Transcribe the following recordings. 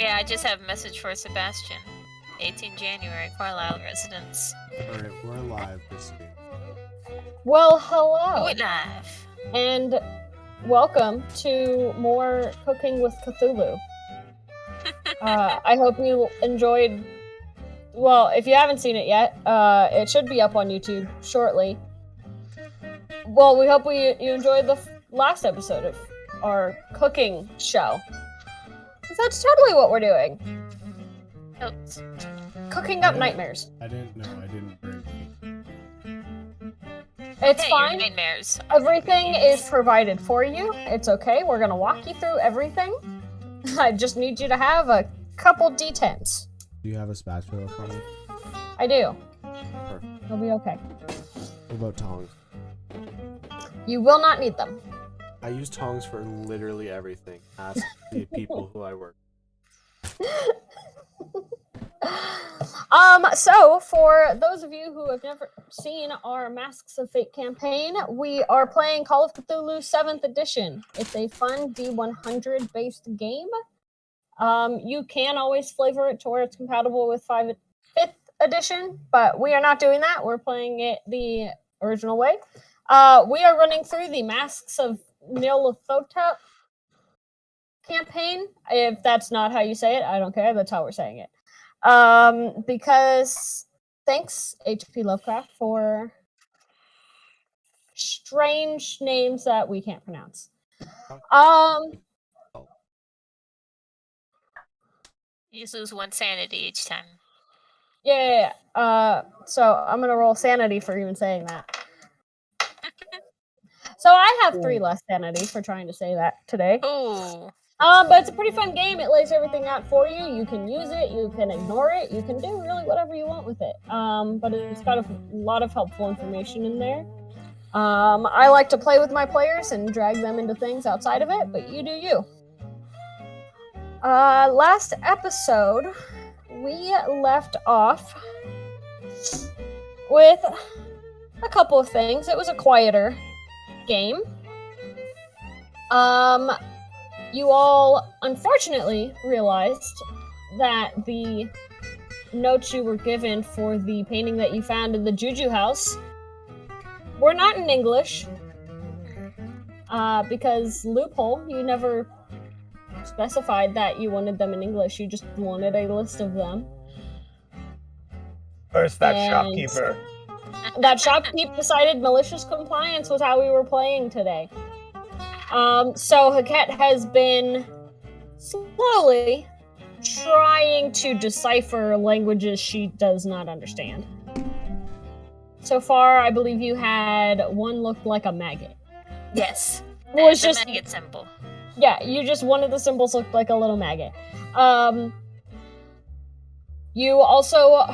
Yeah, I just have a message for Sebastian. 18 January, Carlisle residence. Alright, we're live this week. Well, hello, We're live. and welcome to more Cooking with Cthulhu. I hope you enjoyed. Well, if you haven't seen it yet, it should be up on YouTube shortly. Well, we hope you enjoyed the last episode of our cooking show. 'Cause that's totally what we're doing. Oops. Cooking up nightmares. I didn't bring It's Hey, fine. your nightmares. Everything is provided for you. It's okay. We're gonna walk you through everything. I just need you to have a couple D10s. Do you have a spatula for me? I do. Perfect. It'll be okay. What about tongs? You will not need them. I use tongs for literally everything. Ask the people who I work. So for those of you who have never seen our Masks of Fate campaign, we are playing Call of Cthulhu 7th edition. It's a fun D100 based game. You can always flavor it to where it's compatible with 5th edition, but we are not doing that. We're playing it the original way. We are running through the Masks of Nyarlathotep campaign. If that's not how you say it, I don't care. That's how we're saying it. Because thanks, H.P. Lovecraft, for strange names that we can't pronounce. You just lose one sanity each time. Yeah. So I'm gonna roll sanity for even saying that. So I have 3 less sanity for trying to say that today. Ooh. But it's a pretty fun game. It lays everything out for you. You can use it, you can ignore it, you can do really whatever you want with it. But it's got a lot of helpful information in there. I like to play with my players and drag them into things outside of it, but you do you. Last episode, we left off with a couple of things. It was a quieter game. You all, unfortunately, realized that the notes you were given for the painting that you found in the Juju house were not in English. Because loophole, you never specified that you wanted them in English. You just wanted a list of them. Where's that And shopkeeper? That shopkeep decided malicious compliance was how we were playing today. So Haket has been slowly trying to decipher languages she does not understand. So far, I believe you had one looked like a maggot. Yes. Well, it's The just maggot symbol. yeah. You just one of the symbols looked like a little maggot. You also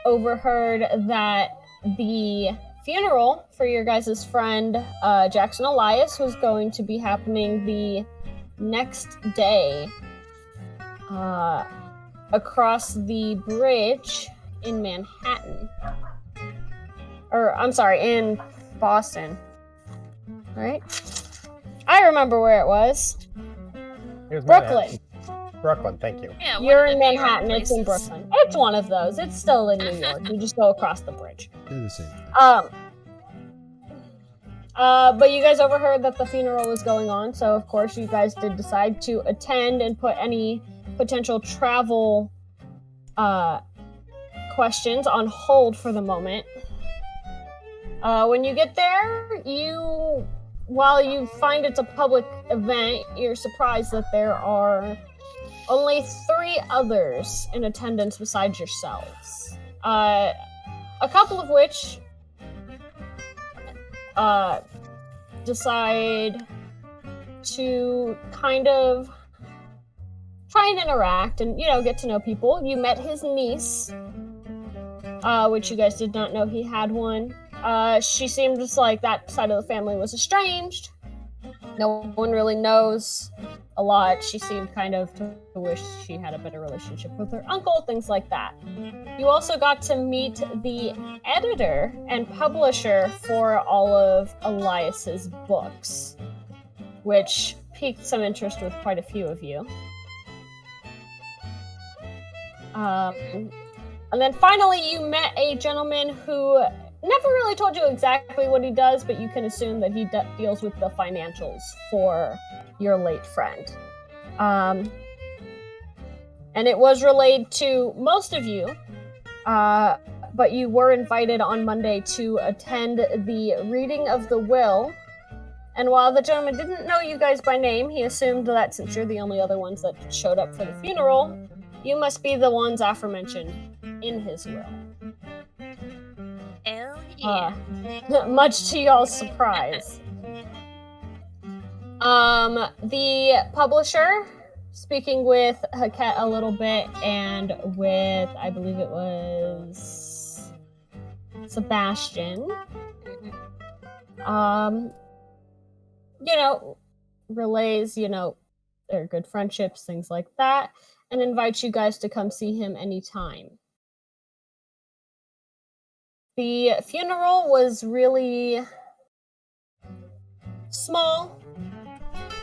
overheard that the funeral for your guys' friend Jackson Elias was going to be happening the next day across the bridge in Manhattan. Or, I'm sorry, in Boston. Right? I remember where it was. Here's Brooklyn. Brooklyn, thank you. Yeah, You're one of in the New York Manhattan, it's in places. Brooklyn. It's one of those. It's still in New York. You just go across the bridge. They're the same. But you guys overheard that the funeral was going on, so of course you guys did decide to attend and put any potential travel questions on hold for the moment. When you get there, while you find it's a public event, you're surprised that there are only 3 others in attendance besides yourselves. A couple of which decide to kind of try and interact and, get to know people. You met his niece, which you guys did not know he had one. She seemed just like that side of the family was estranged. No one really knows a lot. She seemed kind of to wish she had a better relationship with her uncle, things like that. You also got to meet the editor and publisher for all of Elias's books, which piqued some interest with quite a few of you. And then finally, you met a gentleman who never really told you exactly what he does, but you can assume that he deals with the financials for your late friend. And it was relayed to most of you, but you were invited on Monday to attend the reading of the will. And while the gentleman didn't know you guys by name, he assumed that since you're the only other ones that showed up for the funeral, you must be the ones aforementioned in his will. Hell yeah. Much to y'all's surprise. The publisher, speaking with Haket a little bit, and with, I believe it was Sebastian, relays, their good friendships, things like that, and invites you guys to come see him anytime. The funeral was really small,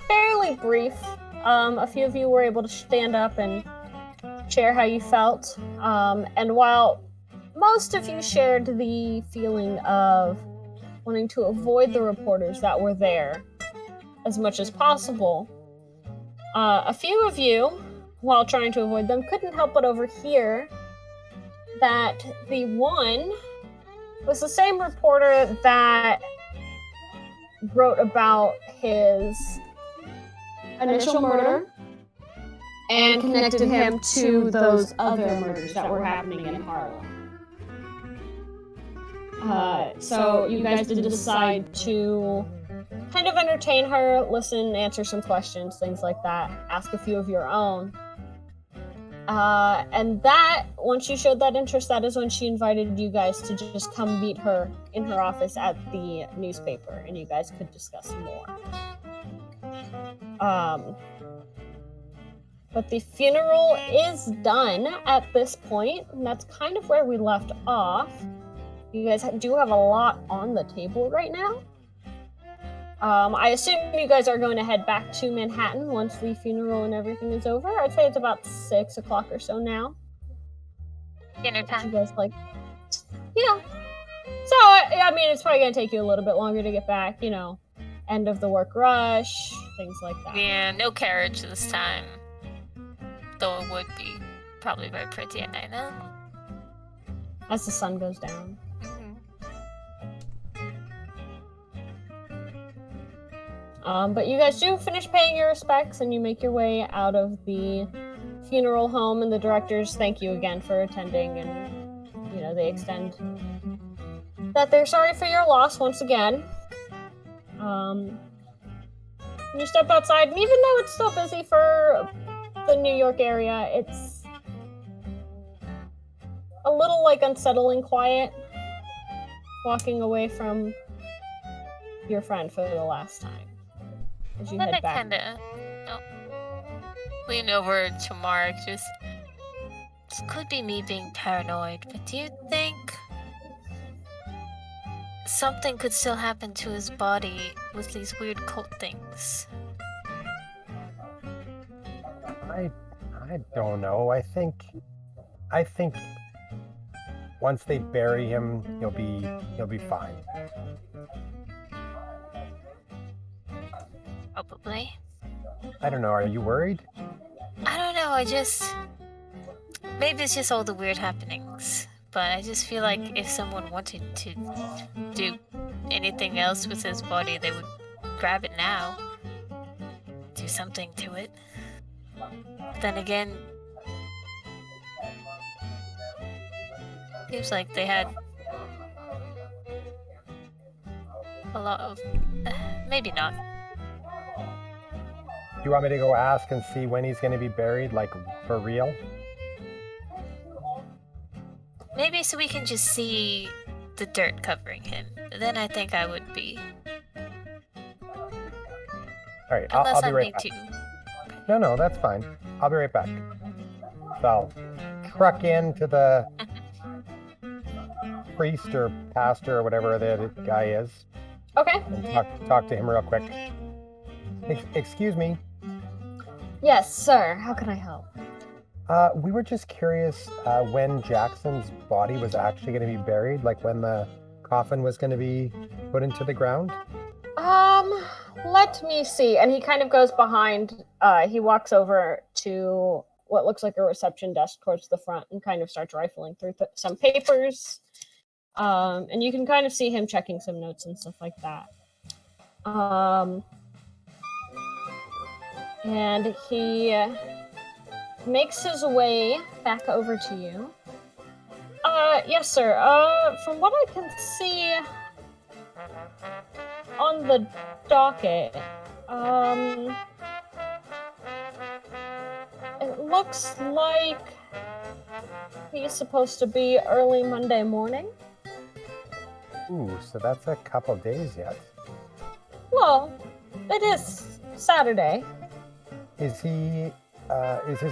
fairly brief. A few of you were able to stand up and share how you felt. And while most of you shared the feeling of wanting to avoid the reporters that were there as much as possible, a few of you, while trying to avoid them, couldn't help but overhear that the one was the same reporter that wrote about his initial murder and connected him to those other murders that were happening in Harlem. So you guys did decide to kind of entertain her, listen, answer some questions, things like that, ask a few of your own. And that, once you showed that interest, that is when she invited you guys to just come meet her in her office at the newspaper, and you guys could discuss more. But the funeral is done at this point, and that's kind of where we left off. You guys do have a lot on the table right now. I assume you guys are going to head back to Manhattan once the funeral and everything is over. I'd say it's about 6 o'clock or so now. Dinner time. You guys yeah. So, I mean, it's probably going to take you a little bit longer to get back, end of the work rush, things like that. Yeah, no carriage this time. Though it would be probably very pretty at night now. As the sun goes down. But you guys do finish paying your respects, and you make your way out of the funeral home, and the directors thank you again for attending, and, they extend that they're sorry for your loss once again. You step outside, and even though it's still busy for the New York area, it's a little, unsettling quiet, walking away from your friend for the last time. As you head back. Lean over to Mark, this could be me being paranoid, but do you think something could still happen to his body with these weird cult things? I don't know. I think once they bury him, he'll be fine. Probably. I don't know. Are you worried? I don't know. Maybe it's just all the weird happenings. But I just feel like if someone wanted to do anything else with his body, they would grab it now. Do something to it. But then again, seems like they had a lot of... maybe not. Do you want me to go ask and see when he's going to be buried, for real? Maybe so we can just see the dirt covering him. Then I think I would be. Alright, I'll be right back. To. No, that's fine. I'll be right back. So I'll truck into the priest or pastor or whatever the guy is. Okay. And talk to him real quick. Excuse me. Yes, sir. How can I help? We were just curious when Jackson's body was actually going to be buried, like when the coffin was going to be put into the ground. Let me see. And he kind of goes behind. He walks over to what looks like a reception desk towards the front and kind of starts rifling through some papers. And you can kind of see him checking some notes and stuff like that. And he makes his way back over to you. Yes, sir. From what I can see on the docket, it looks like he's supposed to be early Monday morning. Ooh, so that's a couple days yet. Well, it is Saturday. Is his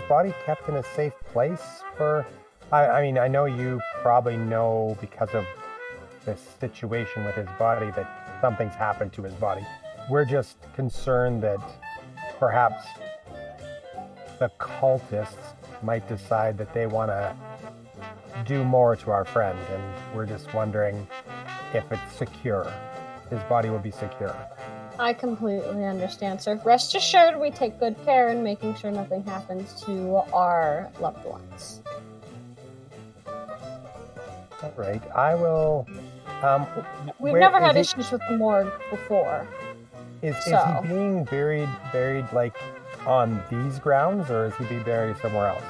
body kept in a safe place for? I mean, I know you probably know because of the situation with his body that something's happened to his body. We're just concerned that perhaps the cultists might decide that they want to do more to our friend, and we're just wondering if it's secure. His body will be secure. I completely understand, sir. Rest assured, we take good care in making sure nothing happens to our loved ones. All right, I will. We've never had issues with the morgue before. Is he being buried like on these grounds, or is he being buried somewhere else?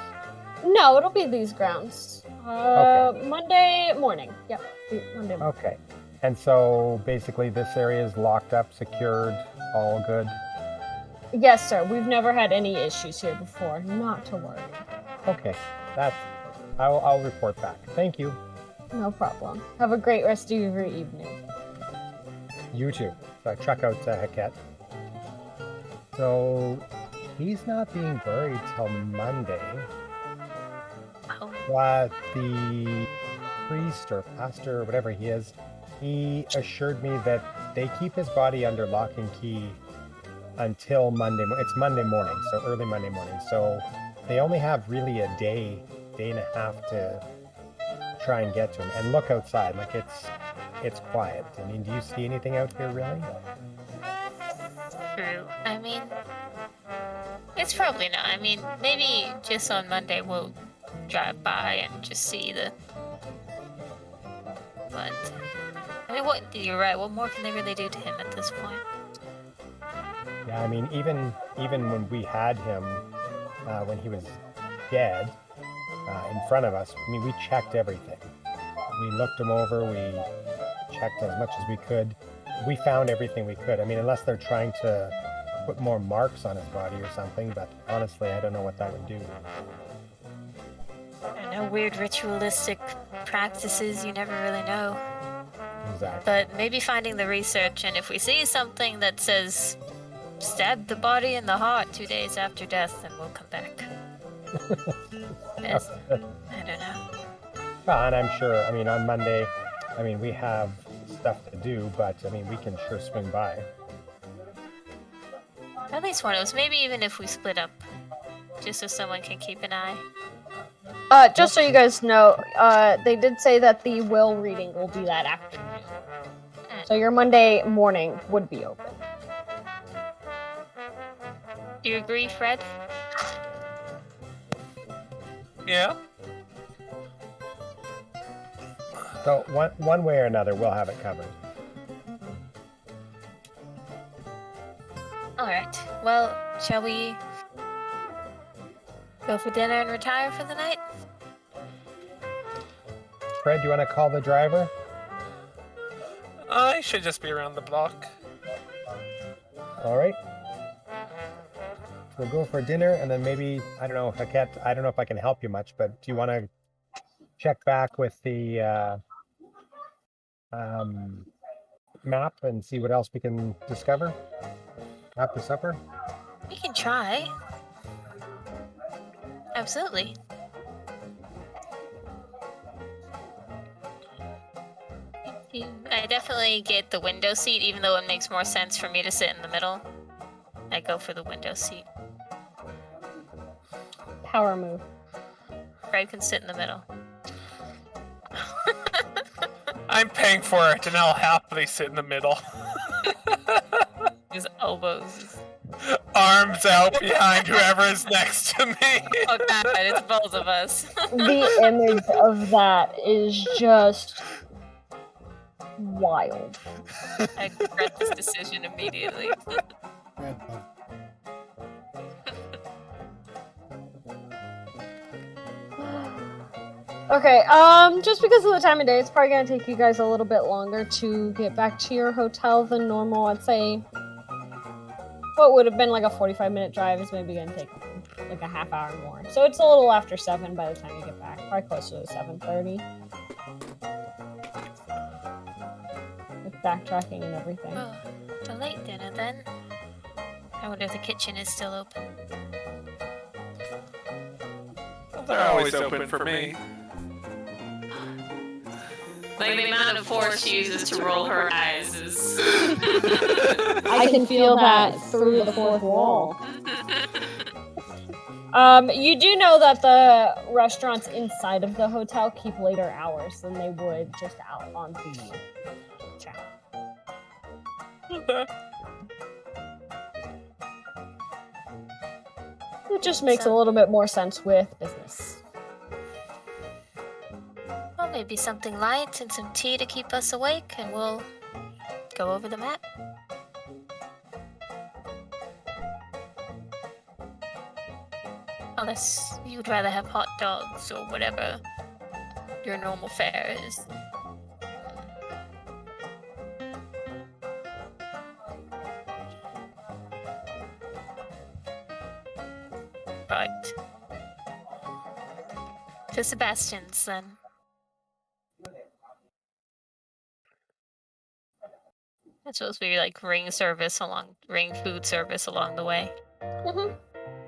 No, it'll be these grounds. Okay. Monday morning. Yep, Monday morning. Okay. And so basically this area is locked up, secured, all good? Yes, sir. We've never had any issues here before. Not to worry. Okay. I'll report back. Thank you. No problem. Have a great rest of your evening. You too. So check out Heket. So he's not being buried till Monday. Oh. But the priest or pastor or whatever he is, he assured me that they keep his body under lock and key until Monday. It's Monday morning, so early Monday morning. So they only have really a day and a half to try and get to him. And look outside, like it's quiet. I mean, do you see anything out here really? True. I mean, it's probably not. I mean, maybe just on Monday we'll drive by and just see the. But I mean, you're right. What more can they really do to him at this point? Yeah, I mean, even when we had him, when he was dead, in front of us, I mean, we checked everything. We looked him over. We checked as much as we could. We found everything we could. I mean, unless they're trying to put more marks on his body or something, but honestly, I don't know what that would do. I know, weird ritualistic practices. You never really know. Exactly. But maybe finding the research, and if we see something that says stabbed the body in the heart 2 days after death, then we'll come back. I don't know. Well, and I'm sure, I mean, on Monday, I mean, we have stuff to do, but I mean, we can sure swing by. At least one of us. Maybe even if we split up, just so someone can keep an eye. Just so you guys know, they did say that the will reading will be that afternoon. So your Monday morning would be open. Do you agree, Fred? Yeah. So one way or another, we'll have it covered. Alright. Well, shall we go for dinner and retire for the night? Fred, do you want to call the driver? I should just be around the block. All right. We'll go for dinner, and then maybe, I don't know, I don't know if I can help you much, but do you want to check back with the map and see what else we can discover after supper? We can try. Absolutely. I definitely get the window seat, even though it makes more sense for me to sit in the middle. I go for the window seat. Power move. Fred can sit in the middle. I'm paying for it, and I'll happily sit in the middle. His elbows. Arms out behind whoever is next to me. Oh god, it's both of us. The image of that is just wild. I regret this decision immediately. Red bug. Okay, just because of the time of day, it's probably gonna take you guys a little bit longer to get back to your hotel than normal. I'd say what would have been like a 45-minute drive is maybe gonna take like a half hour more. So it's a little after 7 by the time you get back. Probably closer to 7:30. With backtracking and everything. Oh, a late dinner then. I wonder if the kitchen is still open. They're always open for me. Like the amount of force she uses to roll her eyes is... I can feel that through the fourth wall. You do know that the restaurants inside of the hotel keep later hours than they would just out on the town. It just makes a little bit more sense with business. Well, maybe something light and some tea to keep us awake, and we'll go over the map. Unless you'd rather have hot dogs or whatever your normal fare is. Right. To Sebastian's then. That's supposed to be like ring food service along the way.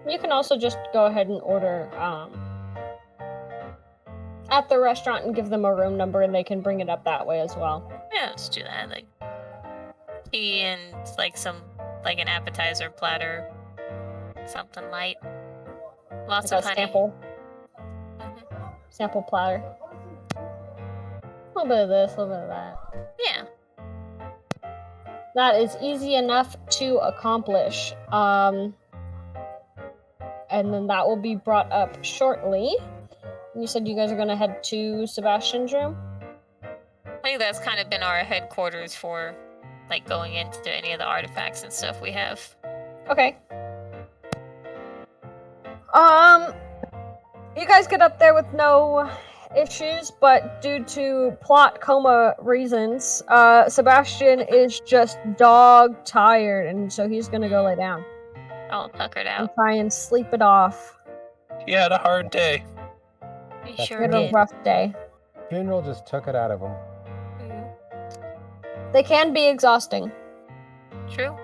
You can also just go ahead and order at the restaurant and give them a room number, and they can bring it up that way as well. Yeah, let's do that. Like tea and like an appetizer platter, something light. Lots Like of a honey. sample platter. A little bit of this, a little bit of that. Yeah. That is easy enough to accomplish. And then that will be brought up shortly. You said you guys are gonna head to Sebastian's room? I think that's kind of been our headquarters for like going into any of the artifacts and stuff we have. Okay. You guys get up there with no issues, but due to plot coma reasons, Sebastian is just dog tired, and so he's gonna go lay down All tuckered and out. try and sleep it off. He had a hard day. We That's sure He had a did. rough day. Funeral just took it out of him. They can be exhausting. True.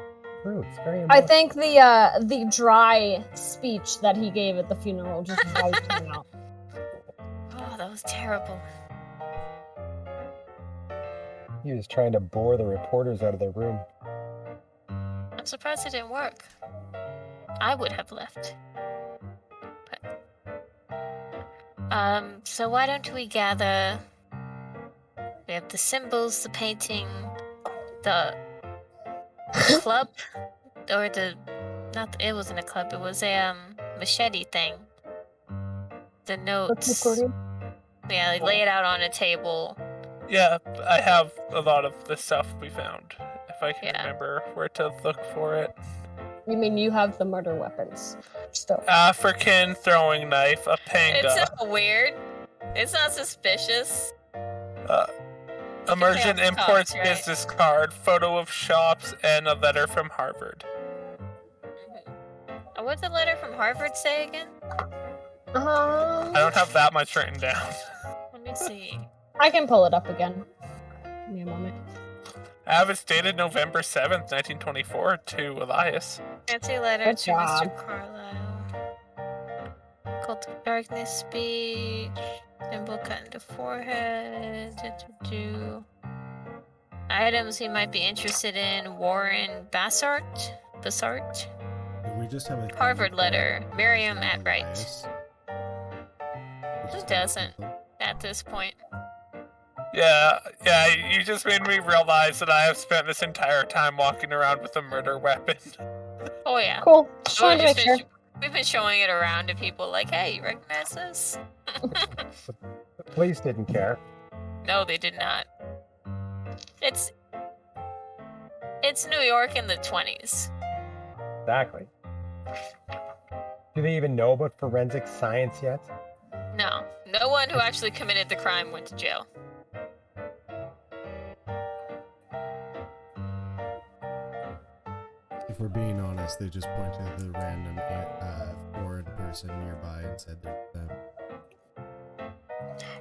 True, it's very I emotional. think the dry speech that he gave at the funeral just wiped him out. Oh, that was terrible. He was trying to bore the reporters out of their room. I'm surprised it didn't work. I would have left. But so why don't we gather? We have the symbols, the painting, the club, or it wasn't a club, it was a machete thing. The notes. Yeah, like lay it out on a table. Yeah, I have a lot of the stuff we found. If I can Yeah. remember where to look for it. You mean you have the murder weapons still? African throwing knife, a panga, It's not weird. It's not suspicious. Emergent have Imports cards, right? business card, photo of shops, and a letter from Harvard. What did the letter from Harvard say again? I don't have that much written down. Let me see. I can pull it up again. Give me a moment. I have it dated November 7th, 1924 to Elias. Fancy letter Good to Mr. job. Carlisle. Cult of Darkness speech. Symbol cut into forehead. Items he might be interested in. Warren Bassart. just have a thing Harvard for letter, Miriam personality Atwright. bias. Which Who is kind of doesn't simple. at this point? Yeah, you just made me realize that I have spent this entire time walking around with a murder weapon. Oh yeah. Cool. Just So wanted to make sure. we've been showing it around to people like, hey, you recognize this? The police didn't care. No, they did not. It's New York in the 20s. Exactly. Do they even know about forensic science yet? No. No one who actually committed the crime went to jail. If we're being honest, they just pointed to the random foreign person nearby and said that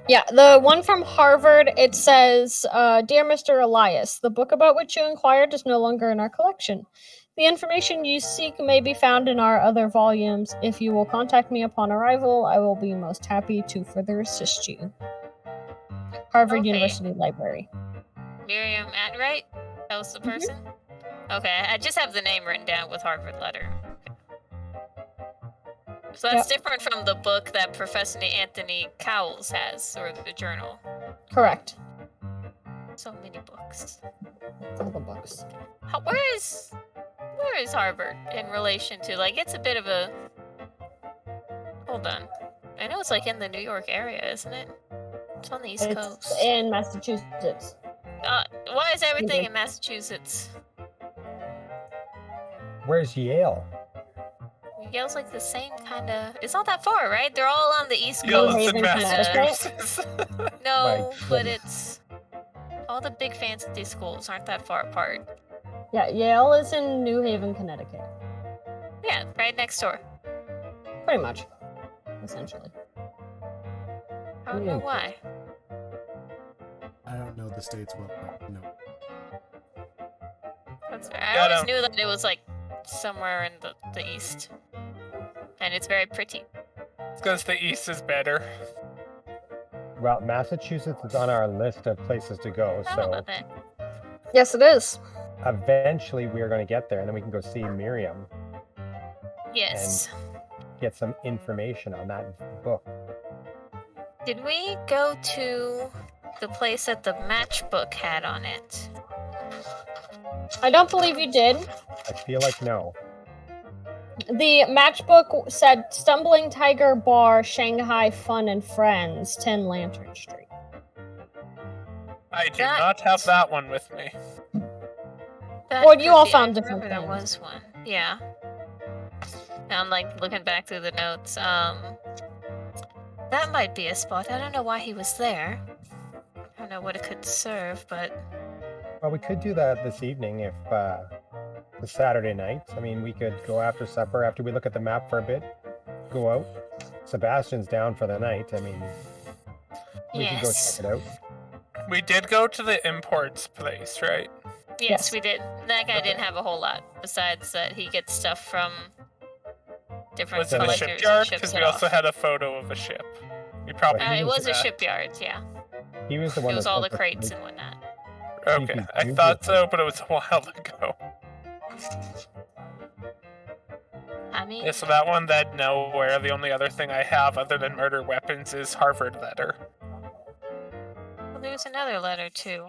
Yeah, the one from Harvard, it says, Dear Mr. Elias, the book about which you inquired is no longer in our collection. The information you seek may be found in our other volumes. If you will contact me upon arrival, I will be most happy to further assist you. Harvard Okay. University Library. Miriam Atwright? That was the person? Okay, I just have the name written down with Harvard letter. So that's different from the book that Professor Anthony Cowles has, or the journal. Correct. So many books. All the books. Where is Harvard in relation to, like, it's a bit of a... Hold on. I know it's, like, in the New York area, isn't it? It's on the East Coast. It's in Massachusetts. Why is everything in Massachusetts? Where's Yale? Yale's like the same kind of... It's not that far, right? They're all on the East Yale Coast. is in Haven, Massachusetts. No, My but goodness. it's... All the big fancy schools aren't that far apart. Yeah, Yale is in New Haven, Connecticut. Yeah, right next door. Pretty much. Essentially. I don't know why. I don't know the states well. But no. That's fair. I always knew that it was like somewhere in the east. And it's very pretty. It's because the East is better. Well, Massachusetts is on our list of places to go, I don't know so about that. Yes, it is. eventually we are going to get there, and then we can go see Miriam, Yes. get some information on that book. Did we go to the place that the matchbook had on it? I don't believe you did. I feel like no. The matchbook said Stumbling Tiger Bar, Shanghai Fun and Friends, 10 Lantern Street. I do not have that one with me. That Well, you could all be- found I different remember there things. was one. Yeah. Now I'm like looking back through the notes. That might be a spot. I don't know why he was there. I don't know what it could serve, but Well, we could do that this evening if the Saturday night. I mean, we could go after supper, after we look at the map for a bit, go out. Sebastian's down for the night. I mean, we could go yes. check it out. We did go to the imports place, right? Yes, Yes. we did. That guy didn't have a whole lot besides that he gets stuff from different Was it a collectors. shipyard? and ships Because it we also off. had a photo of a ship. You probably He It was was a that. shipyard, yeah. He was the one It was that all the took us crates to- and whatnot. Okay, I thought so, but it was a while ago. I mean, Yeah, so that one, that nowhere. The only other thing I have other than murder weapons is Harvard letter. well, there's another letter too.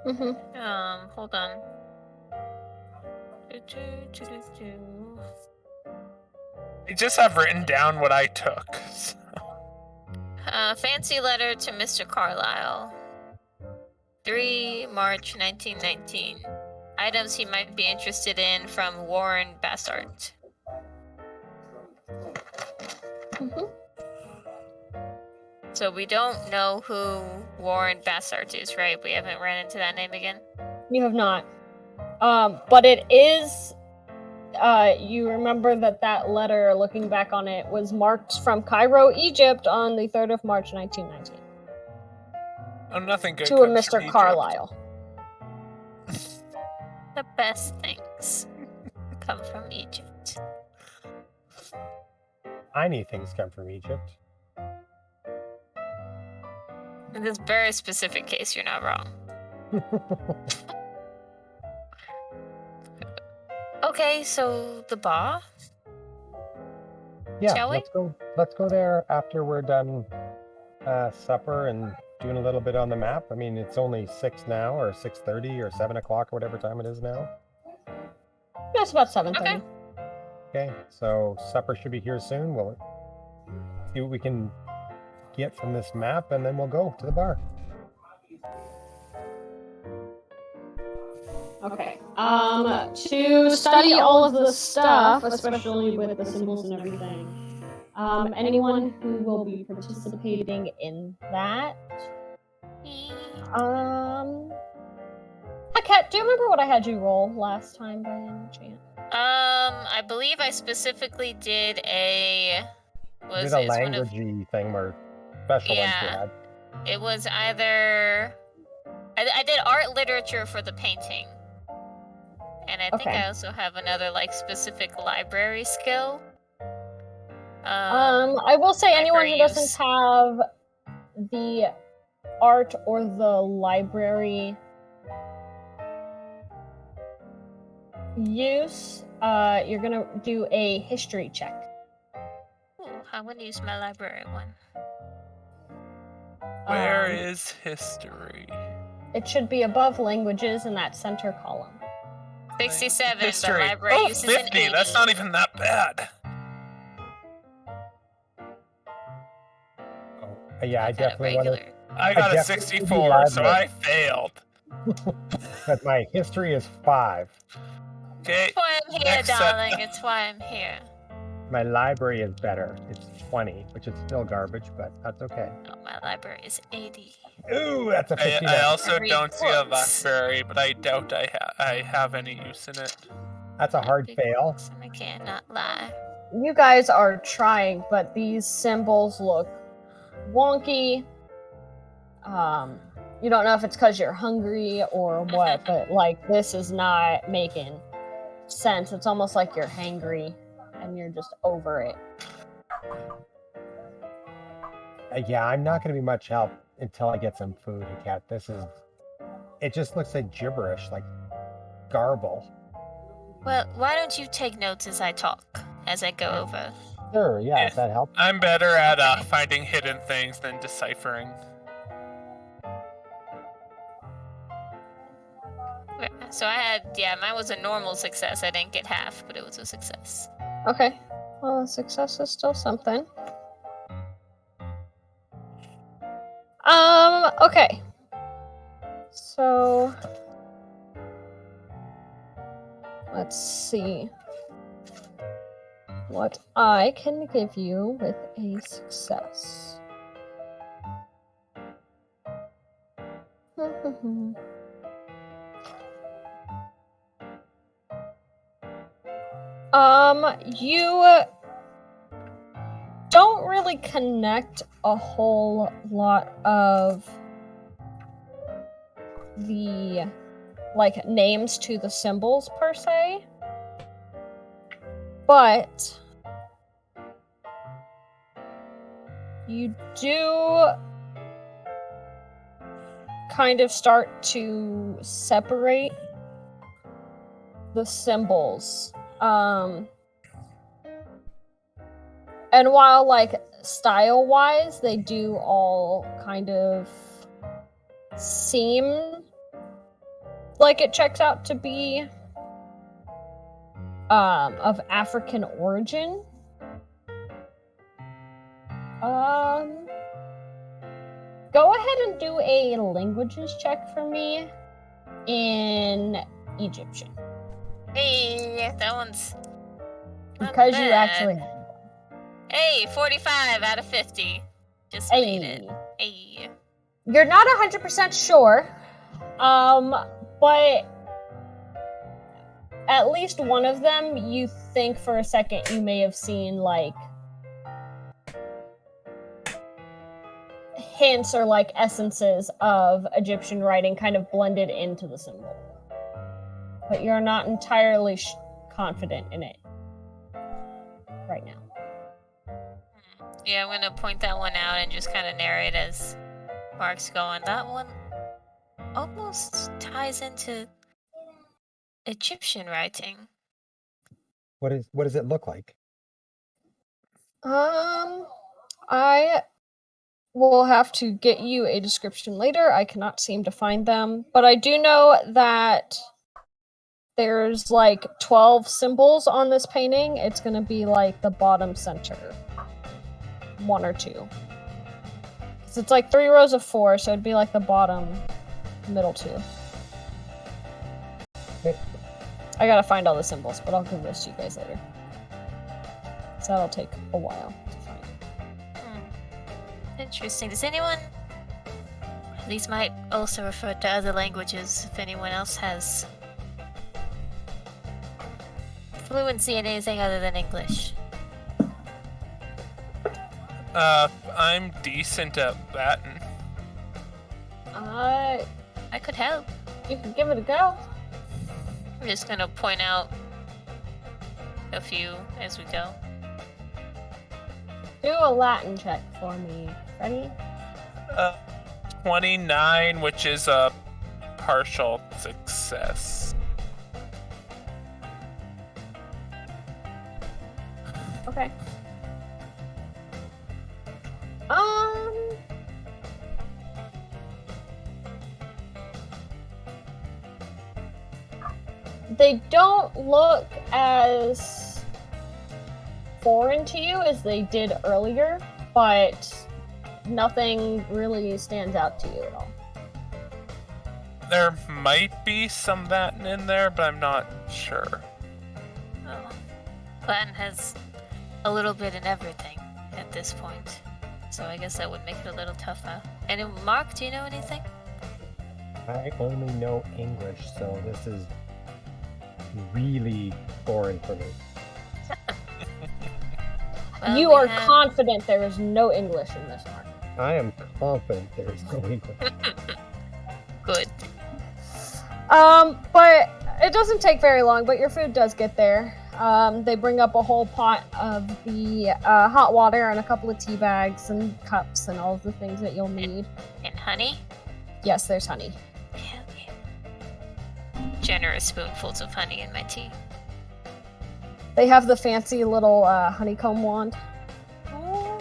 Mm-hmm. Hold on. Do-do-do-do-do. I just have written down what I took. Fancy letter to Mr. Carlyle. 3 March 1919. Items he might be interested in from Warren Bassart. Mm-hmm. So we don't know who Warren Bassart is, right? We haven't ran into that name again? You have not. But it is. You remember that letter, looking back on it, was marked from Cairo, Egypt on the 3rd of March, 1919. Oh, nothing good To a comes from Mr. Egypt. Carlyle. The best things come from Egypt. I need things come from Egypt. In this very specific case, you're not wrong. Okay, so the bar? Yeah, Shall we? let's go there after we're done supper and doing a little bit on the map. I mean, it's only 6 now, or 6:30, or 7 o'clock, or whatever time it is now. Yeah, it's about 7:30. Okay. Okay, so supper should be here soon. We'll see what we can get from this map, and then we'll go to the bar. Okay. To study all of the stuff, especially with the symbols and everything. Anyone who will be participating in that. Kat, do you remember what I had you roll last time by any chance? I believe I specifically did a. Did a languagey thing where special ones you Yeah. had. It was either. I did art literature for the painting. And I think Okay. I also have another like specific library skill. I will say anyone who library doesn't use. have the art or the library use, you're gonna do a history check. Ooh, I want to use my library one. Where is history? It should be above languages in that center column. 67, History. but library Oh, use is an 50. 80. That's not even that bad. Oh, yeah, I I've had a definitely want to. regular. I got a definitely 64, so library. I failed. But my history is 5. Okay. That's why I'm here, Next set. darling. It's why I'm here. My library is better. It's 20, which is still garbage, but that's okay. Oh, my library is 80. Ooh, that's a 59. I also I read don't see a books. library, but I doubt I have any use in it. That's a hard Big fail. books, and I cannot lie. You guys are trying, but these symbols look wonky. You don't know if it's because you're hungry or what, but like this is not making sense. It's almost like you're hangry and you're just over it. Yeah, I'm not going to be much help until I get some food, Kat. It just looks like gibberish, like garble. Well, why don't you take notes as I talk, as I go over? Sure, yeah, if that helps. I'm better at finding hidden things than deciphering. Yeah, so I had, mine was a normal success. I didn't get half, but it was a success. Okay. Well, a success is still something. Okay. So let's see what I can give you with a success. You don't really connect a whole lot of the like names to the symbols per se, but you do kind of start to separate the symbols. And while like style-wise, they do all kind of seem like it checks out to be of African origin. Go ahead and do a languages check for me in Egyptian. Hey, that one's not Because you bad. actually Hey, 45 out of 50. Just made it. Hey. You're not 100% sure, but at least one of them, you think for a second you may have seen, like, hints or, like, essences of Egyptian writing kind of blended into the symbol. But you're not entirely confident in it right now. Yeah, I'm gonna point that one out and just kind of narrate as Mark's going. That one almost ties into Egyptian writing. What does it look like? I will have to get you a description later. I cannot seem to find them, but I do know that there's like 12 symbols on this painting. It's gonna be like the bottom center. 1 or 2. 'Cause it's like 3 rows of 4, so it'd be like the bottom middle 2. Okay. I gotta find all the symbols, but I'll give those to you guys later. So that'll take a while to find. Interesting. Does anyone... These might also refer to other languages, if anyone else has fluency in anything other than English. I'm decent at Latin. I could help. You can give it a go. I'm just gonna point out a few as we go. Do a Latin check for me. Ready? 29, which is a partial success. Okay. They don't look as foreign to you as they did earlier, but nothing really stands out to you at all. There might be some Latin in there, but I'm not sure. Oh. Latin has a little bit in everything at this point, so I guess that would make it a little tougher. And Mark, do you know anything? I only know English, so this is really foreign for me. Well, You we are have- confident there is no English in this one. I am confident there is no English. Good. But it doesn't take very long, but your food does get there. They bring up a whole pot of the hot water and a couple of tea bags and cups and all of the things that you'll need. And honey? Yes, there's honey. Hell yeah. Generous spoonfuls of honey in my tea. They have the fancy little honeycomb wand. Oh,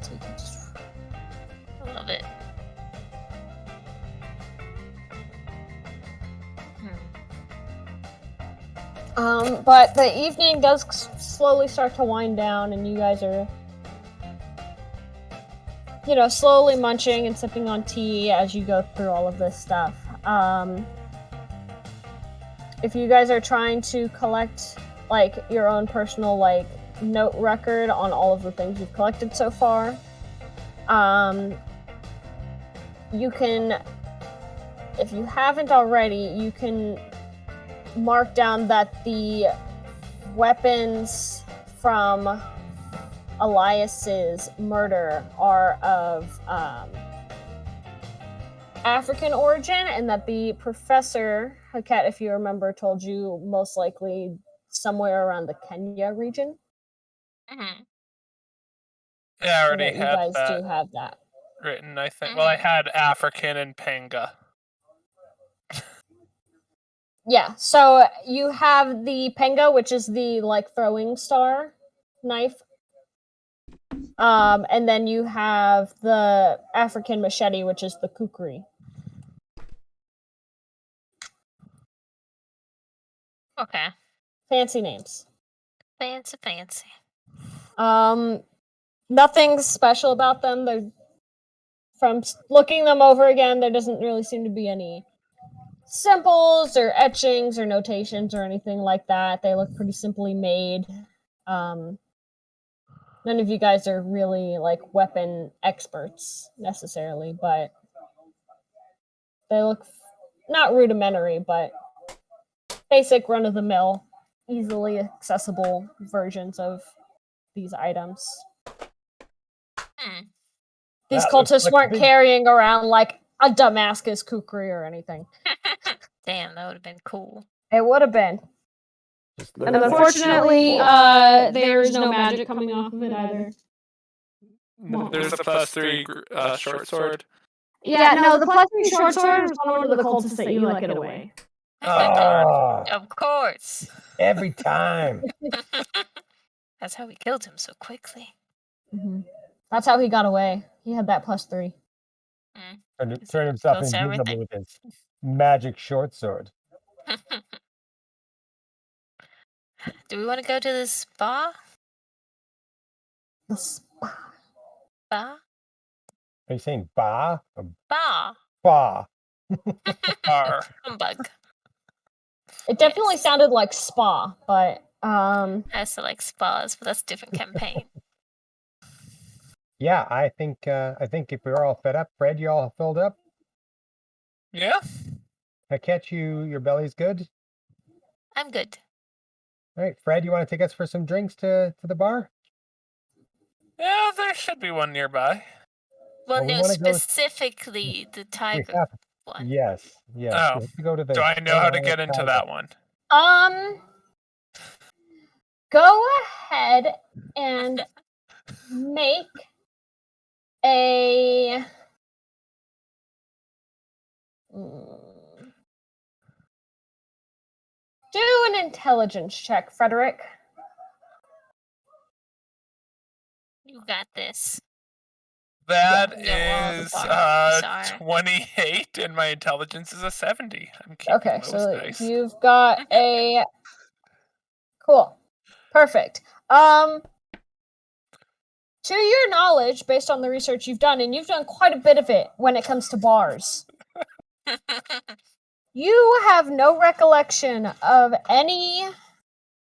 So you can just... I love it. But the evening does slowly start to wind down, and you guys are, slowly munching and sipping on tea as you go through all of this stuff. If you guys are trying to collect, your own personal, note record on all of the things you've collected so far, you can, if you haven't already, you can mark down that the weapons from Elias's murder are of African origin, and that the professor, Haket, if you remember, told you most likely somewhere around the Kenya region. Mm-hmm. Yeah, I So already that you had guys that do have that. written, I think. Well, I had African and Panga. Yeah, so you have the penga, which is the throwing star knife. And then you have the African machete, which is the kukri. Okay. Fancy names. Fancy. Nothing special about them. They're, from looking them over again, there doesn't really seem to be any symbols or etchings or notations or anything like that. They look pretty simply made. None of you guys are really weapon experts necessarily, but they look not rudimentary, but basic run-of-the-mill, easily accessible versions of these items. These That looks cultists like a weren't big- carrying around a Damascus kukri or anything. Damn, that would have been cool. It would have been. Just And look at unfortunately, there is no magic coming off of it either. There's a +3 short sword. Yeah, no, the +3 short sword was one of the cultists that you let get away. Oh, Of course. every time. That's how we killed him so quickly. Mhm. That's how he got away. He had that +3. Turn himself Kills invisible everything. with his magic short sword. Do we want to go to the spa? The spa. Spa? Are you saying ba or Spa. ba? Bar. Humbug. It definitely Yes. sounded like spa, but I still like spas, but that's a different campaign. Yeah, I think if we're all fed up, Fred, you all filled up. Yeah. I catch you. Your belly's good. I'm good. All right, Fred, you want to take us for some drinks to the bar? Yeah, there should be one nearby. Well, we no, wanna go- specifically the We tiger have. one. Yes. Oh, We have to go to the. do I know how to Carolina get into Tiger. that one? go ahead and make a do an intelligence check, Frederick. You got this. That Yeah, all the is bars are- 28, and my intelligence is a 70. I'm keeping Okay, those so dice. you've got a cool. Perfect. To your knowledge, based on the research you've done, and you've done quite a bit of it when it comes to bars, you have no recollection of any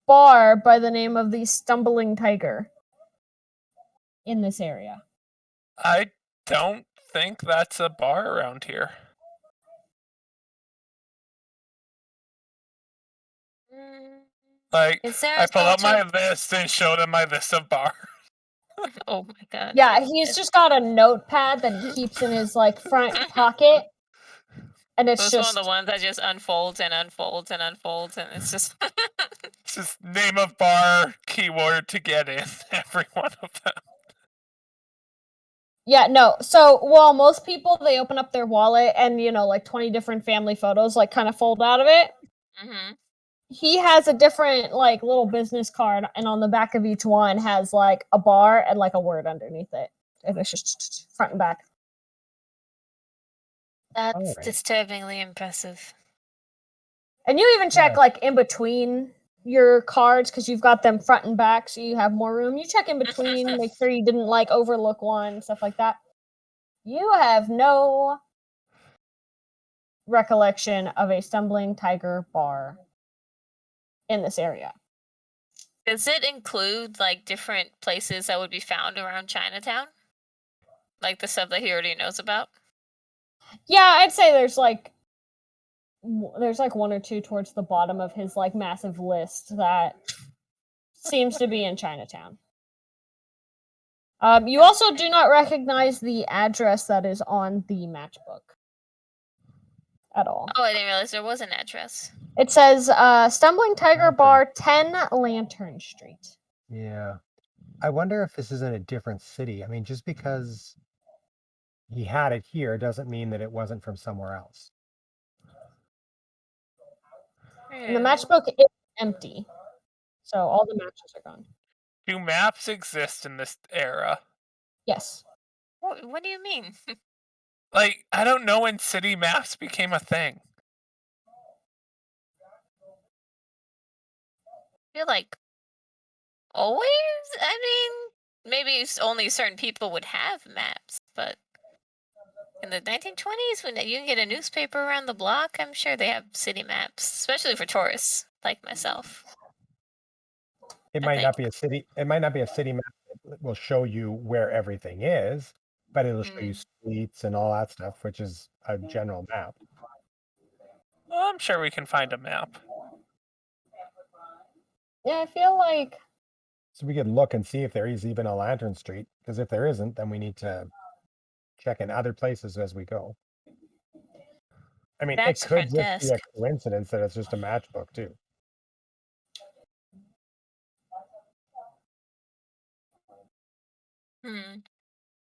bar by the name of the Stumbling Tiger in this area. I don't think that's a bar around here. Like, Is there I a pull up my sort list and show them my list of bars. Oh my god. Yeah, he's just got a notepad that he keeps in his like front pocket, and it's Those just one of the ones that just unfolds and unfolds and unfolds, and it's just It's just name of bar, keyword to get in, every one of them. yeah, no. So while most people they open up their wallet and like 20 different family photos like kind of fold out of it, hmm he has a different like little business card, and on the back of each one has like a bar and like a word underneath it. And it's just front and back. That's Alright. disturbingly impressive. And you even check like in between your cards because you've got them front and back, so you have more room. You check in between, make sure you didn't like overlook one, stuff like that. You have no recollection of a Stumbling Tiger bar in this area. Does it include like different places that would be found around Chinatown? Like the stuff that he already knows about? Yeah, I'd say there's like one or two towards the bottom of his like massive list that seems to be in Chinatown. You also do not recognize the address that is on the matchbook at all. Oh, I didn't realize there was an address. It says Stumbling Tiger Bar, 10 Lantern Street. Yeah. I wonder if this is in a different city. I mean, just because he had it here doesn't mean that it wasn't from somewhere else. And the matchbook is empty. So all the matches are gone. Do maps exist in this era? Yes. What do you mean? Like, I don't know when city maps became a thing. I feel like always? I mean, maybe only certain people would have maps, but in the 1920s, when you can get a newspaper around the block, I'm sure they have city maps, especially for tourists like myself. It I might not think. be a city. It might not be a city map that will show you where everything is, but it'll show you streets and all that stuff, which is a general map. Well, I'm sure we can find a map. Yeah, I feel like So we could look and see if there is even a Lantern Street, because if there isn't, then we need to check in other places as we go. I mean, That's it could front just be a desk. coincidence that it's just a matchbook too.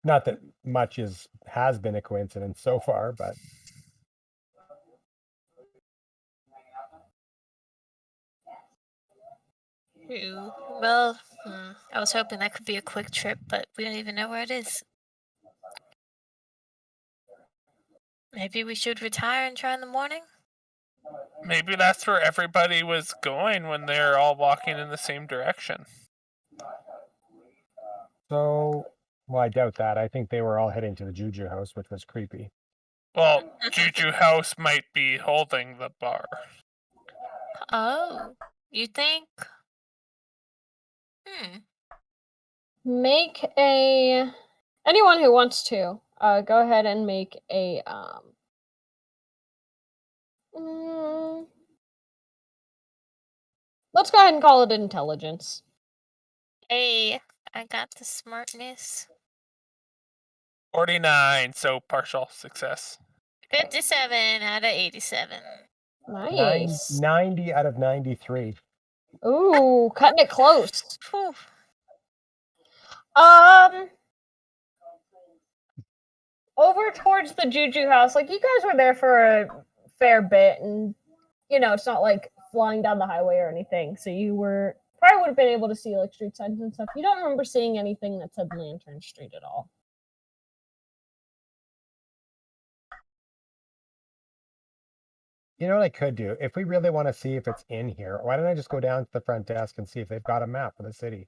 Not that much has been a coincidence so far, but Ooh, well, I was hoping that could be a quick trip, but we don't even know where it is. Maybe we should retire and try in the morning? Maybe that's where everybody was going when they're all walking in the same direction. So, well, I doubt that. I think they were all heading to the Juju house, which was creepy. Well, Juju House might be holding the bar. Oh, you think? Make a anyone who wants to go ahead and make a let's go ahead and call it intelligence. Hey, I got the smartness. 49, so partial success. 57 out of 87. Nice. 90 out of 93. Ooh, cutting it close. Whew. Over towards the Juju house, like you guys were there for a fair bit, and you know it's not like flying down the highway or anything, so you were probably would have been able to see like street signs and stuff. You don't remember seeing anything that said Lantern Street at all. You know what I could do? If we really want to see if it's in here, why don't I just go down to the front desk and see if they've got a map of the city?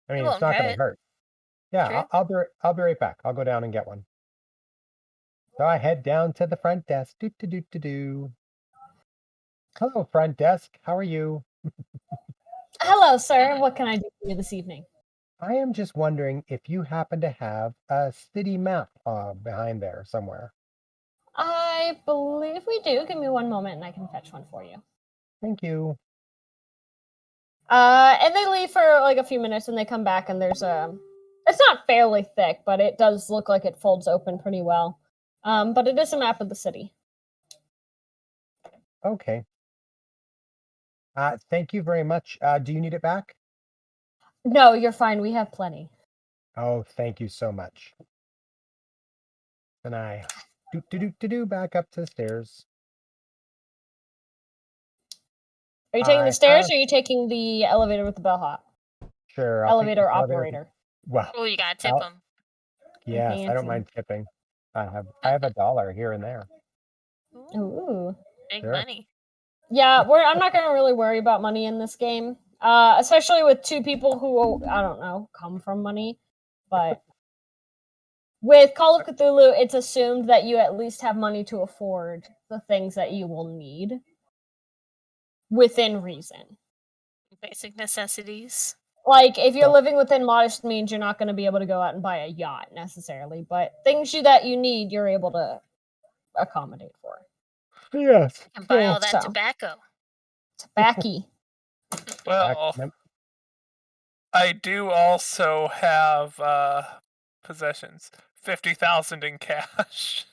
I mean, it's won't not going to hurt. hurt. Yeah, True. I'll be right back. I'll go down and get one. So I head down to the front desk. Do do do do do. Hello, front desk. How are you? Hello, sir. What can I do for you this evening? I am just wondering if you happen to have a city map behind there somewhere. I believe we do. Give me one moment and I can fetch one for you. Thank you. And they leave for like a few minutes and they come back and there's it's not fairly thick, but it does look like it folds open pretty well. But it is a map of the city. Okay. Thank you very much. Do you need it back? No, you're fine. We have plenty. Oh, thank you so much. And I do back up to the stairs. Are you taking I the stairs have- or are you taking the elevator with the bellhop? Sure. I'll take the Elevator elevator. operator. Well, Oh, you gotta tip I'll- them. yes, I don't Fancy. mind tipping. I have $1 here and there. Ooh. Big Sure. money. Yeah, I'm not gonna really worry about money in this game. Especially with two people who I don't know come from money, but with Call of Cthulhu, it's assumed that you at least have money to afford the things that you will need within reason. Basic necessities. Like if you're So- living within modest means, you're not going to be able to go out and buy a yacht necessarily, but things that you need, you're able to accommodate for. Yes. And buy all Cool, that so. tobacco. Tobacco. Well, Back- I do also have possessions. 50,000 in cash.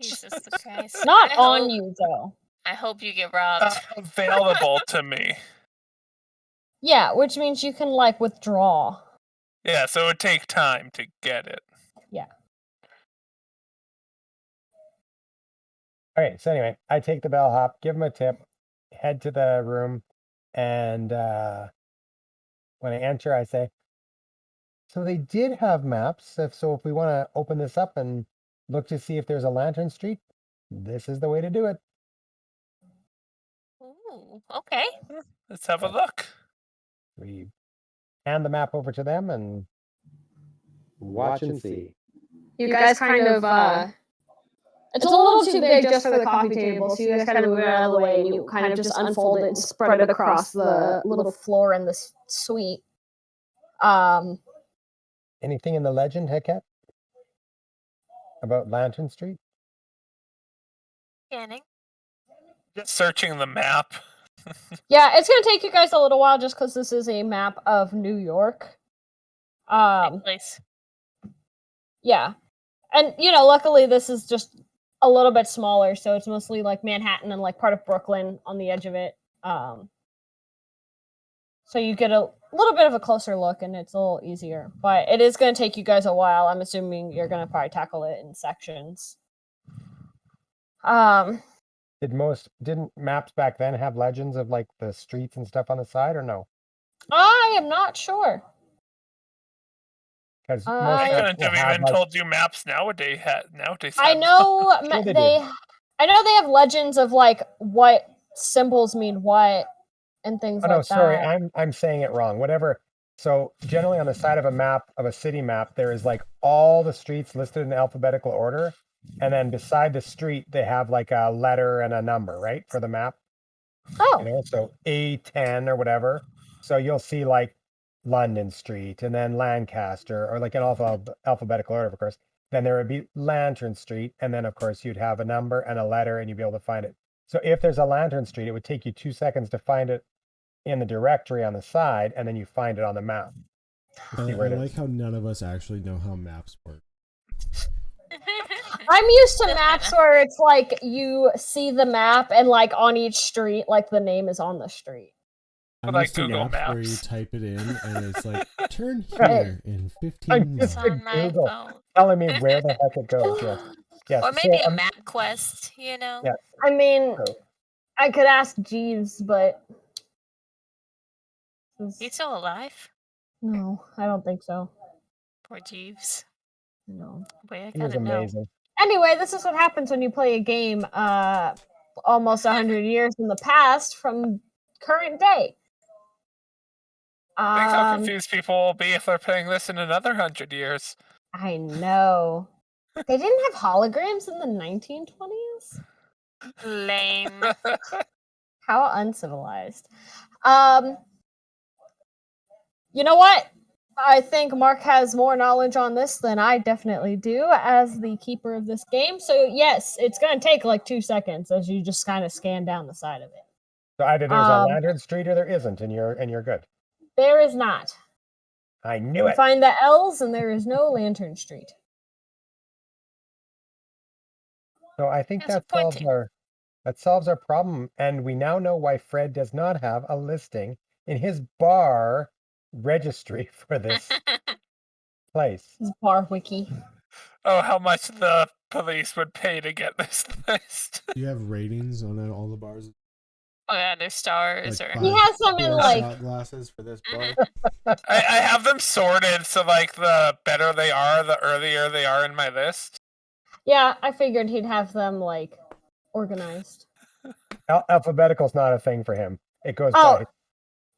Jesus Christ. Not I on hope- you though. I hope you get robbed. Available to me. Yeah, which means you can like withdraw. Yeah, so it would take time to get it. Okay, so anyway, I take the bellhop, give him a tip, head to the room, and when I enter, I say, "So they did have maps. So if we want to open this up and look to see if there's a Lantern Street, this is the way to do it." Ooh, okay. Let's have a look. We hand the map over to them and Watch and see. You guys kind of it's a little too big just for the coffee table, so you guys kind of move it out of the way and you kind of just unfold it and spread it across the little floor in this suite. anything in the legend, Heket, about Lantern Street? Scanning. Just searching the map. Yeah, it's gonna take you guys a little while just because this is a map of New York. Big place. Yeah. And you know, luckily this is just a little bit smaller, so it's mostly like Manhattan and like part of Brooklyn on the edge of it. So you get a little bit of a closer look and it's a little easier. But it is gonna take you guys a while. I'm assuming you're gonna probably tackle it in sections. Didn't maps back then have legends of like the streets and stuff on the side, or no? I am not sure. Because I most I maps couldn't will have have even like, told you maps nowadays I have. know Sure they they. do. I know they have legends of like what symbols mean what and things oh no, like sorry, that. I'm saying it wrong. Whatever. So generally on the side of a map of a city map, there is like all the streets listed in alphabetical order, and then beside the street they have like a letter and a number, right, for the map. Oh, You know, so A10 or whatever. So you'll see like London Street and then Lancaster, or like in alphabetical order, of course. Then there would be Lantern Street, and then of course you'd have a number and a letter, and you'd be able to find it. So if there's a Lantern Street, it would take you 2 seconds to find it in the directory on the side, and then you find it on the map. I See where it like is. how none of us actually know how maps work. I'm used to maps where it's like you see the map and like on each street, like the name is on the street. I'm Like used to Google maps where you Maps. type it in and it's like turn here Right. in I'm 15 just It's miles. on my Google phone. telling me where the heck it goes. Yes. Yes. Or So maybe a map quest, you know? Yeah. I mean, So, I could ask Jeeves, but He's still alive? no, I don't think so. Poor Jeeves. No. Wait, I he was gotta know. amazing. Anyway, this is what happens when you play a game almost 100 years in the past from current day. Think how confused people will be if they're playing this in another 100 years. I know. They didn't have holograms in the 1920s? Lame. How uncivilized. You know what? I think Mark has more knowledge on this than I definitely do as the keeper of this game. So yes, it's going to take like 2 seconds as you just kind of scan down the side of it. So either there's a Lantern Street or there isn't, and you're good. There is not. I knew You it. find the L's and there is no Lantern Street. So I think that Disappointing. solves our problem, and we now know why Fred does not have a listing in his bar registry for this place. This bar wiki. Oh, how much the police would pay to get this list. Do you have ratings on all the bars? Oh yeah, there's stars Like or He has some in like shot glasses for this bar? I have them sorted so like the better they are, the earlier they are in my list. yeah, I figured he'd have them like organized. Alphabetical's not a thing for him. It goes Oh. by.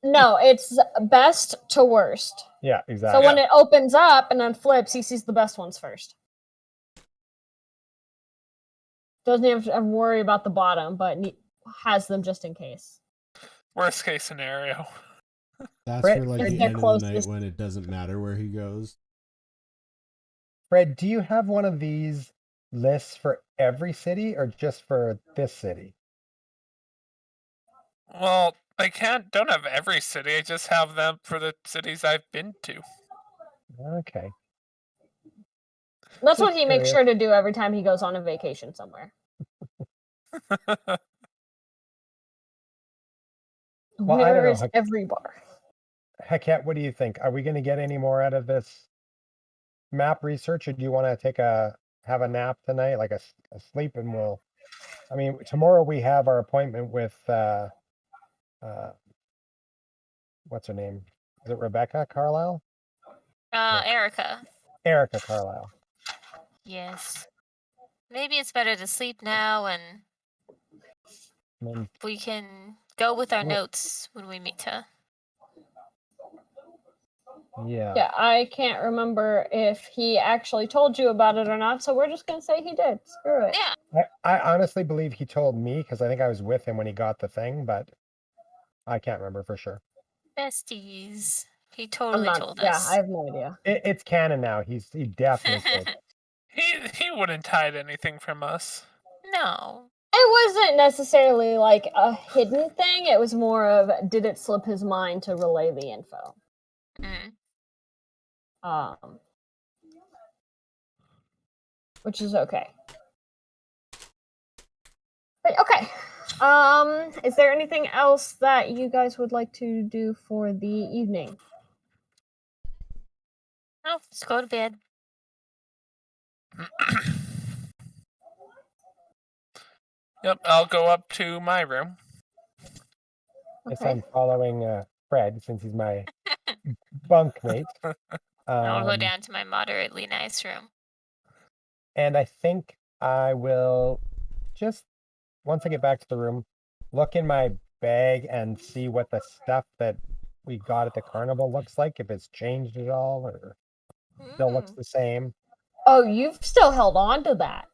No, it's best to worst. Yeah, So exactly. when it opens up and then flips, he sees the best ones first. Doesn't have to worry about the bottom, but has them just in case. Worst case scenario. That's Fred- for like If the they're end of the night closest. when it doesn't matter where he goes. Fred, do you have one of these lists for every city or just for this city? Well, I don't have every city. I just have them for the cities I've been to. Okay. That's Just what he makes curious. sure to do every time he goes on a vacation somewhere. Well, I don't Where know. is every bar? Heket, what do you think? Are we going to get any more out of this map research, or do you want to have a nap tonight, like a sleep, and I mean, tomorrow we have our appointment with what's her name? Is it Rebecca Carlisle? Erica. Erica Carlisle. Yes. Maybe it's better to sleep now and And we can go with our Well- notes when we meet her. yeah. Yeah, I can't remember if he actually told you about it or not, so we're just gonna say he did. Screw it. Yeah. I honestly believe he told me because I think I was with him when he got the thing, but I can't remember for sure. Besties. He I'm totally not. told Yeah, us. I have no idea. It's canon now. He definitely told. He wouldn't hide anything from us. No. It wasn't necessarily like a hidden thing. It was more of did it slip his mind to relay the info. Mm. Which is okay. But okay. Is there anything else that you guys would like to do for the evening? No, let's go to bed. Yep, I'll go up to my room. Yes, Okay. I'm following Fred since he's my bunkmate. I'll go down to my moderately nice room. And I think I will just, once I get back to the room, look in my bag and see what the stuff that we got at the carnival looks like, if it's changed at all or still looks the same. Oh, you've still held on to that.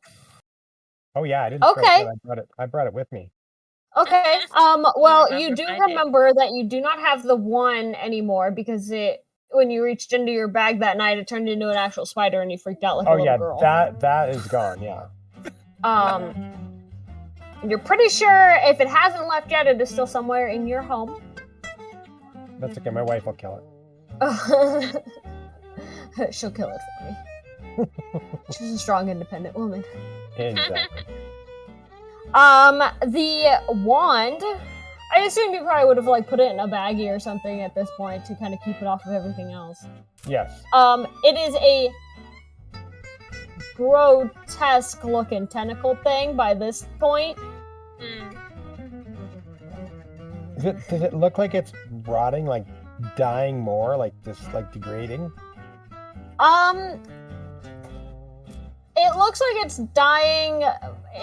Oh yeah, I didn't throw it Okay. out. I brought it with me. Okay. Well, you remember do finding it. remember that you do not have the one anymore because when you reached into your bag that night, it turned into an actual spider and you freaked out like a Oh little yeah, girl. that is gone, yeah. You're pretty sure if it hasn't left yet, it is still somewhere in your home. That's okay, my wife will kill it. She'll kill it for me. She's a strong, independent woman. Exactly. The wand, I assume you probably would have like put it in a baggie or something at this point to kind of keep it off of everything else. Yes. It is a grotesque looking tentacle thing by this point. Does it look like it's rotting, like dying more, like just like degrading? It looks like it's dying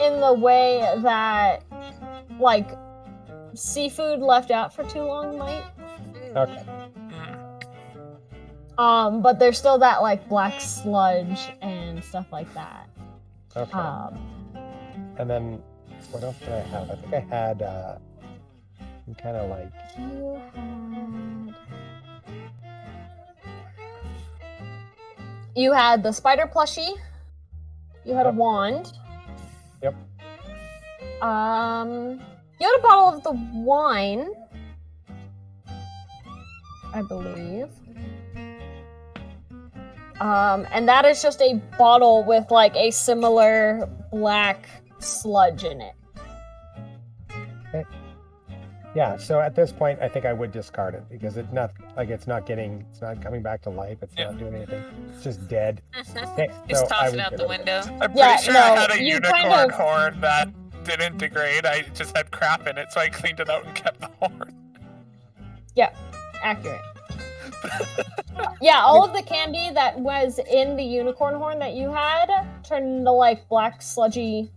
in the way that like seafood left out for too long might. Okay. But there's still that like black sludge and stuff like that. Okay. And then what else did I have? I think I had some kind of like you had the spider plushie. You had a Yep. wand. Yep. You had a bottle of the wine, I believe. And that is just a bottle with like a similar black sludge in it. Okay. Yeah, so at this point I think I would discard it because it's not coming back to life, it's not doing anything. It's just dead. Okay, Just so I toss it would out get the rid of it. window. I'm Yeah, pretty sure no, I had a you unicorn kind of- horn that didn't degrade. I just had crap in it, so I cleaned it out and kept the horn. Yeah, accurate. Yeah, all of the candy that was in the unicorn horn that you had turned into like black sludgy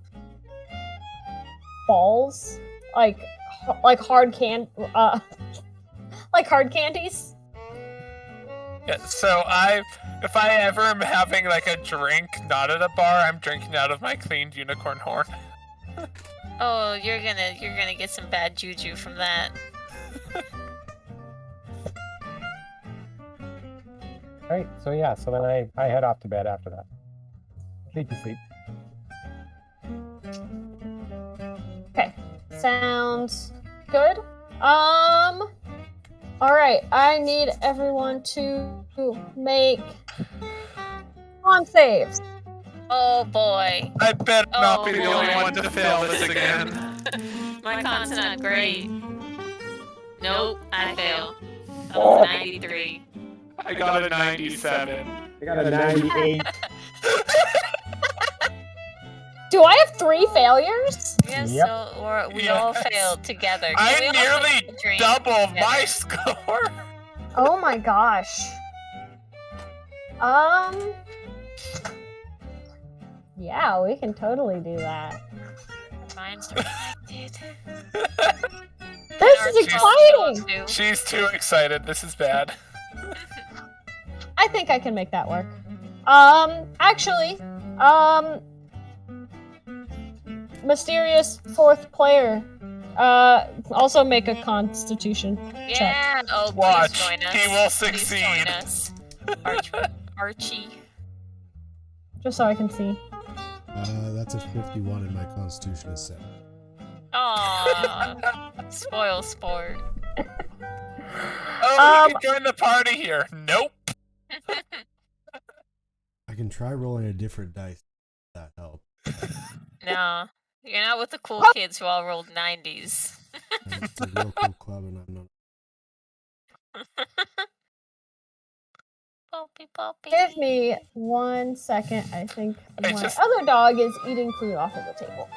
balls, like hard like hard candies. Yeah, so if I ever am having like a drink not at a bar, I'm drinking out of my cleaned unicorn horn. Oh, you're gonna get some bad juju from that. Alright, so yeah, so then I head off to bed after that. Sleep to sleep. Okay, sounds good. All right, I need everyone to make con saves. Oh boy. I better not be the Oh, only boy. one to fail this again. My con's not great. Nope, I fail. That was a 93. I got a 97. I got a 98. Do I have 3 failures? Yeah, Yep. so we all Yes. failed together. Can I we all nearly take a drink doubled together? my score. Oh my gosh. Yeah, we can totally do that. Mine's reflected. This Our is girl exciting! too. She's too excited. This is bad. I think I can make that work. Actually, mysterious 4th player, also make a constitution check. Yeah. Oh, please Watch, join us. he will Please succeed. join us. Archie. Just so I can see. That's a 51 and my constitution is 7. Aww. Spoil sport. Oh, you can join the party here. Nope. I can try rolling a different dice. If that helps. No. You're not with the cool kids who all rolled 90s. It's a real cool club and I'm not. Poppy, poppy. Give me 1 second. I think I my just- other dog is eating food off of the table.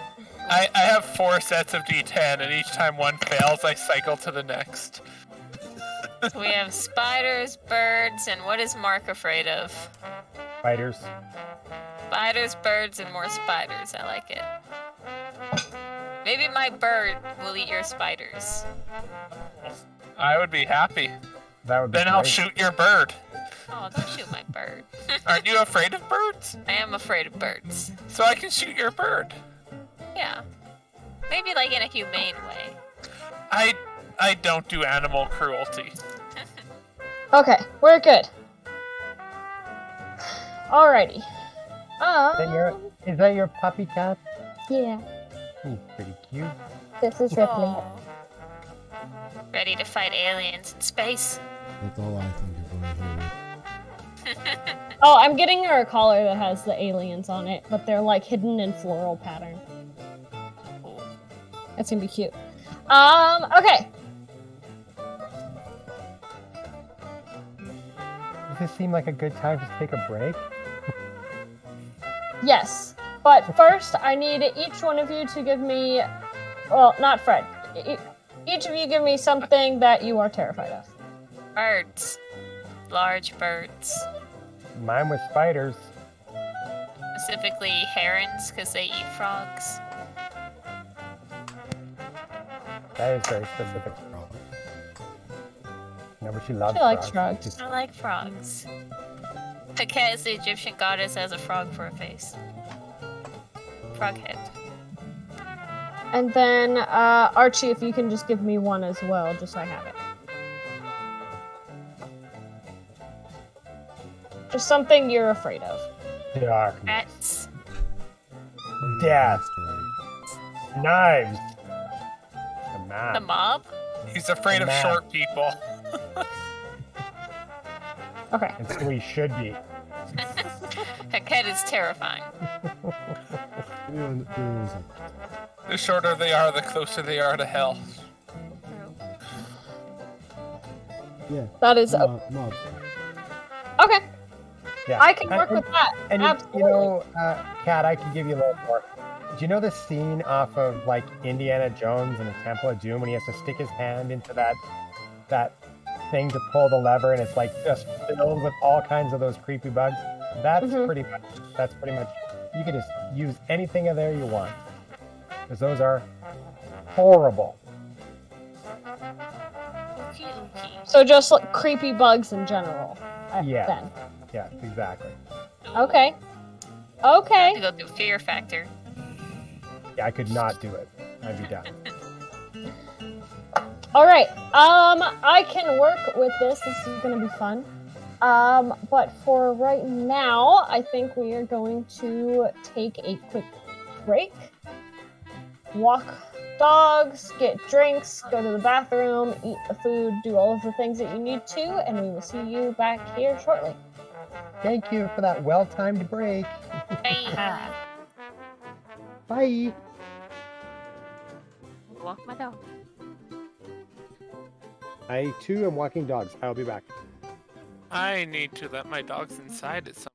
I have 4 sets of D10, and each time one fails, I cycle to the next. So we have spiders, birds, and what is Mark afraid of? Spiders. Spiders, birds, and more spiders. I like it. Maybe my bird will eat your spiders. I would be happy. That would be Then I'll great. shoot your bird. Oh, don't shoot my bird. Aren't you afraid of birds? I am afraid of birds. So I can shoot your bird. Yeah. Maybe like in a humane way. I don't do animal cruelty. Okay, we're good. Alrighty. Is that your puppy cat? Yeah. He's pretty cute. This is Ripley. Aw. Ready to fight aliens in space? That's all I think of when I hear it. Oh, I'm getting her a collar that has the aliens on it, but they're like hidden in floral pattern. Cool. That's gonna be cute. Okay. Does this seem like a good time to take a break? Yes. But first, I need each one of you to give me... Well, not Fred. Each of you give me something that you are terrified of. Birds. Large birds. Mine was spiders. Specifically herons, because they eat frogs. That is very specific. No, but she loves She likes frogs. frogs. I like frogs. Heket is the Egyptian goddess, has a frog for a face. Frog head. And then, Archie, if you can just give me one as well, just so I have it. Just something you're afraid of. Darkness. Rats. Death. Story. Knives. The map. The mob? He's afraid of Man. short people. Okay. And so he should be. Heket is terrifying. Everyone's like, The shorter they are, the closer they are to hell. yeah. That is... Mob. Okay. Yeah. I can work with that. And Absolutely. you know, Kat, I can give you a little more. Do you know the scene off of like Indiana Jones and the Temple of Doom when he has to stick his hand into that thing to pull the lever and it's like just filled with all kinds of those creepy bugs? That's Mhm. pretty much. You can just use anything in there you want because those are horrible. Ookie ookie. So just like creepy bugs in general. Yeah. Then. Yeah, exactly. Okay. To Okay. go through fear factor. Yeah, I could not do it. I'd be done. All right. I can work with this. This is gonna be fun. But for right now, I think we are going to take a quick break. Walk dogs, get drinks, go to the bathroom, eat the food, do all of the things that you need to, and we will see you back here shortly. Thank you for that well-timed break. Hey. Bye. Walk my dog. I too am walking dogs. I'll be back. I need to let my dogs inside at some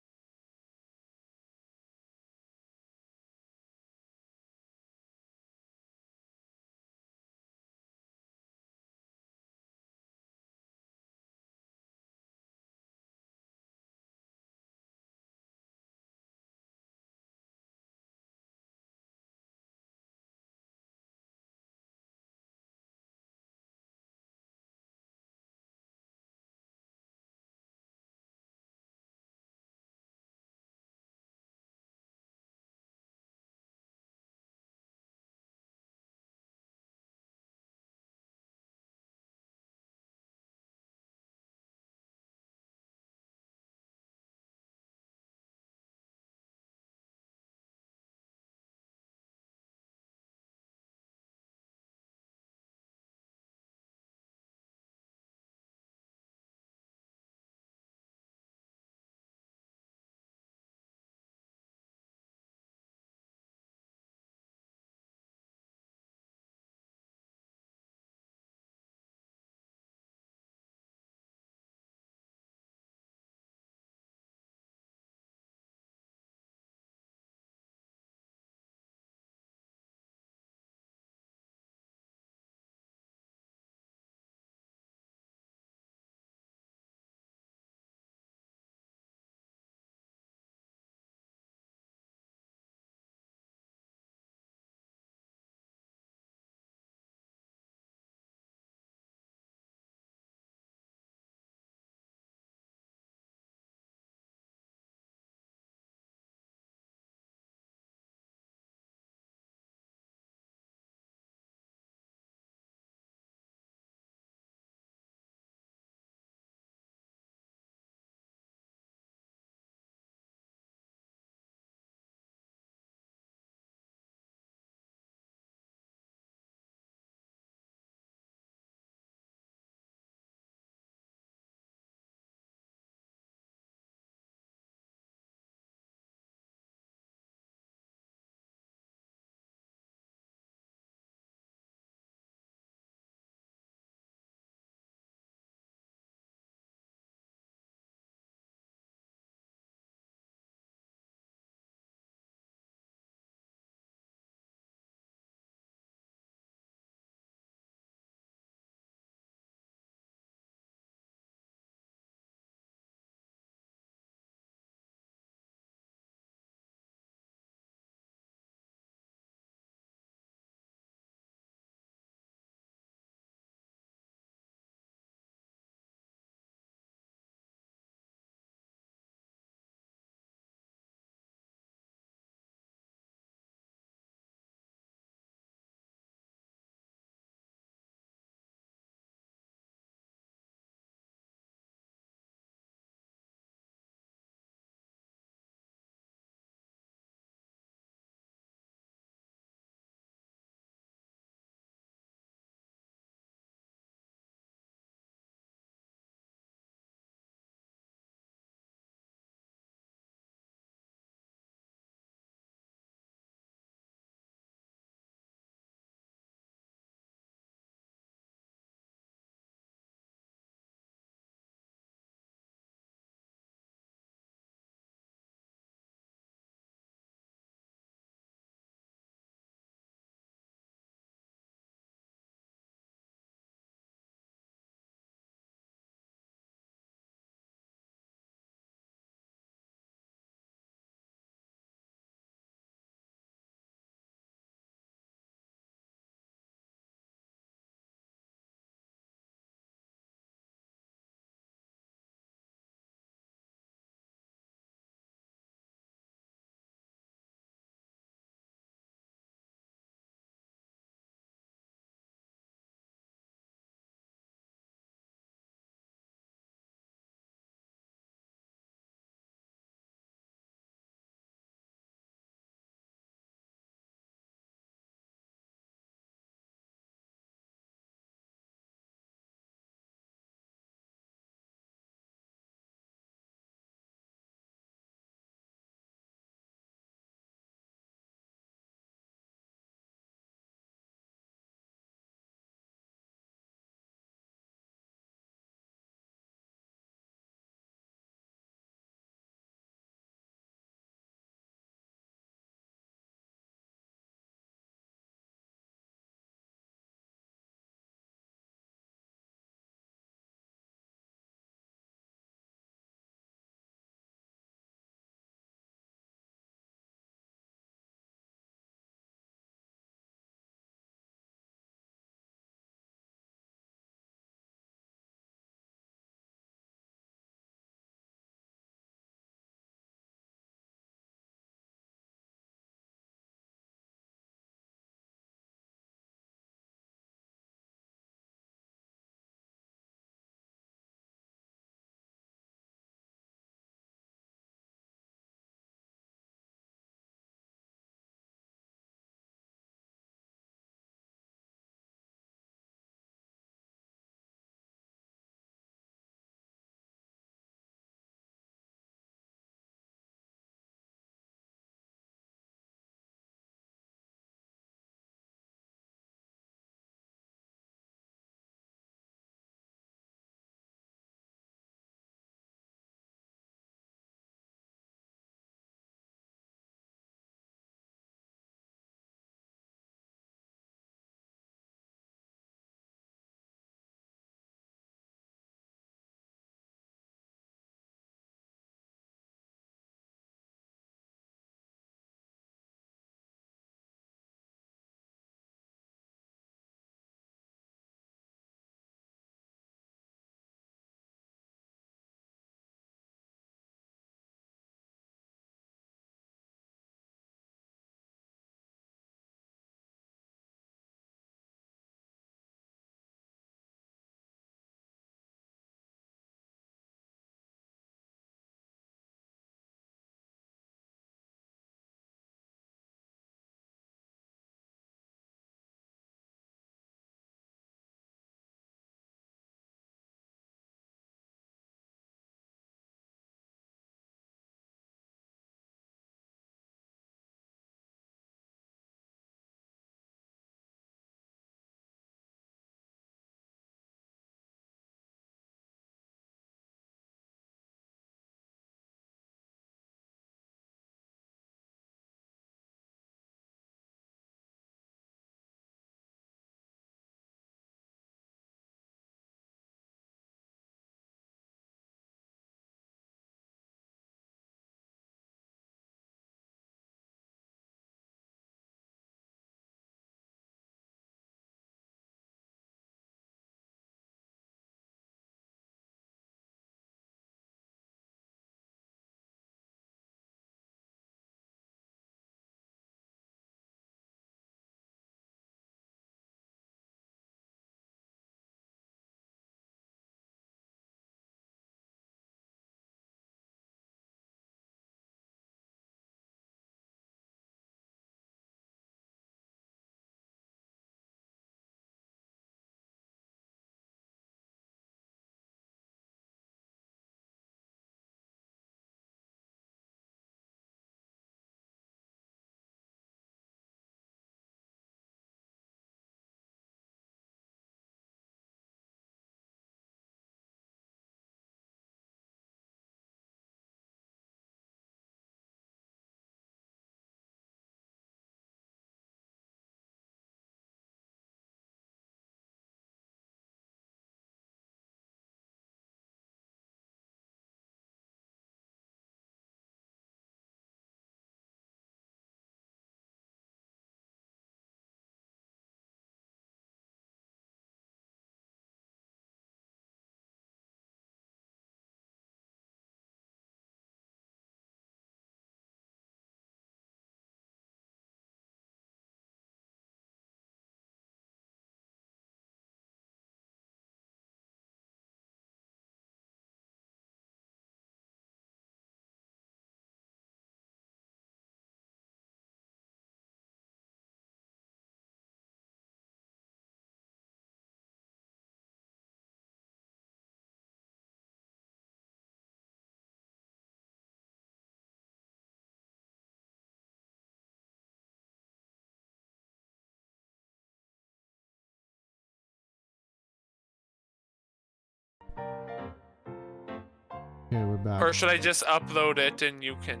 Okay, we're back. Or should I just upload it and you can...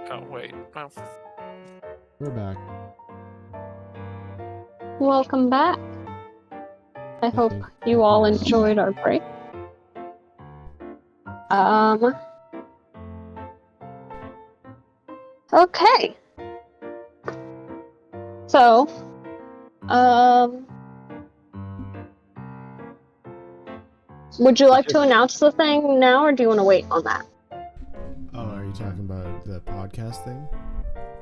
Oh, wait. Oh. We're back. Welcome back. I hope think you all we're- enjoyed our break. Okay. So, would you like to announce the thing now, or do you want to wait on that? Oh, are you talking about the podcast thing?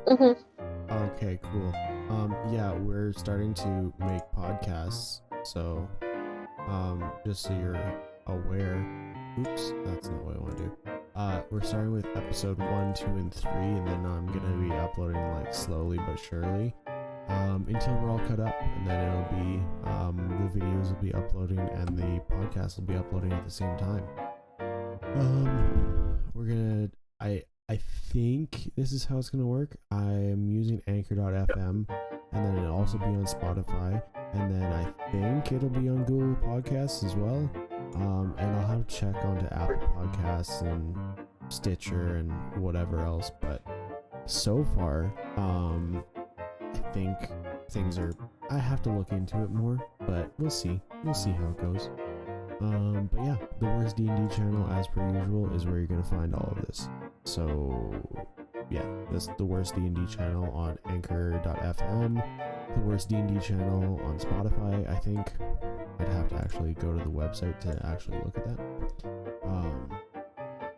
Mm-hmm. Okay, cool. Yeah, we're starting to make podcasts, so, just so you're aware. Oops, that's not what I want to do. We're starting with episode 1, 2, and 3, and then I'm gonna be uploading like slowly but surely, until we're all cut up, and then it'll be, the videos will be uploading and the podcast will be uploading at the same time. We're gonna, I think this is how it's gonna work. I'm using anchor.fm, and then it'll also be on Spotify, and then I think it'll be on Google Podcasts as well. And I'll have to check onto Apple Podcasts and Stitcher and whatever else, but so far, I think things are, I have to look into it more, but we'll see how it goes. But yeah, the Worst D&D channel, as per usual, is where you're gonna find all of this. So yeah, that's the Worst D&D channel on anchor.fm, the Worst D&D channel on Spotify. I think I'd have to actually go to the website to actually look at that.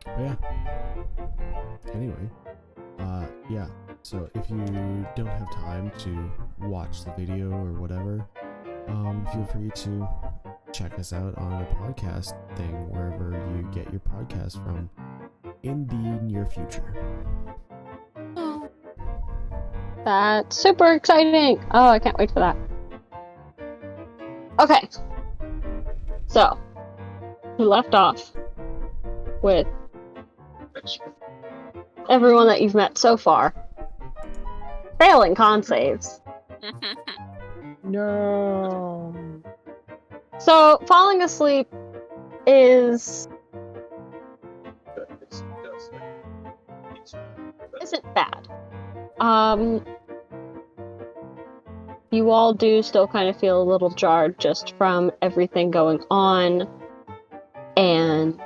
But yeah. Anyway, yeah. So if you don't have time to watch the video or whatever, feel free to check us out on a podcast thing wherever you get your podcast from in the near future. That's super exciting! Oh, I can't wait for that. Okay. So, we left off with everyone that you've met so far failing con saves. No. So, falling asleep isn't bad. You all do still kind of feel a little jarred just from everything going on, and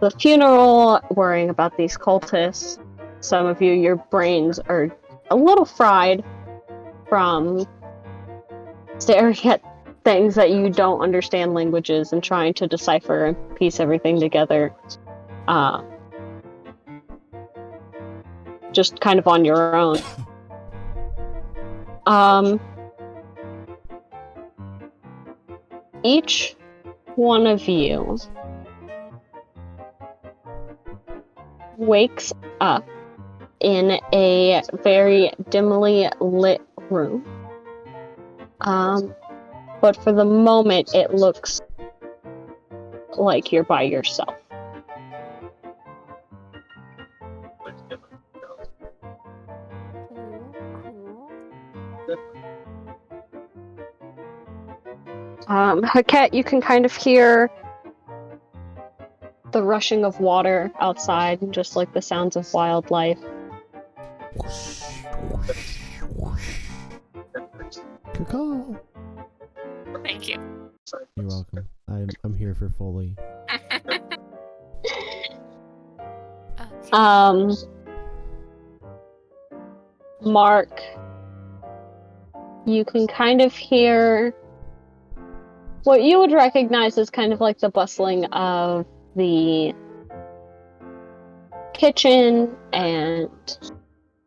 the funeral, worrying about these cultists. Some of you, your brains are a little fried from staring at things that you don't understand languages and trying to decipher and piece everything together. Just kind of on your own. Each one of you wakes up in a very dimly lit room. But for the moment, it looks like you're by yourself. Haket, you can kind of hear the rushing of water outside, just like the sounds of wildlife. Caw. Thank you. You're welcome. I'm here for Foley. Okay. Mark, you can kind of hear what you would recognize as kind of like the bustling of the kitchen and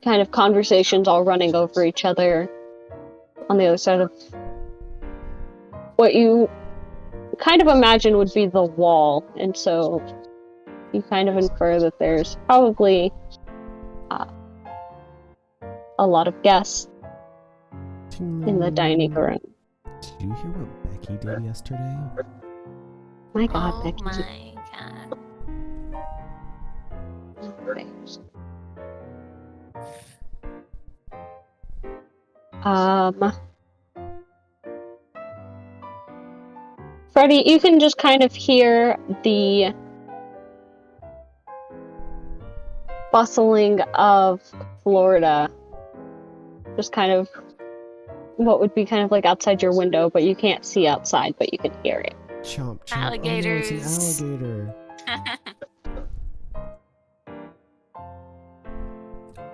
kind of conversations all running over each other on the other side of what you kind of imagine would be the wall, and so you kind of infer that there's probably a lot of guests in the dining room. Did you hear what Becky did yesterday? My God, Oh Becky. my god. ready, you can just kind of hear the bustling of Florida. Just kind of what would be kind of like outside your window, but you can't see outside, but you can hear it. Chomp, chomp. Alligators. Oh, no, it's an alligator.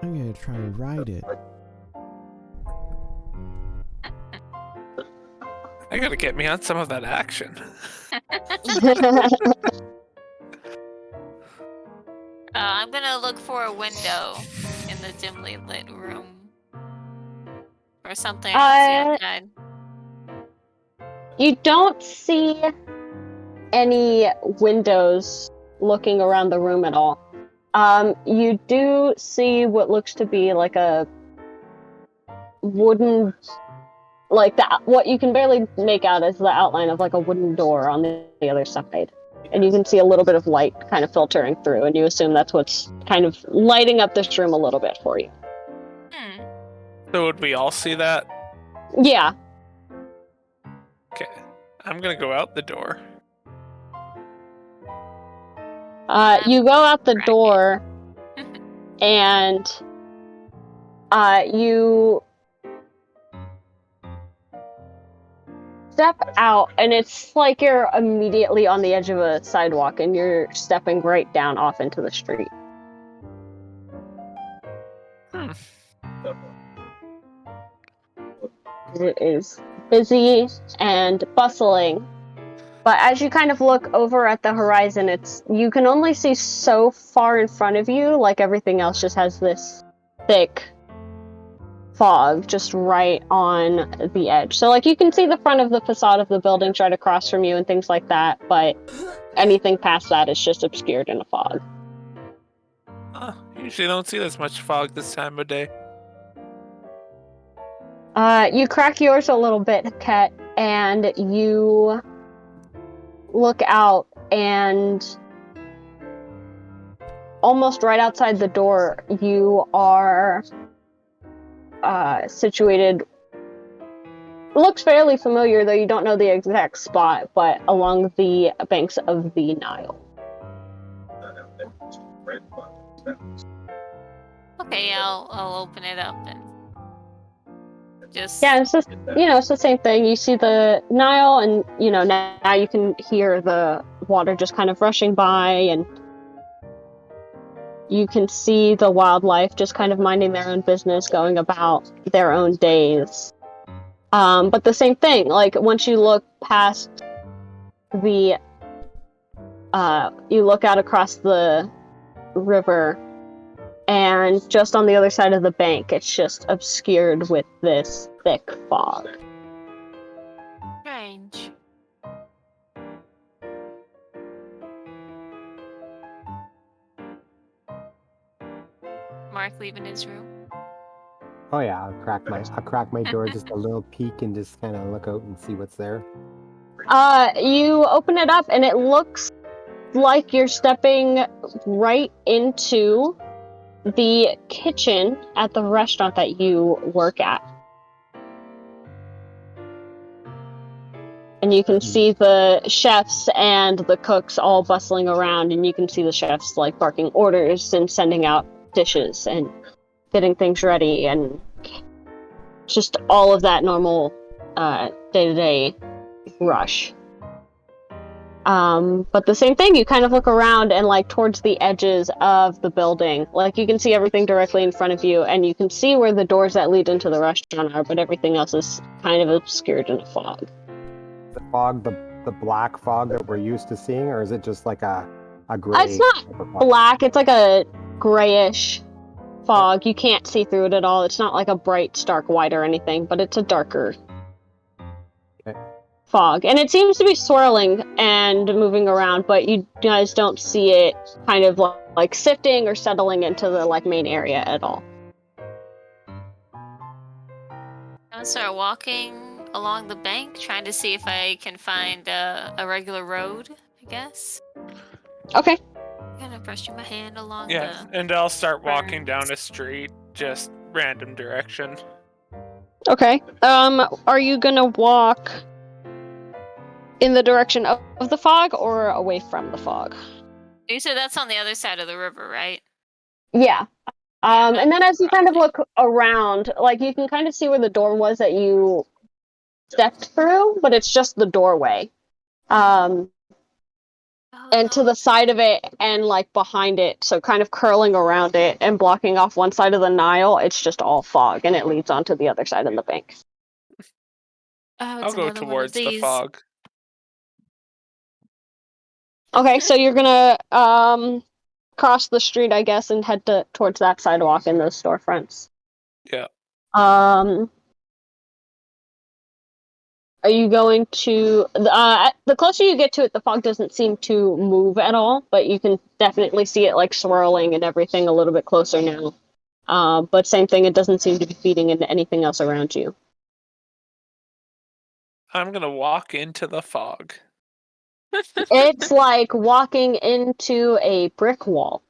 I'm gonna try and ride it. I gotta get me on some of that action. I'm gonna look for a window in the dimly lit room. Or something I can see outside. You don't see any windows looking around the room at all. You do see what looks to be like a wooden, like what you can barely make out is the outline of like a wooden door on the other side. And you can see a little bit of light kind of filtering through, and you assume that's what's kind of lighting up this room a little bit for you. So would we all see that? Yeah. Okay. I'm gonna go out the door. You go out the door, and you step out, and it's like you're immediately on the edge of a sidewalk, and you're stepping right down off into the street. It is busy and bustling. But as you kind of look over at the horizon, you can only see so far in front of you, like everything else just has this thick fog just right on the edge. So like you can see the front of the facade of the buildings right across from you and things like that, but anything past that is just obscured in a fog. Usually don't see this much fog this time of day. You crack yours a little bit, Ket, and you look out, and almost right outside the door, you are situated. Looks fairly familiar, though you don't know the exact spot, but along the banks of the Nile. Okay, I'll open it up and just... Yeah, it's just, it's the same thing. You see the Nile, and, now you can hear the water just kind of rushing by, and you can see the wildlife just kind of minding their own business, going about their own days. But the same thing, like, once you look past you look out across the river, and just on the other side of the bank, it's just obscured with this thick fog. Strange. Mark leaving his room. Oh yeah, I'll crack my door just a little peek and just kind of look out and see what's there. You open it up, and it looks like you're stepping right into the kitchen at the restaurant that you work at. And you can see the chefs and the cooks all bustling around, and you can see the chefs like barking orders and sending out dishes and getting things ready, and just all of that normal day-to-day rush. But the same thing, you kind of look around and like towards the edges of the building, like you can see everything directly in front of you, and you can see where the doors that lead into the restaurant are, but everything else is kind of obscured in a fog. The fog, the black fog that we're used to seeing, or is it just like a gray? It's not black, it's like a grayish fog. You can't see through it at all. It's not like a bright, stark white or anything, but it's a darker fog. And it seems to be swirling and moving around, but you guys don't see it kind of like sifting or settling into the like main area at all. I'll start walking along the bank, trying to see if I can find a regular road, I guess. Okay. Kind of brushing my hand along and I'll start walking down a street, just random direction. Okay. Are you gonna walk In the direction of the fog or away from the fog? You said that's on the other side of the river, right? Yeah. Yeah, And then as you kind of probably. look around, like you can kind of see where the door was that you stepped through, but it's just the doorway. And to the side of it and like behind it, so kind of curling around it and blocking off one side of the Nile, it's just all fog and it leads onto the other side of the bank. Oh, I'll it's go another one of towards the these. fog. Okay, so you're gonna cross the street, I guess, and head towards that sidewalk in those storefronts. Yeah. Are you going to the closer you get to it, the fog doesn't seem to move at all, but you can definitely see it like swirling and everything a little bit closer now. But same thing, it doesn't seem to be feeding into anything else around you. I'm gonna walk into the fog. It's like walking into a brick wall.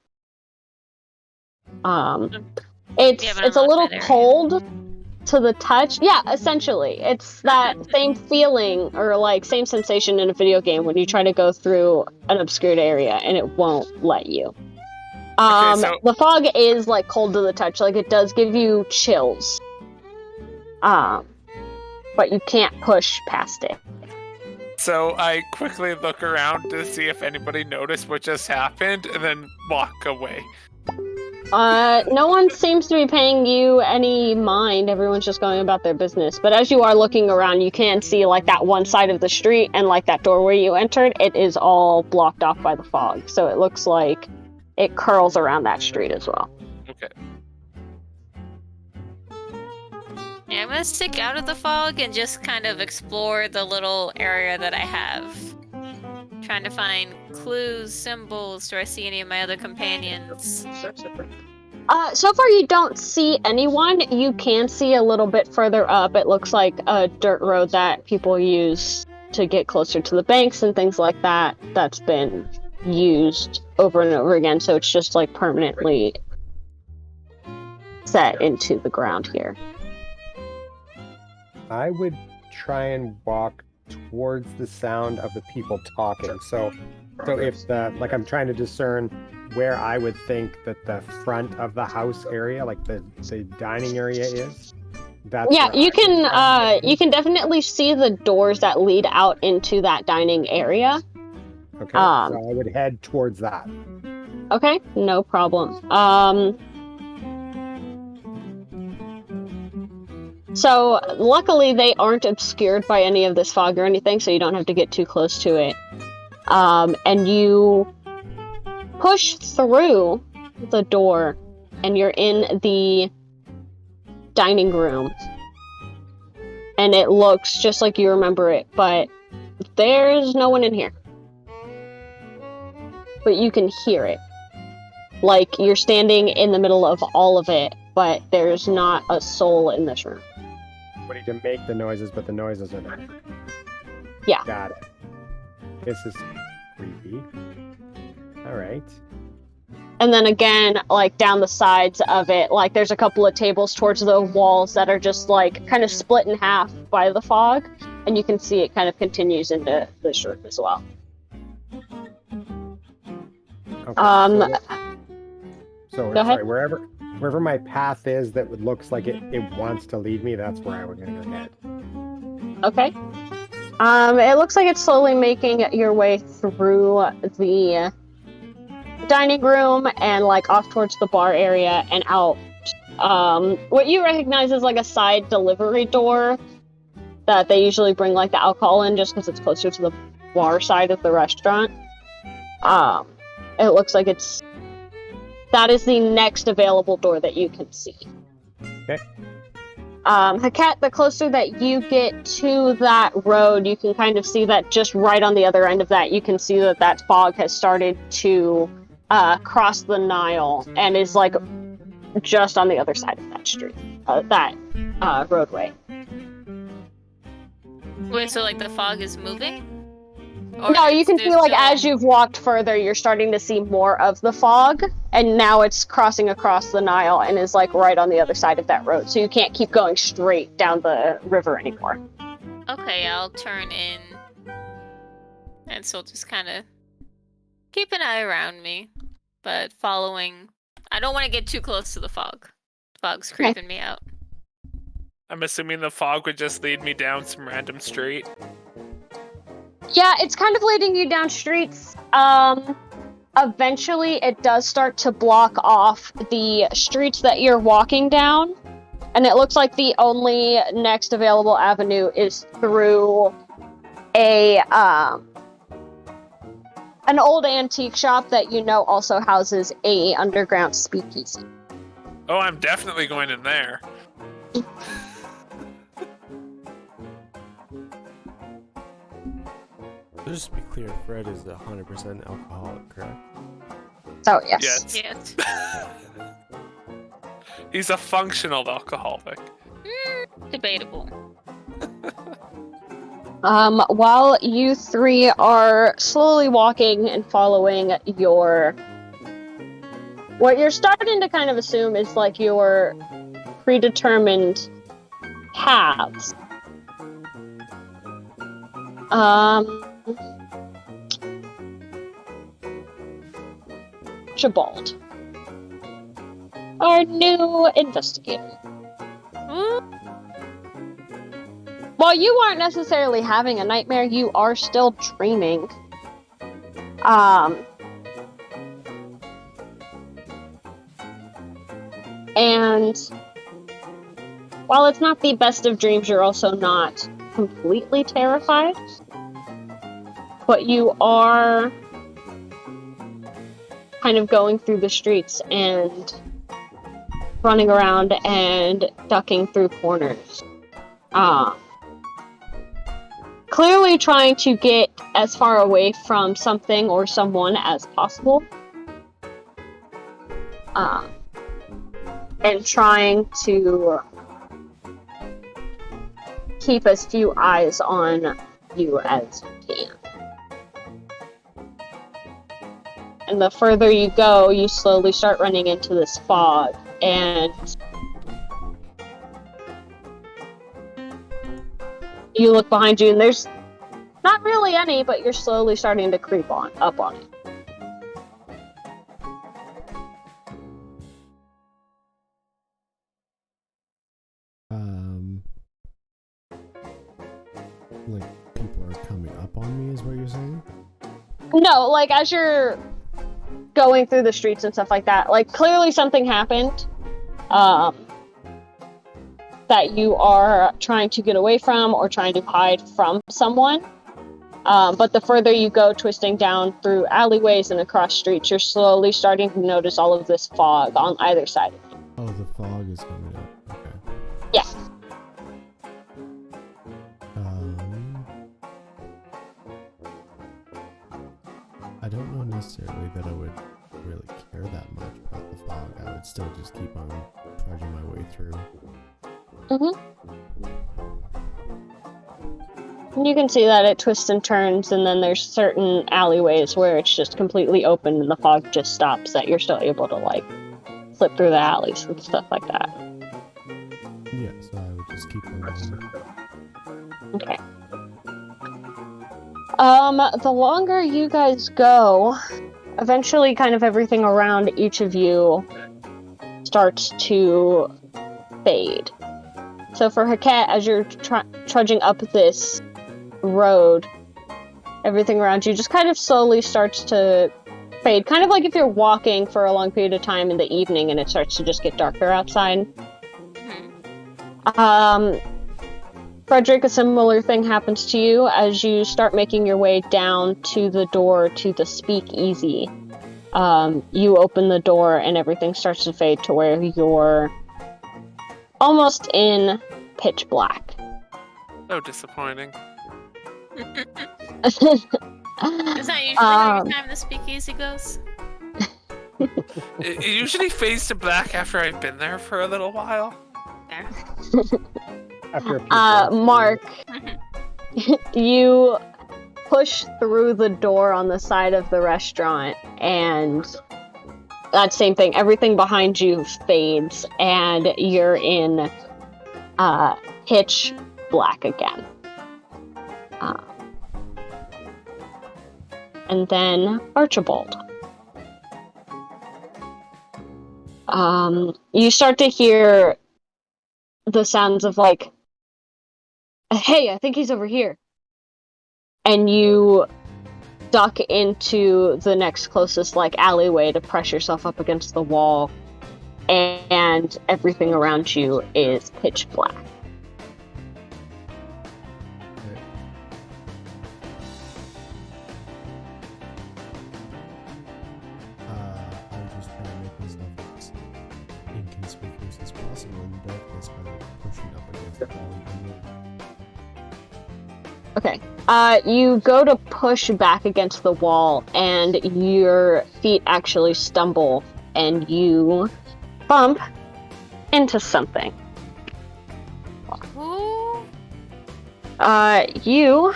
It's haven't a unlocked little that area. cold to the touch. Yeah, essentially. It's that same feeling or like same sensation in a video game when you try to go through an obscured area and it won't let you. The fog is like cold to the touch, like it does give you chills. But you can't push past it. So I quickly look around to see if anybody noticed what just happened and then walk away. No one seems to be paying you any mind. Everyone's just going about their business. But as you are looking around, you can see like that one side of the street and like that doorway you entered, it is all blocked off by the fog. So it looks like it curls around that street as well. Okay. Yeah, I'm gonna stick out of the fog and just kind of explore the little area that I have. Trying to find clues, symbols. Do I see any of my other companions? So far you don't see anyone. You can see a little bit further up. It looks like a dirt road that people use to get closer to the banks and things like that. That's been used over and over again. So it's just like permanently set into the ground here. I would try and walk towards the sound of the people talking. So if I'm trying to discern where I would think that the front of the house area, like the dining area is. Yeah, you can definitely see the doors that lead out into that dining area. Okay, so I would head towards that. Okay, no problem. So luckily they aren't obscured by any of this fog or anything, so you don't have to get too close to it. And you push through the door, and you're in the dining room. And it looks just like you remember it, but there's no one in here. But you can hear it. Like you're standing in the middle of all of it, but there's not a soul in this room. Somebody to make the noises, but the noises are there. Yeah. Got it. This is creepy. Alright. And then again, like down the sides of it, like there's a couple of tables towards the walls that are just like kind of split in half by the fog, and you can see it kind of continues into this room as well. Okay, so go ahead. wherever my path is that looks like it wants to lead me, that's where I would head. Okay. It looks like it's slowly making your way through the dining room and like off towards the bar area and out. What you recognize is like a side delivery door that they usually bring like the alcohol in just because it's closer to the bar side of the restaurant. It looks like that is the next available door that you can see. Okay. Hakat, the closer that you get to that road, you can kind of see that just right on the other end of that, you can see that fog has started to cross the Nile and is like just on the other side of that street, that roadway. Wait, so like the fog is moving? No, you can see like as you've walked further, you're starting to see more of the fog, and now it's crossing across the Nile and is like right on the other side of that road, so you can't keep going straight down the river anymore. Okay, I'll turn in and so just kind of keep an eye around me, but following. I don't want to get too close to the fog. The fog's creeping me out. I'm assuming the fog would just lead me down some random street. Yeah, it's kind of leading you down streets. Eventually it does start to block off the streets that you're walking down, and it looks like the only next available avenue is through an old antique shop that you know also houses a underground speakeasy. Oh, I'm definitely going in there. Just to be clear, Fred is 100% alcoholic, correct? So yes. Yes. Yes. He's a functional alcoholic. Debatable. While you three are slowly walking and following what you're starting to kind of assume is like your predetermined paths. Archibald, our new investigator. While you aren't necessarily having a nightmare, you are still dreaming. And while it's not the best of dreams, you're also not completely terrified. But you are kind of going through the streets and running around and ducking through corners. Clearly trying to get as far away from something or someone as possible. And trying to keep as few eyes on you as you can. And the further you go, you slowly start running into this fog, and you look behind you, and there's not really any, but you're slowly starting to creep up on it. Like people are coming up on me, is what you're saying? No, like as you're going through the streets and stuff like that, like clearly something happened that you are trying to get away from or trying to hide from someone. But the further you go, twisting down through alleyways and across streets, you're slowly starting to notice all of this fog on either side of you. Oh, the fog is coming up. Okay. Yeah. I don't know necessarily that I would really care that much about the fog. I would still just keep on trudging my way through. And you can see that it twists and turns, and then there's certain alleyways where it's just completely open and the fog just stops, that you're still able to like slip through the alleys and stuff like that. Yeah, so I would just keep on going. Okay. The longer you guys go, eventually kind of everything around each of you starts to fade. So for Haket, as you're trudging up this road, everything around you just kind of slowly starts to fade. Kind of like if you're walking for a long period of time in the evening and it starts to just get darker outside. Frederick, a similar thing happens to you as you start making your way down to the door to the speakeasy. You open the door and everything starts to fade to where you're almost in pitch black. So disappointing. Is that usually every time the speakeasy goes? It usually fades to black after I've been there for a little while. There. After a few Mark, you push through the door on the side of the restaurant, and that same thing. Everything behind you fades, and you're in pitch black again. and then Archibald. You start to hear the sounds of like, hey, I think he's over here. And you duck into the next closest like alleyway to press yourself up against the wall, and everything around you is pitch black. I was just trying to make myself as inconspicuous as possible in the darkness by pushing up against the wall even more. Okay. You go to push back against the wall, and your feet actually stumble, and you bump into something. Ooh. You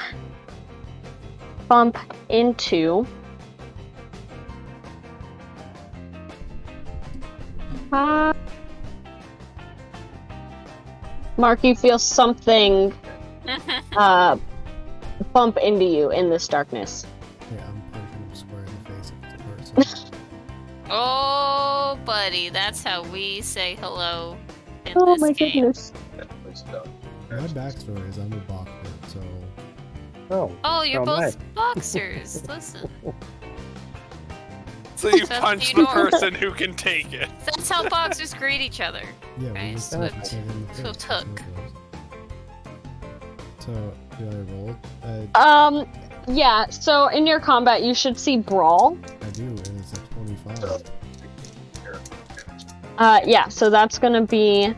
bump into Mark, you feel something bump into you in this darkness. Yeah, I'm punching him square in the face if it's a person. Oh, buddy, that's how we say hello in Oh this my game. goodness. My backstory is I'm a boxer, so Oh, you're so am both boxers. Listen, So you That's punch the the norm. person who can take it. that's how boxers greet each other. yeah, we Right, just so punch it- each other in the so face, it that's took. what it was. So, do I roll? Yeah, so in your combat you should see Brawl. I do, and it's a 25. Yeah, so that's gonna be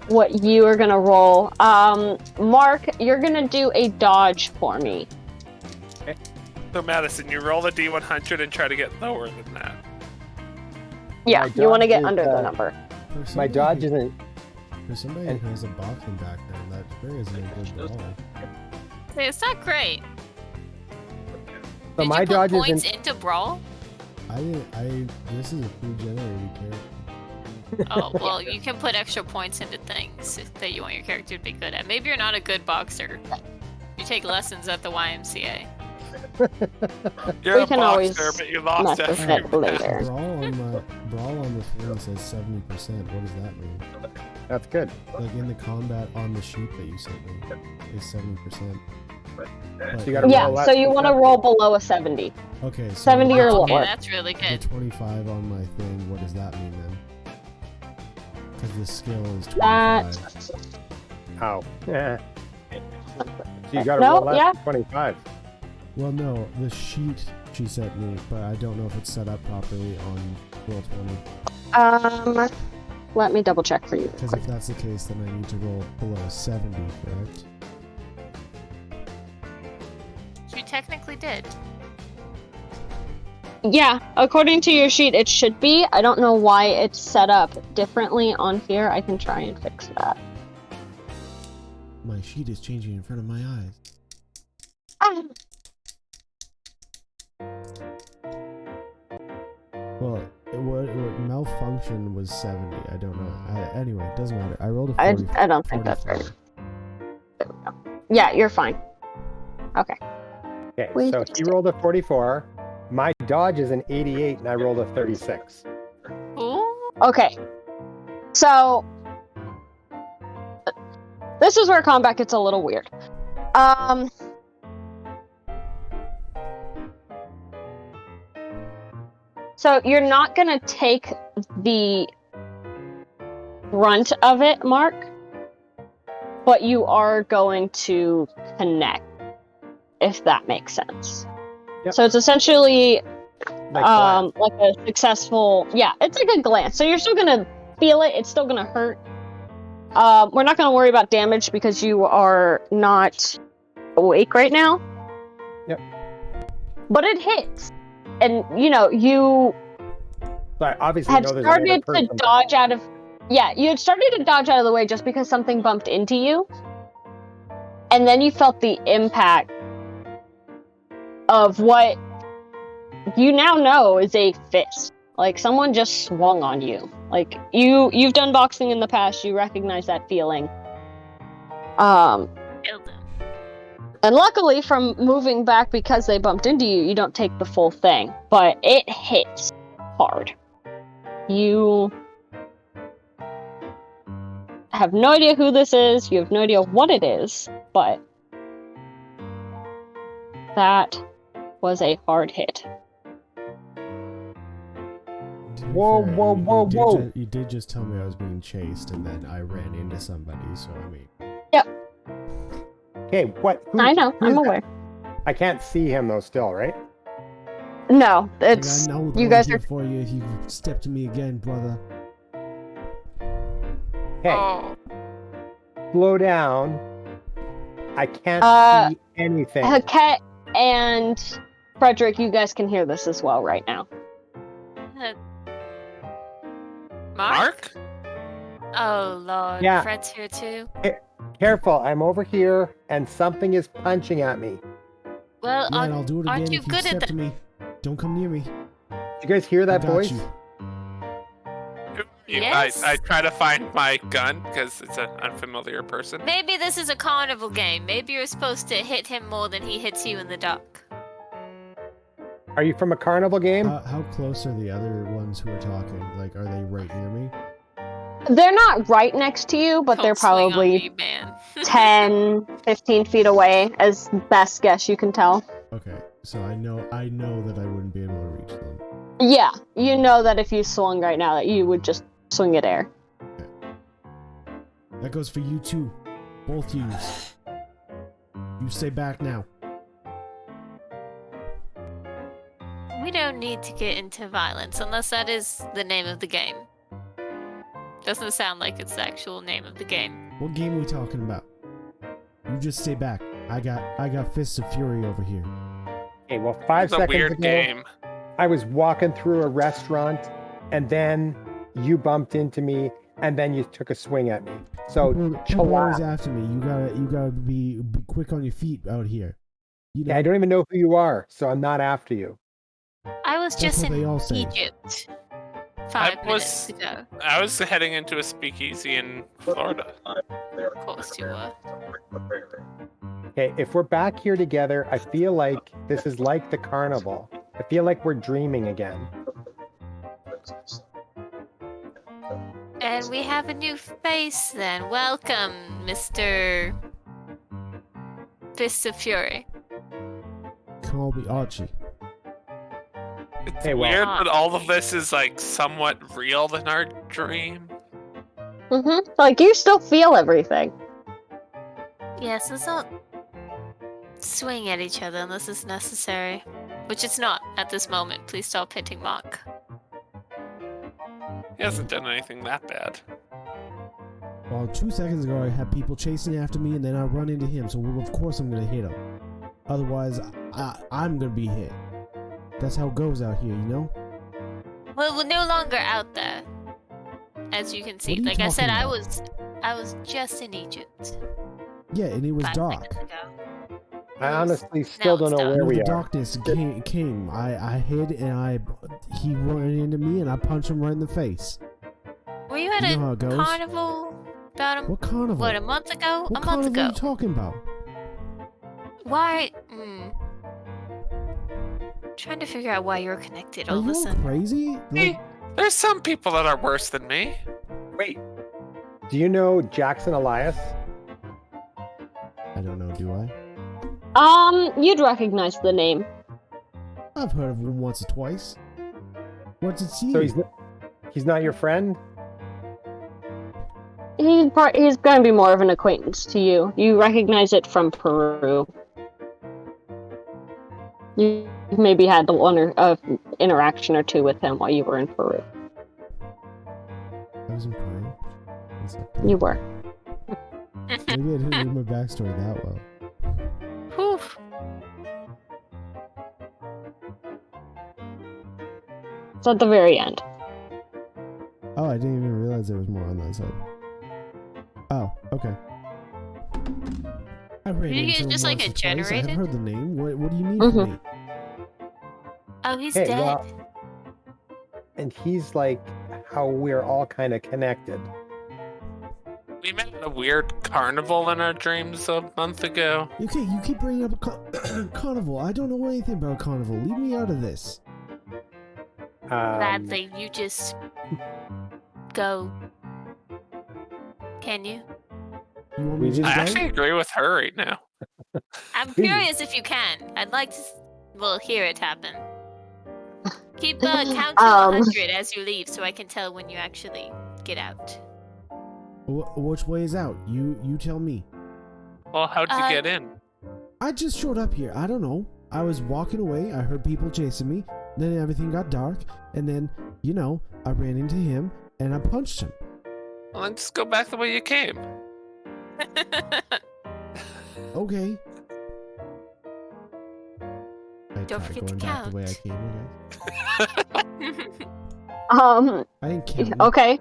what you are gonna roll. Mark, you're gonna do a dodge for me. So Madison, you roll a d100 and try to get lower than that. Yeah, My you want to dodge get is, under the number. For My somebody dodge who- isn't. For somebody and- who has a boxing background, that sure isn't a good roll. Hey, it's not great. So Did my you put dodge points isn't. into Brawl? This is a pre-generated character. Oh, well, you can put extra points into things that you want your character to be good at. Maybe you're not a good boxer. You take lessons at the YMCA. You're We a can boxer, always but you lost mess with every it later. Brawl on the thing says 70%. What does that mean? That's good. Like in the combat on the sheet that you sent me is 70%. So you gotta Yeah, roll less so you than want to 70. roll below a 70. Okay, so 70 or the- lower. Okay, that's really The good. 25 on my thing, what does that mean then? Because the skill is 25. That- Ow. Yeah. So you gotta No, roll less yeah. than 25. Well, no, the sheet she sent me, but I don't know if it's set up properly on Roll20. Let me double check for you. Because if that's the case, then I need to roll below a 70, correct? You technically did. Yeah, according to your sheet, it should be. I don't know why it's set up differently on here. I can try and fix that. My sheet is changing in front of my eyes. Ah, Well, what malfunction was 70. I don't know. Anyway, it doesn't matter. I rolled a I 40, don't think that's right. 44. Yeah, you're fine. Okay. Okay, We so fixed he it. rolled a 44. My dodge is an 88, and I rolled a 36. Ooh. Okay. So this is where combat gets a little weird. So you're not gonna take the brunt of it, Mark, but you are going to connect, if that makes sense. Yep. So it's essentially Like like a successful, yeah, it's like a glance. So you're still gonna feel it, it's still gonna hurt. We're not gonna worry about damage because you are not awake right now. Yep. But it hits. And you But obviously, had know there's started another to person. dodge out of, yeah, you had started to dodge out of the way just because something bumped into you. And then you felt the impact of what you now know is a fist. Like someone just swung on you. Like you've done boxing in the past, you recognize that feeling. Killed him. And luckily, from moving back because they bumped into you, you don't take the full thing. But it hits hard. You have no idea who this is. You have no idea what it is. But that was a hard hit. To be Whoa, fair, whoa, whoa, whoa. You did just tell me I was being chased, and then I ran into somebody, so I mean... Okay, what? I know. who is I'm that? aware. I can't see him though still, right? No, Like, it's... I know You guys are... for you if you step to me again, brother. Hey, Oh, slow down. I can't see anything. Haket and Frederick, you guys can hear this as well right now. Mark? Oh, Lord. Yeah. Fred's here too. Careful, I'm over here and something is punching at me. Well, Yeah, and I'll do it aren't again you if you good at step that? to me. Don't come near me. Did you guys hear I that got voice? you. Yes. I try to find my gun because it's an unfamiliar person. Maybe this is a carnival game. Maybe you're supposed to hit him more than he hits you in the dark. Are you from a carnival game? How close are the other ones who are talking? Like, are they right near me? They're not right next to you, but Don't they're swing on probably me, man. 10, 15 feet away, as best guess you can tell. Okay, so I know that I wouldn't be able to reach them. Yeah, you know that if you swung right now, that you would just swing it air. That goes for you too. Both yous. You stay back now. We don't need to get into violence unless that is the name of the game. Doesn't sound like it's the actual name of the game. What game are we talking about? You just stay back. I got Fists of Fury over here. Okay, well, 5 It's a seconds weird ago, game. I was walking through a restaurant and then you bumped into me and then you took a swing at me. So People chill are always out. after me. You gotta be quick on your feet out here. You know, Yeah, I don't even know who you are, so I'm not after you. I was That's just what they all in say. Egypt 5 I minutes was- ago. I was heading into a speakeasy in Florida. Of course you were. Okay, if we're back here together, I feel like this is like the carnival. I feel like we're dreaming again. And we have a new face then. Welcome, Mr. Fist of Fury. call me Archie. It's Hey, well- weird, but all of this is like somewhat real in our dream. Mm-hmm. Like, you still feel everything. Yes, let's not swing at each other unless it's necessary. Which it's not at this moment. Please stop hitting Mark. He hasn't done anything that bad. Well, 2 seconds ago I had people chasing after me, and then I run into him. So of course I'm gonna hit him. Otherwise, I'm gonna be hit. That's how it goes out here, you know. Well, we're no longer out there. As you can see. What are you Like I said, talking I was just in Egypt. Yeah, and it was 5 dark. seconds ago. I honestly still don't it's know done. where When we the are. darkness came. I hid, and he ran into me, and I punched him right in the face. Were you at You a know how it goes. carnival about What carnival? a month ago? What a month carnival ago. are you talking about? Why? Trying to figure out why you're connected Are all of you a all sudden. crazy? Hey, Like, there's some people that are worse than me. Wait, do you know Jackson Elias? I don't know, do I? You'd recognize the name. I've heard of him once or twice. What's it see? So he's not your friend? He's going to be more of an acquaintance to you. You recognize it from Peru. You maybe had one interaction or two with him while you were in Peru. I was in Peru. You were. Maybe I didn't read my backstory that well. Whew. It's at the very end. Oh, I didn't even realize there was more on that side. Oh, okay. I ran You into guys him just, like, once a or twice. I generated? have heard the name. What do you need from me? Oh, he's Hey, dead. well, and he's like how we're all kind of connected. We met at a weird carnival in our dreams a month ago. Okay, you keep bringing up a carnival. I don't know anything about carnival. Leave me out of this. Gladly, you just go. Can you? You want me to I go? actually agree with her right now. I'm curious if you can. I'd like to, hear it happen. Keep count to 100 as you leave so I can tell when you actually get out. Which way is out? You tell me. Well, how'd you get in? I just showed up here. I don't know. I was walking away. I heard people chasing me. Then everything got dark. And then, I ran into him and I punched him. Well, then just go back the way you came. Okay. Don't forget to going back the way I came, I didn't kill him. Okay.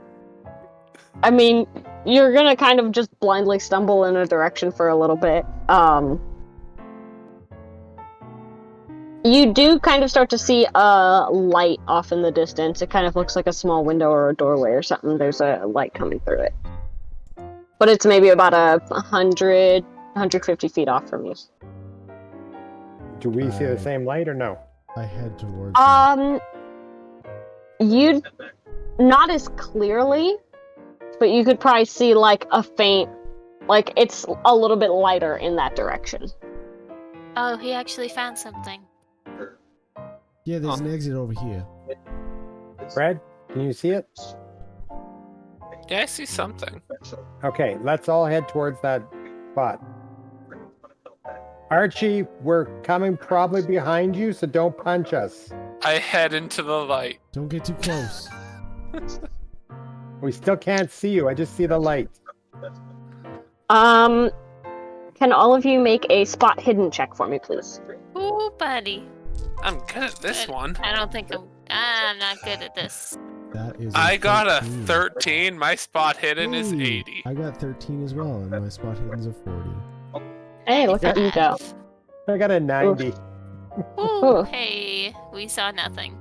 I mean, you're gonna kind of just blindly stumble in a direction for a little bit. You do kind of start to see a light off in the distance. It kind of looks like a small window or a doorway or something. There's a light coming through it. But it's maybe about 150 feet off from you. Do we see the same light or no? I head towards You not as clearly, but you could probably see like a faint, like it's a little bit lighter in that direction. Oh, he actually found something. Yeah, there's an exit over here. Fred, can you see it? Yeah, I see something. Okay, let's all head towards that spot. Archie, we're coming probably behind you, so don't punch us. I head into the light. Don't get too close. We still can't see you. I just see the light. Can all of you make a spot hidden check for me, please? Ooh, buddy. I'm good at this one. I don't think I'm not good at this. That is. I got a 13. 13. My spot hidden is Ooh, 80. I got 13 as well, and my spot hidden's a 40. Hey, look at you go. I got a 90. Ooh, hey, we saw nothing.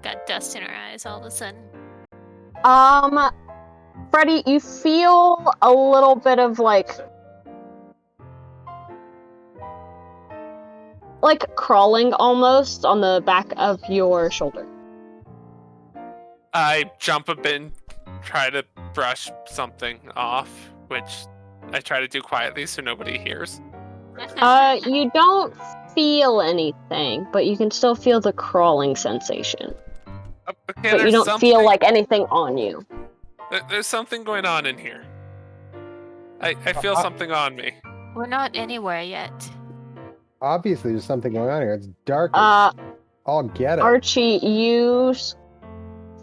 Got dust in our eyes all of a sudden. Freddy, you feel a little bit of like crawling almost on the back of your shoulder. I jump a bit and try to brush something off, which I try to do quietly so nobody hears. You don't feel anything, but you can still feel the crawling sensation. Okay, But you don't feel like anything on you. There's something going on in here. I feel something on me. We're not anywhere yet. Obviously, there's something going on here. It's dark. I'll get it. Archie, you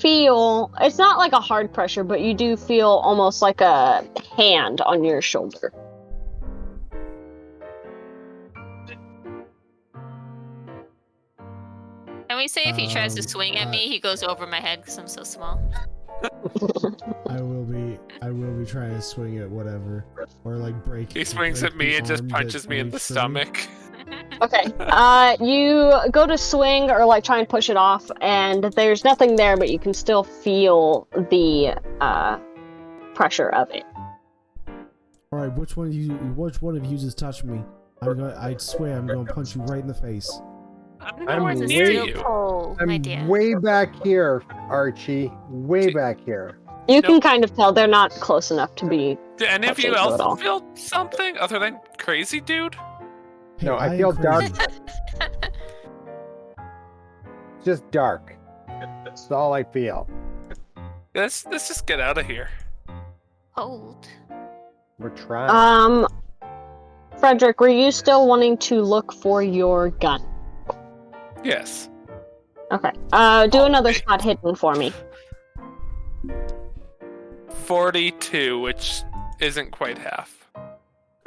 feel... It's not like a hard pressure, but you do feel almost like a hand on your shoulder. Can we say if he tries to swing at me, he goes over my head because I'm so small? I will be trying to swing at whatever, or break. He swings at me and just punches me in the stomach. Okay. You go to swing or try and push it off, and there's nothing there, but you can still feel the pressure of it. All right, which one of you just touched me? I swear I'm going to punch you right in the face. I'm near you. Oh, my I'm dear. way back here, Archie. Way back here. You can kind of tell they're not close enough to be. Do any of you touching you at else all. feel something other than crazy dude? Hey, No, I am feel crazy. dark. Just dark. That's all I feel. Let's just get out of here. Cold. We're trying. Frederick, were you still wanting to look for your gun? Yes. Okay. Do another spot hidden for me. 42, which isn't quite half.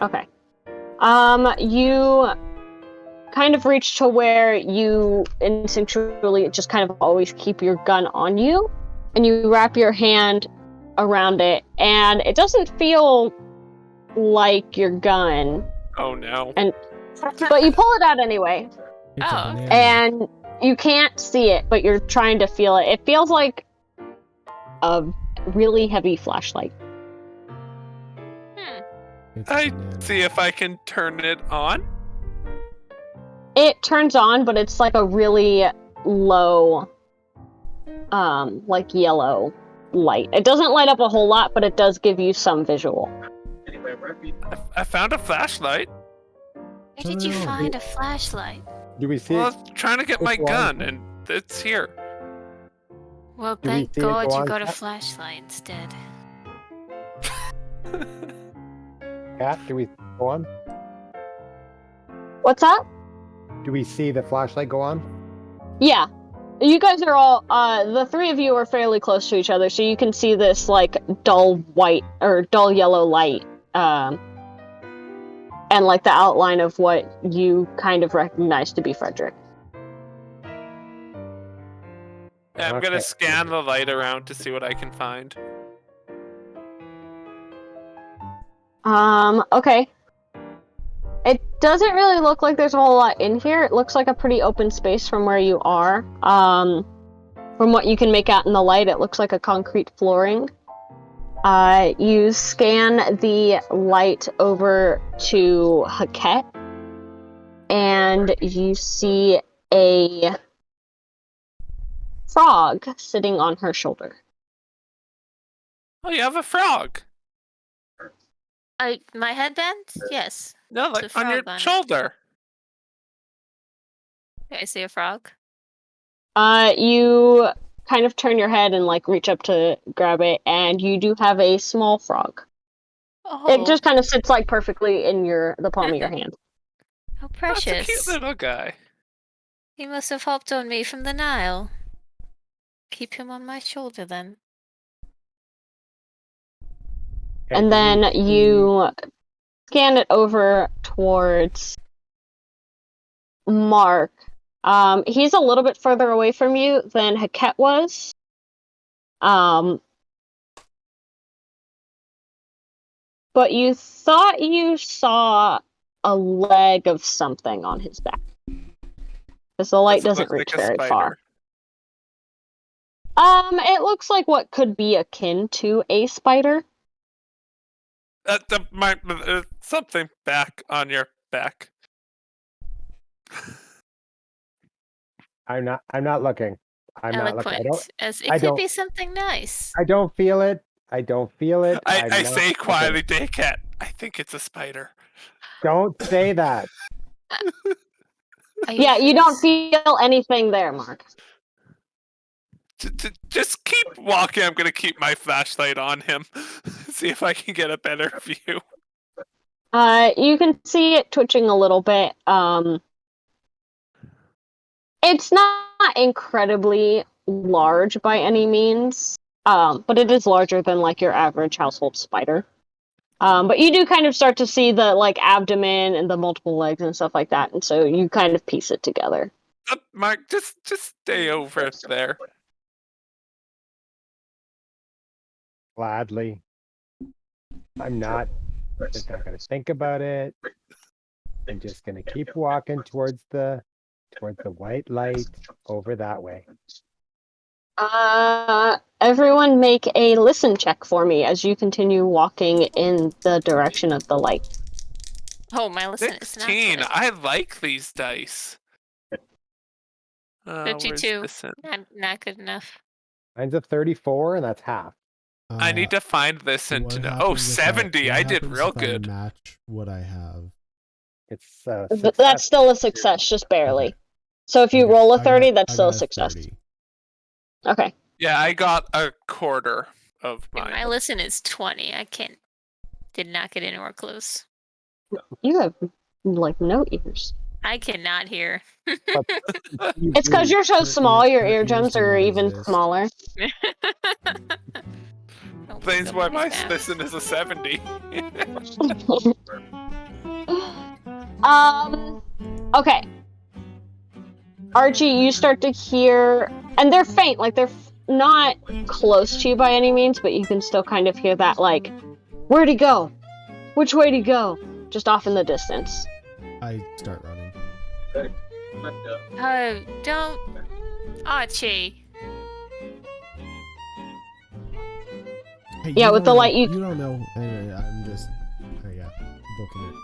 Okay. You kind of reach to where you instinctually just kind of always keep your gun on you, and you wrap your hand around it, and it doesn't feel like your gun, Oh no. but you pull it out anyway, It's a Oh, banana. and you can't see it, but you're trying to feel it. It feels like a really heavy flashlight. It's I bananas. see if I can turn it on. It turns on, but it's like a really low, like yellow light. It doesn't light up a whole lot, but it does give you some visual. I found a flashlight. Where did you find a flashlight? Do we see Well, I it? was trying to get my gun, and it's here. Well, Do we thank see it God go you on got a tap? flashlight instead. Cat, do we go on? What's that? Do we see the flashlight go on? Yeah. You guys are all, the three of you are fairly close to each other, so you can see this, like, dull white, or dull yellow light, and, like, the outline of what you kind of recognize to be Frederick. Yeah, I'm gonna Okay. scan the light around to see what I can find. Okay. It doesn't really look like there's a whole lot in here. It looks like a pretty open space from where you are. From what you can make out in the light, it looks like a concrete flooring. You scan the light over to Haket, and you see a frog sitting on her shoulder. Oh, you have a frog. My headband? Yes. No, It's like a on your frog on it. shoulder. I see a frog. You kind of turn your head and like reach up to grab it, and you do have a small frog. Oh, It just kind of sits like perfectly in the palm of your hand. how That's a precious. cute little guy. He must have hopped on me from the Nile. Keep him on my shoulder then. Okay, And do then we see- you scan it over towards Mark. He's a little bit further away from you than Haket was. But you thought you saw a leg of something on his back. Because the light Does doesn't it look reach like a very far. spider? It looks like what could be akin to a spider. Something back on your back. I'm not looking. I'm not looking. Eloquent. As it I could don't- be something nice. I don't feel it. I don't feel it. I'm I not say looking. quietly, Daycat, I think it's a spider. Don't say that. Are Yeah, you don't freeze- feel anything there, Mark. Just keep walking. I'm gonna keep my flashlight on him. See if I can get a better view. You can see it twitching a little bit. It's not incredibly large by any means, but it is larger than like your average household spider. But you do kind of start to see the like abdomen and the multiple legs and stuff like that, and so you kind of piece it together. Mark, just stay over there. Gladly. I'm not just not gonna think about it. I'm just gonna keep walking towards the white light over that way. Everyone make a listen check for me as you continue walking in the direction of the light. Oh, my listen is not 16. good. I like these dice. Where's 52. this in? Not good enough. Mine's a 34, and that's half. I need to find this and what to know. happens Oh, if 70. what I did happens real if I good. match what I have. It's That's still a success, just barely. Okay. So if you I got- roll a I 30, got- that's I still a got success. 30. Okay. Yeah, I got a quarter of Okay, mine. my listen is 20. I can't. Did not get anywhere close. You have like no ears. I cannot hear. It's because you're so Her small, ear- your her ears eardrums do are not even exist. smaller. Don't Explains put why the my noise down. listen is a 70. Okay. Archie, you start to hear, and they're faint, like they're not close to you by any means, but you can still kind of hear that, like, where'd he go? Which way'd he go? Just off in the distance. I start running. Oh, don't. Archie. Hey, Yeah, you with don't the know- light you- You don't know. Anyway, I'm just. Yeah, booking it.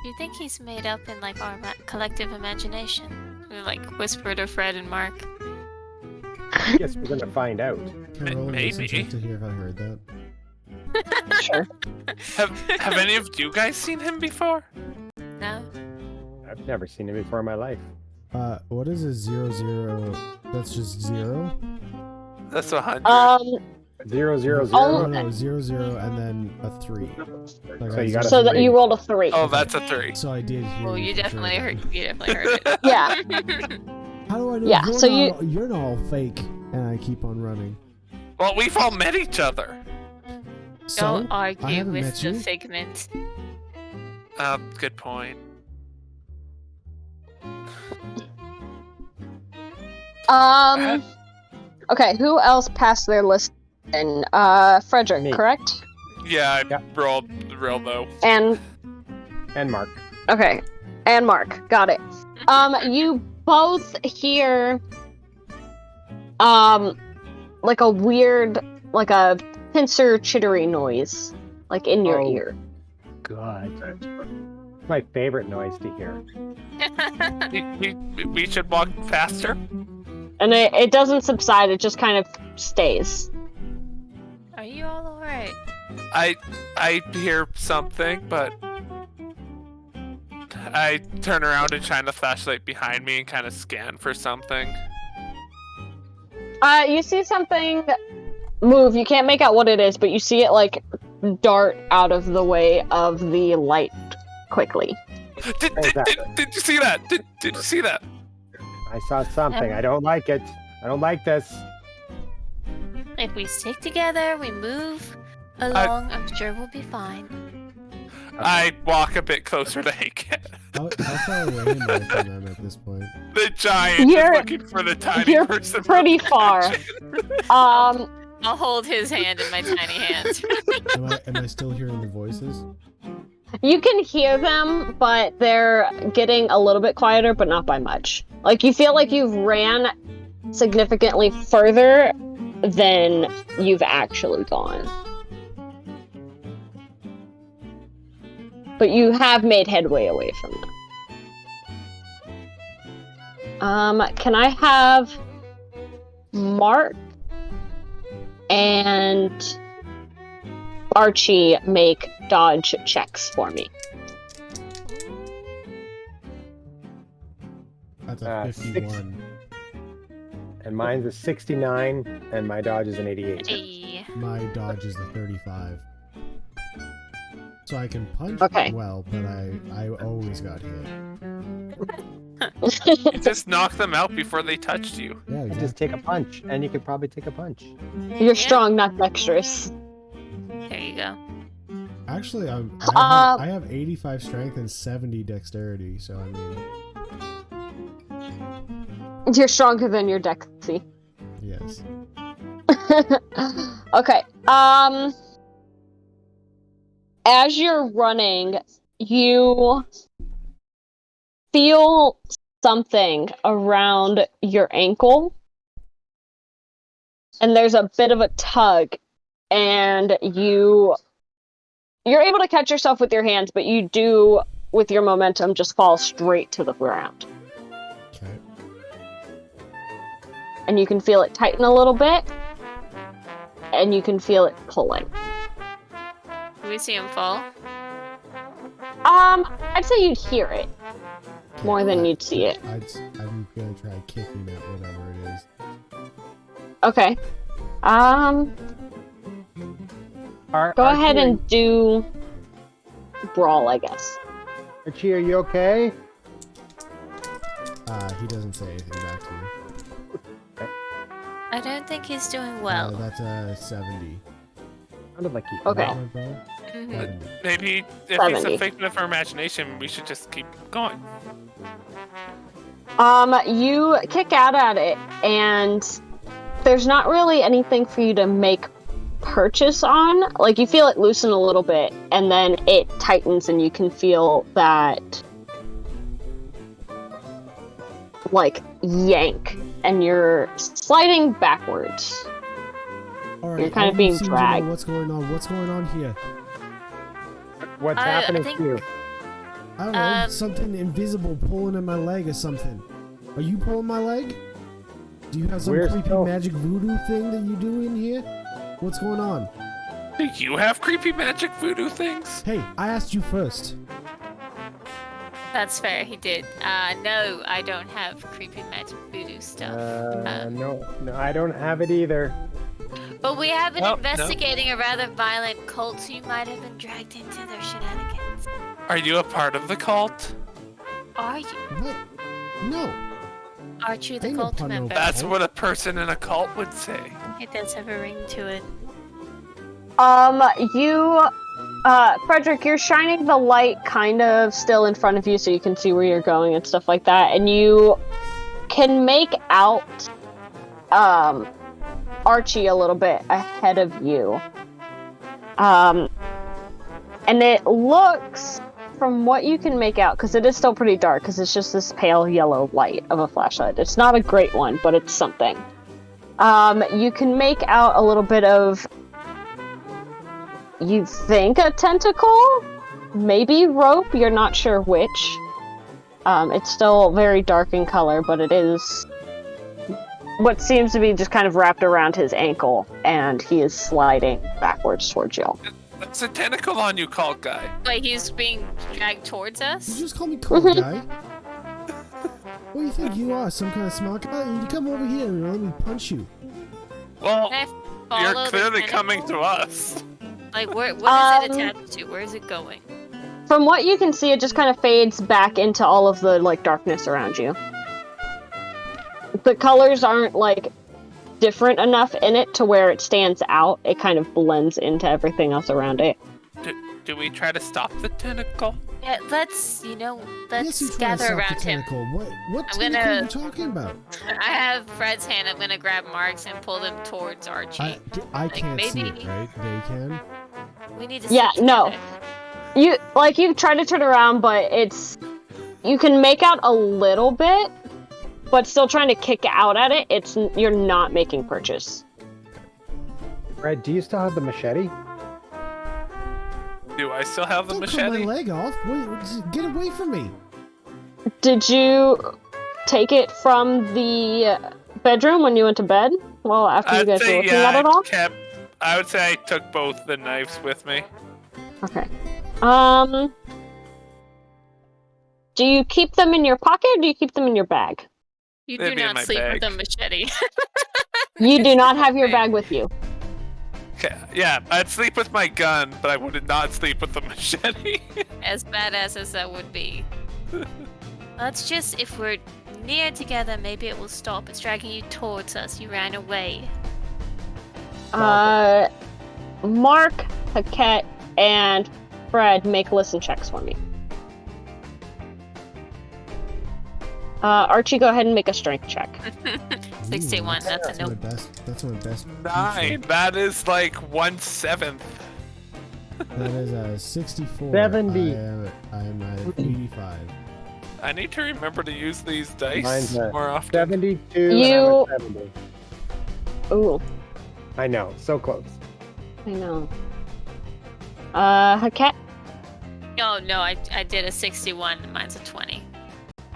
You think he's made up in like our collective imagination? We like whisper to Fred and Mark. I guess we're gonna find out. Can I roll an Maybe. insight check to hear if I heard that? Sure. Have any of you guys seen him before? No? I've never seen it before in my life. What is a 0, 0? That's just 0? That's 100. 0, 0, 0. Oh, No, 0, 0, and then a 3. Like, So I you got a so that three. you rolled a 3. Oh, that's a 3. So I did hear. Well, you you for definitely sure. heard. You definitely heard it. Yeah. How do I know? Yeah, You're so not, you're not all fake, and I keep on running. Well, we've all met each other. So Don't I argue haven't with met the you. figment. Good point. Okay, who else passed their list? And Frederick, Me. correct? Yeah, I Yeah. rolled real low. And And Mark. okay, and Mark, got it. You both hear like a weird, like a pincer chittery noise, like in your Oh. ear. God. My favorite noise to hear. We should walk faster. And it doesn't subside, it just kind of stays. Are you all alright? I hear something, but I turn around and shine the flashlight behind me and kind of scan for something. You see something move. You can't make out what it is, but you see it like dart out of the way of the light quickly. Did you see that? Did you see that? I saw something. I don't like it. I don't like this. If we stick together, we move along, I'm sure we'll be fine. I walk a bit closer to Haken. How far away am I from them at this point? The giant You're- is looking for the tiny you're person. pretty far. I'll hold his hand in my tiny hand. Am I still hearing the voices? You can hear them, but they're getting a little bit quieter, but not by much. Like, you feel like you've ran significantly further than you've actually gone. But you have made headway away from them. Can I have Mark and Archie make dodge checks for me? That's a 51. 6. And mine's a 69, and my dodge is an 88. Hey. My dodge is the 35. So I can punch Okay. well, but I always got hit. You just knocked them out before they touched you. Yeah, You exactly. just take a punch, and you could probably take a punch. You're strong, not dexterous. There you go. Actually, I have 85 strength and 70 dexterity, so I mean, You're stronger than your dexy. yes. Okay. As you're running, you feel something around your ankle, and there's a bit of a tug, and you're able to catch yourself with your hands, but you do, with your momentum, just fall straight to the ground. Okay. And you can feel it tighten a little bit, and you can feel it pulling. Do we see him fall? I'd say you'd hear it more than you'd see it. I'm gonna try kicking at whatever it is. Okay. Go ahead and do brawl, I guess. Archie, are you okay? He doesn't say anything back to you. I don't think he's doing well. That's a 70. Sounded like he. Okay. My brother? Mhm. 70. Maybe if he's 70. a figment of our imagination, we should just keep going. You kick out at it, and there's not really anything for you to make purchase on. Like, you feel it loosen a little bit, and then it tightens, and you can feel that, like, yank, and you're sliding backwards. All right, You're kind of everyone being seems to know dragged. What's going on? What's going on here? What's I happening think- to you? I don't know. Something invisible pulling in my leg or something. Are you pulling my leg? Do you have some We're creepy still- magic voodoo thing that you do in here? What's going on? Do you have creepy magic voodoo things? Hey, I asked you first. That's fair, he did. No, I don't have creepy magic voodoo stuff. No, I don't have it either. But we have been Well, no. investigating a rather violent cult, so you might have been dragged into their shenanigans. Are you a part of the cult? Are you? What? No. Aren't you the Ain't no cult pun, no member? pun. That's what a person in a cult would say. It does have a ring to it. Frederick, you're shining the light kind of still in front of you so you can see where you're going and stuff like that, and you can make out, Archie a little bit ahead of you. And it looks, from what you can make out, because it is still pretty dark, because it's just this pale yellow light of a flashlight. It's not a great one, but it's something. You can make out a little bit of, you think a tentacle? Maybe rope, you're not sure which. It's still very dark in color, but it is what seems to be just kind of wrapped around his ankle, and he is sliding backwards towards you. That's a tentacle on you, cult guy. Wait, he's being dragged towards You us? just call me cold guy. What do you think you are? Some kind of smart guy? You come over here and let me punch you. Well, Can I you're follow the clearly coming to tentacle? us. Like, what is it attached to? Where is it going? From what you can see, it just kind of fades back into all of the, like, darkness around you. The colors aren't, like, different enough in it to where it stands out. It kind of blends into everything else around it. Do we try to stop the tentacle? Yeah, let's Yes, you let's try to gather stop around the him. tentacle. What I'm tentacle are gonna- you talking about? I have Fred's hand. I'm gonna grab Mark's and pull them towards Archie. I can't see it, maybe- right? They can. We need to. Yeah, sit no. together. You try to turn around, but you can make out a little bit, but still trying to kick out at it, you're not making purchase. Red, do you still have the machete? Do I still have the Don't cut my machete? leg off. Wait, just get away from me. Did you take it from the bedroom when you went to bed? Well, after you I'd guys were say looking yeah. at it all? I would say I took both the knives with me. Okay. Do you keep them in your pocket or do you keep them in your bag? You They'd do be in not my sleep bag. with a machete. You do not have your bag with you. Okay, yeah, I'd sleep with my gun, but I would not sleep with the machete. As badass as that would be. Let's just, if we're near together, maybe it will stop. It's dragging you towards us. You ran away. Mark, Hackett, and Fred make listen checks for me. Archie, go ahead and make a strength check. 61, that's a my nope. best. That's my best. 9. That is like 1/7. That is a 64. 70. I'm at 85. I need to remember to use these dice Mine's a more often. 72 You- and I'm at 70. Ooh, I know, so close. I know. Hackett? Oh no, I did a 61. Mine's a 20.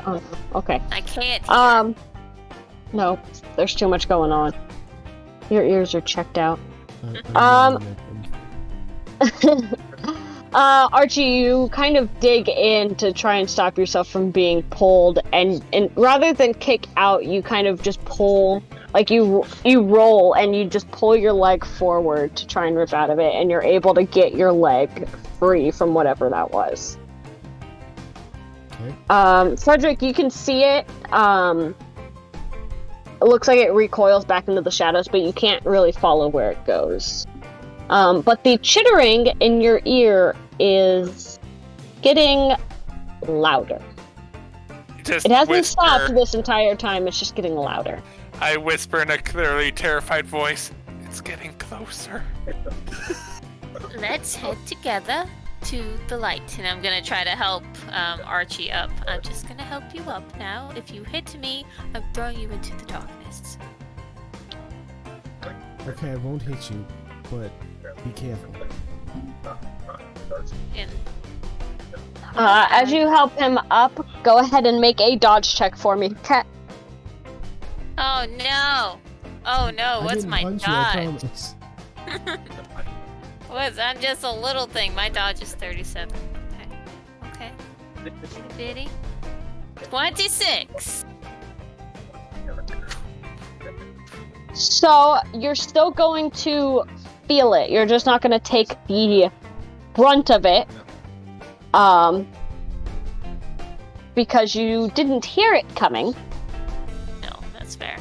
Oh, okay. I can't hear. No, there's too much going on. Your ears are checked out. I'm Archie, you kind of dig in to try and stop yourself from being pulled, and rather than kick out, you kind of just pull, like you roll and you just pull your leg forward to try and rip out of it, and you're able to get your leg free from whatever that was. Okay. Frederick, you can see it. It looks like it recoils back into the shadows, but you can't really follow where it goes. But the chittering in your ear is getting louder. Just It hasn't whisper. stopped this entire time, it's just getting louder. I whisper in a clearly terrified voice. It's getting closer. Let's head together to the light, and I'm gonna try to help Archie up. I'm just gonna help you up now. If you hit me, I'm throwing you into the darkness. Okay, I won't hit you, but be careful. And As you help him up, go ahead and make a dodge check for me. Cat. oh no! Oh no! I What's didn't my punch you, I dodge? promise. I'm just a little thing. My dodge is 37. Okay. Bitty. 26. So you're still going to feel it. You're just not going to take the brunt of it. Because you didn't hear it coming. No, that's fair.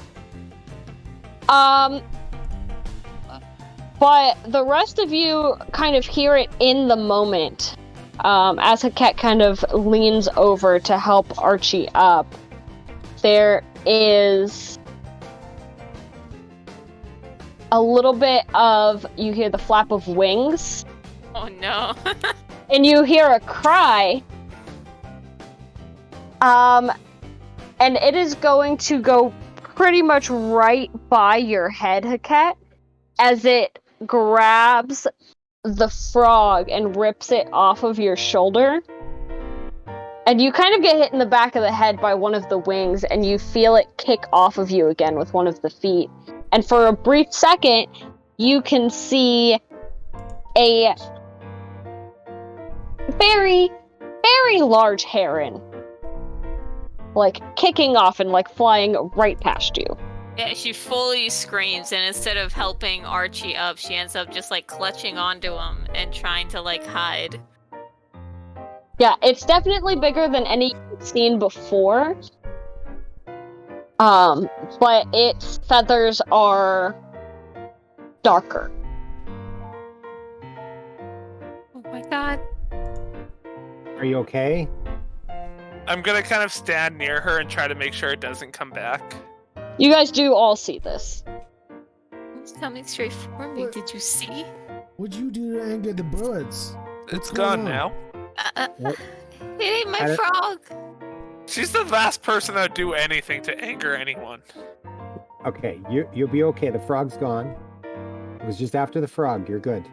But the rest of you kind of hear it in the moment. As Haket kind of leans over to help Archie up, there is a little bit of, you hear the flap of wings, Oh no. and you hear a cry. And it is going to go pretty much right by your head, Haket, as it grabs the frog and rips it off of your shoulder. And you kind of get hit in the back of the head by one of the wings, and you feel it kick off of you again with one of the feet. And for a brief second, you can see a very, very large heron, like, kicking off and, like, flying right past you. Yeah, she fully screams, and instead of helping Archie up, she ends up just like clutching onto him and trying to like hide. Yeah, it's definitely bigger than any you've seen before. But its feathers are darker. Oh my god. Are you okay? I'm gonna kind of stand near her and try to make sure it doesn't come back. You guys do all see this. It's coming straight for me. Did you see? What'd you do to anger the birds? It's going gone on? now. What? It ain't I my don't- frog. She's the last person that would do anything to anger anyone. Okay, you'll be okay. The frog's gone. It was just after the frog. You're good.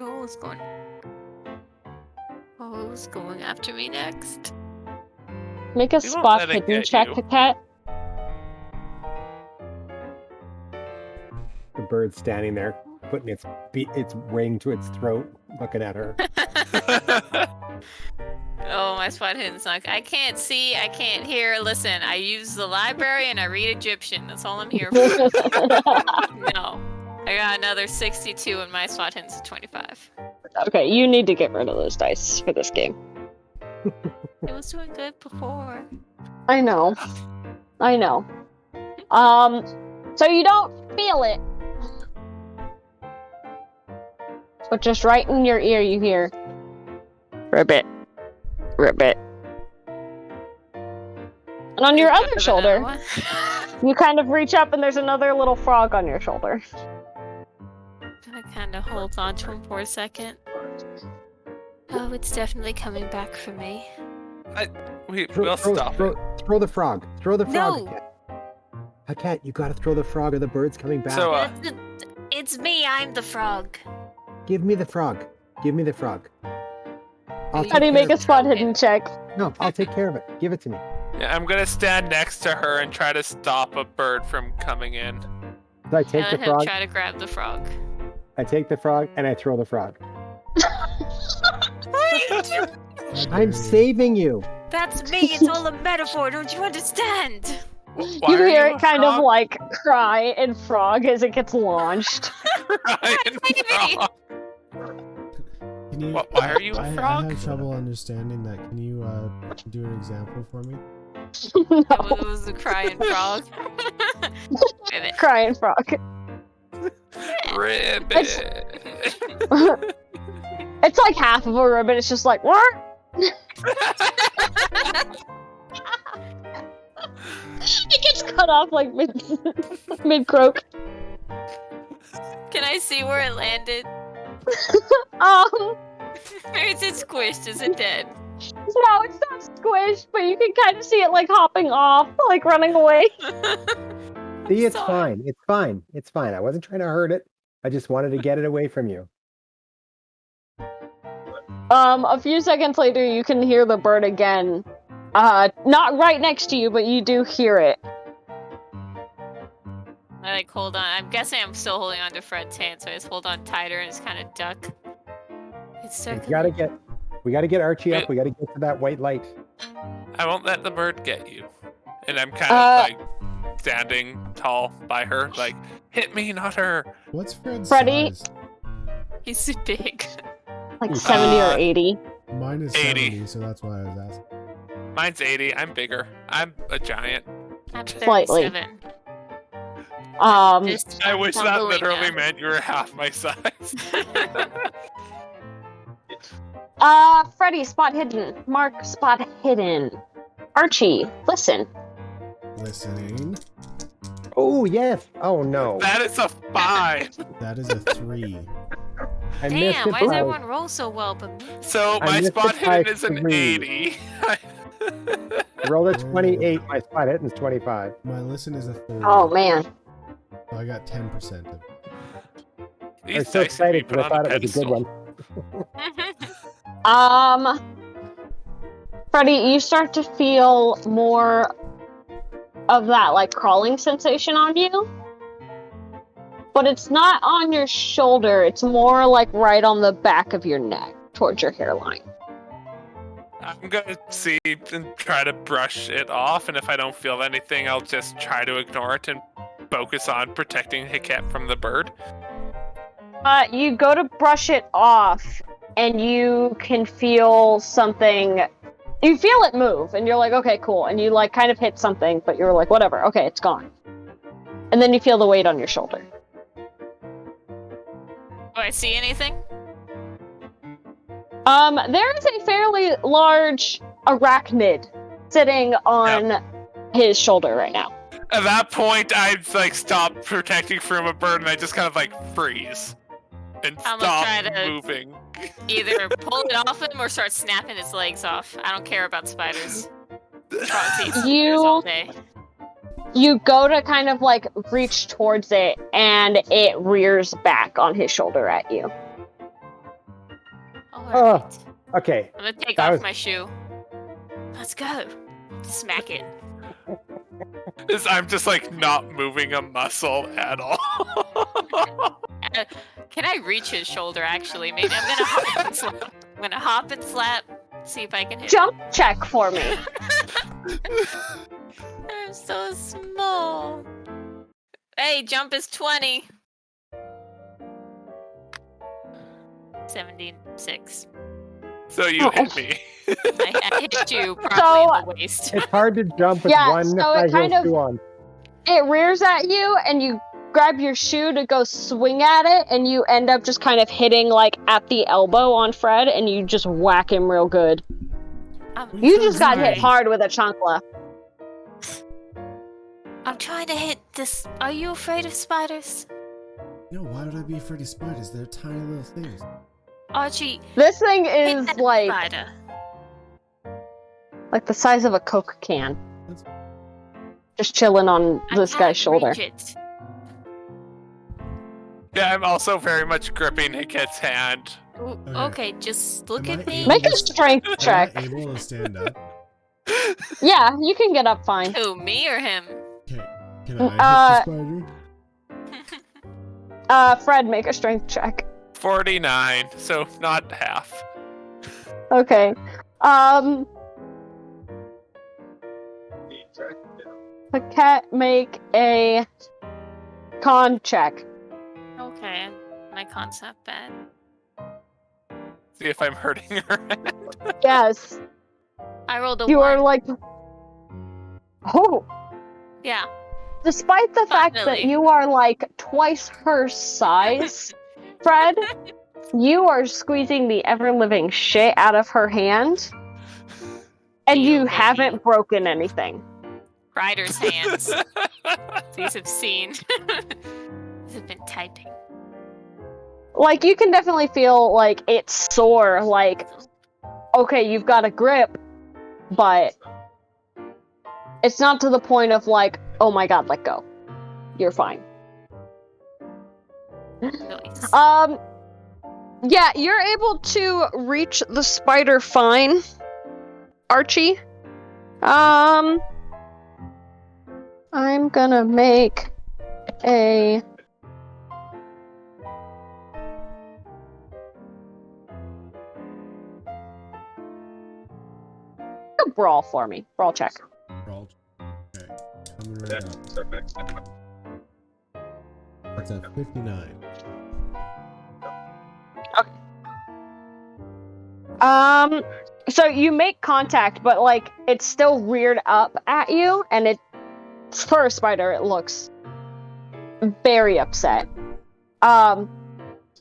Oh, it's going. Oh, it's going after me next. Make a We won't spot let it hidden get check, you. Cat. The bird's standing there, putting its wing to its throat, looking at her. Oh, my spot hidden's not. I can't see. I can't hear. Listen, I use the library and I read Egyptian. That's all I'm here for. No. I got another 62 and my spot hidden's a 25. Okay, you need to get rid of those dice for this game. It was doing good before. I know. So you don't feel it. But just right in your ear you hear, ribbit, ribbit. And on your other shoulder, you kind of reach up and there's another little frog on your shoulder. I kind of hold on to him for a second. Oh, it's definitely coming back for me. We'll stop it. Throw the frog. Throw the frog. No. Haket, you gotta throw the frog or the bird's coming back. So, It's me, I'm the frog. Give me the frog. Give me the frog. I'll How do you take make care a spot hidden check? No, I'll take care of it. Give it to me. yeah, I'm gonna stand next to her and try to stop a bird from coming in. So I take And the let him frog. try to grab the frog. I take the frog and I throw the frog. What are you doing? How dare I'm you. saving you. That's me, it's all a metaphor, don't you understand? Why You are hear a it kind of frog? like cry and frog as it gets launched. Ryan Baby. Frog. Can you, Why are you a I frog? have trouble understanding that. Can you do an example for me? No, It was the crying frog. Ribbit. crying frog. Ribbit. It's like half of a ribbon. It's just like, what? It gets cut off like mid croak. Can I see where it landed? Or is it squished? Is it dead? no, it's not squished, but you can kind of see it like hopping off, like running away. See, it's sorry. fine. It's fine. It's fine. I wasn't trying to hurt it. I just wanted to get it away from you. A few seconds later, you can hear the bird again. Not right next to you, but you do hear it. I like hold on. I'm guessing I'm still holding on to Fred's hand, so I just hold on tighter and just kind of duck. It's We circling. gotta get Archie up. We gotta get to that white light. I won't let the bird get you. And I'm kind of like standing tall by her, like, hit me, not her. What's Fred's Freddy? size? He's big. Like 70 or 80. Mine is 80. 70, so that's why I was asking. Mine's 80. I'm bigger. I'm a giant. I'm Slightly. 37. Just I wish that tumbling literally down. meant you were half my size. Freddy, spot hidden. Mark, spot hidden. Archie, listen. Listening. Oh yes. Oh no. That is a 5. That is a 3. I missed Damn, it why does by- everyone roll so well but me? So I my missed spot it by hidden is an 3. 80. Roll a 28. My spot hit is 25. My listen is a 30. Oh, man. So I got 10% of it. I These was so dice can be excited put because I on thought it was a good pedestal. one. Freddy, you start to feel more of that, like, crawling sensation on you. But it's not on your shoulder, it's more, like, right on the back of your neck, towards your hairline. I'm gonna see and try to brush it off, and if I don't feel anything, I'll just try to ignore it and focus on protecting Hiket from the bird. You go to brush it off, and you can feel something. You feel it move, and you're like, okay, cool. And you, like, kind of hit something, but you're like, whatever, okay, it's gone. And then you feel the weight on your shoulder. Do I see anything? There is a fairly large arachnid sitting on his shoulder right now. At that point, I like stop protecting from a bird, and I just kind of like freeze and I'm gonna try stop to- moving. Either pull it off him or start snapping his legs off. I don't care about spiders. Probably see spiders all day. You go to kind of, like, reach towards it, and it rears back on his shoulder at you. Alright. Okay. I'm gonna take that off was- my shoe. Let's go. Smack it. I'm just like not moving a muscle at all. Can I reach his shoulder, actually? Maybe I'm gonna hop and slap. I'm gonna hop and slap. See if I can hit Jump check for me. him. I'm so small. Hey, jump is 20. 76. So you hit me. I hit you probably in the waist. It's hard to jump with Yeah, one so it high kind heel of- shoe on. It rears at you, and you grab your shoe to go swing at it, and you end up just kind of hitting, like, at the elbow on Fred, and you just whack him real good. You just got hit hard with a chancla. I'm trying to hit this. Are you afraid of spiders? No, why would I be afraid of spiders? They're tiny little things. Archie, This thing hit is that like spider. the size of a Coke can. That's- Just chilling on I this can't guy's shoulder. reach it. Yeah, I'm also very much gripping Hiket's hand. Ooh, Okay. okay, just look Am at I me. able- Make a strength Am check. I able to stand up? Yeah, you can get up fine. Who, me or him? Okay. Can I hit the spider? Fred, make a strength check. 49, so not half. Okay. The cat make a con check. Okay, my con's not bad. See if I'm hurting her. Yes. I rolled a You 1. are like, oh, Yeah. despite the fact that Finally. you are like twice her size, Fred, you are squeezing the ever-living shit out of her hand, and Deal, you baby. haven't broken anything. Ryder's hands. These have seen. These have been typing. Like, you can definitely feel like it's sore, like, okay, you've got a grip, but it's not to the point of like, oh my god, let go. you're fine. Nice. Yeah, you're able to reach the spider fine, Archie. I'm gonna make a brawl for me. Brawl check. Roll. Okay. Coming right up. That's at 59. So you make contact, but like it's still reared up at you, and it for a spider it looks very upset.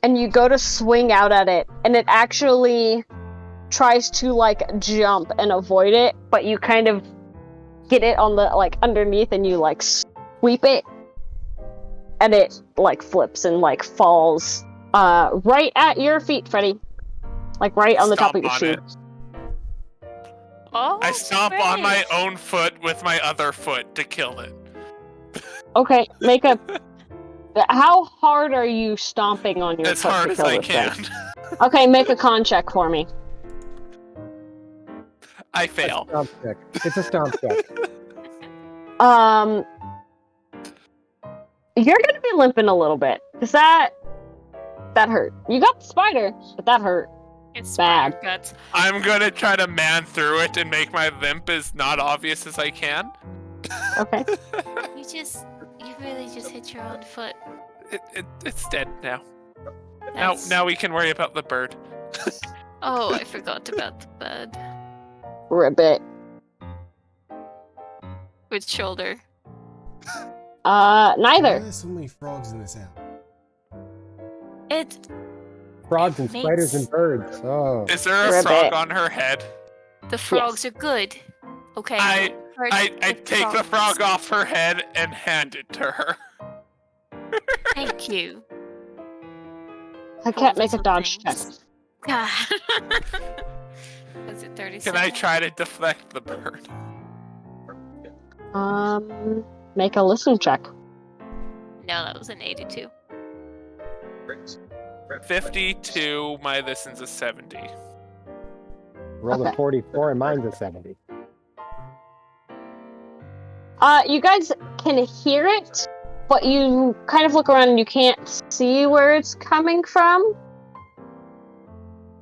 And you go to swing out at it, and it actually tries to like jump and avoid it, but you kind of get it on the like underneath, and you like sweep it, and it like flips and like falls right at your feet, Freddy. Like right on the top of your shoe. Oh, I stomp on great. my own foot with my other foot to kill it. Okay, make a. How hard are you stomping on your As foot hard to as kill I this thing? can. Okay, make a con check for me. I fail. Stomp check. It's a stomp check. You're gonna be limping a little bit. Does that hurt? You got the spider, but that hurt. It's bad. spider guts. I'm gonna try to man through it and make my limp as not obvious as I can. Okay. You really just hit your own foot. It's dead now. That's- Now we can worry about the bird. Oh, I forgot about the bird. Ribbit. With shoulder. Why Neither. are there so many frogs in this app? It. Frogs and Makes- spiders and birds. Oh. Is there a Ribbit. frog on her head? The frogs are good. Okay. I I take the frog off her head and hand it to her. Thank you. I can't Hold make a some dodge check. things. God. Was it 30 Can I seconds? try to deflect the bird? Make a listen check. No, that was an 82. 52, my listen's a 70. Rolled Okay. a 44 and mine's a 70. You guys can hear it, but you kind of look around and you can't see where it's coming from.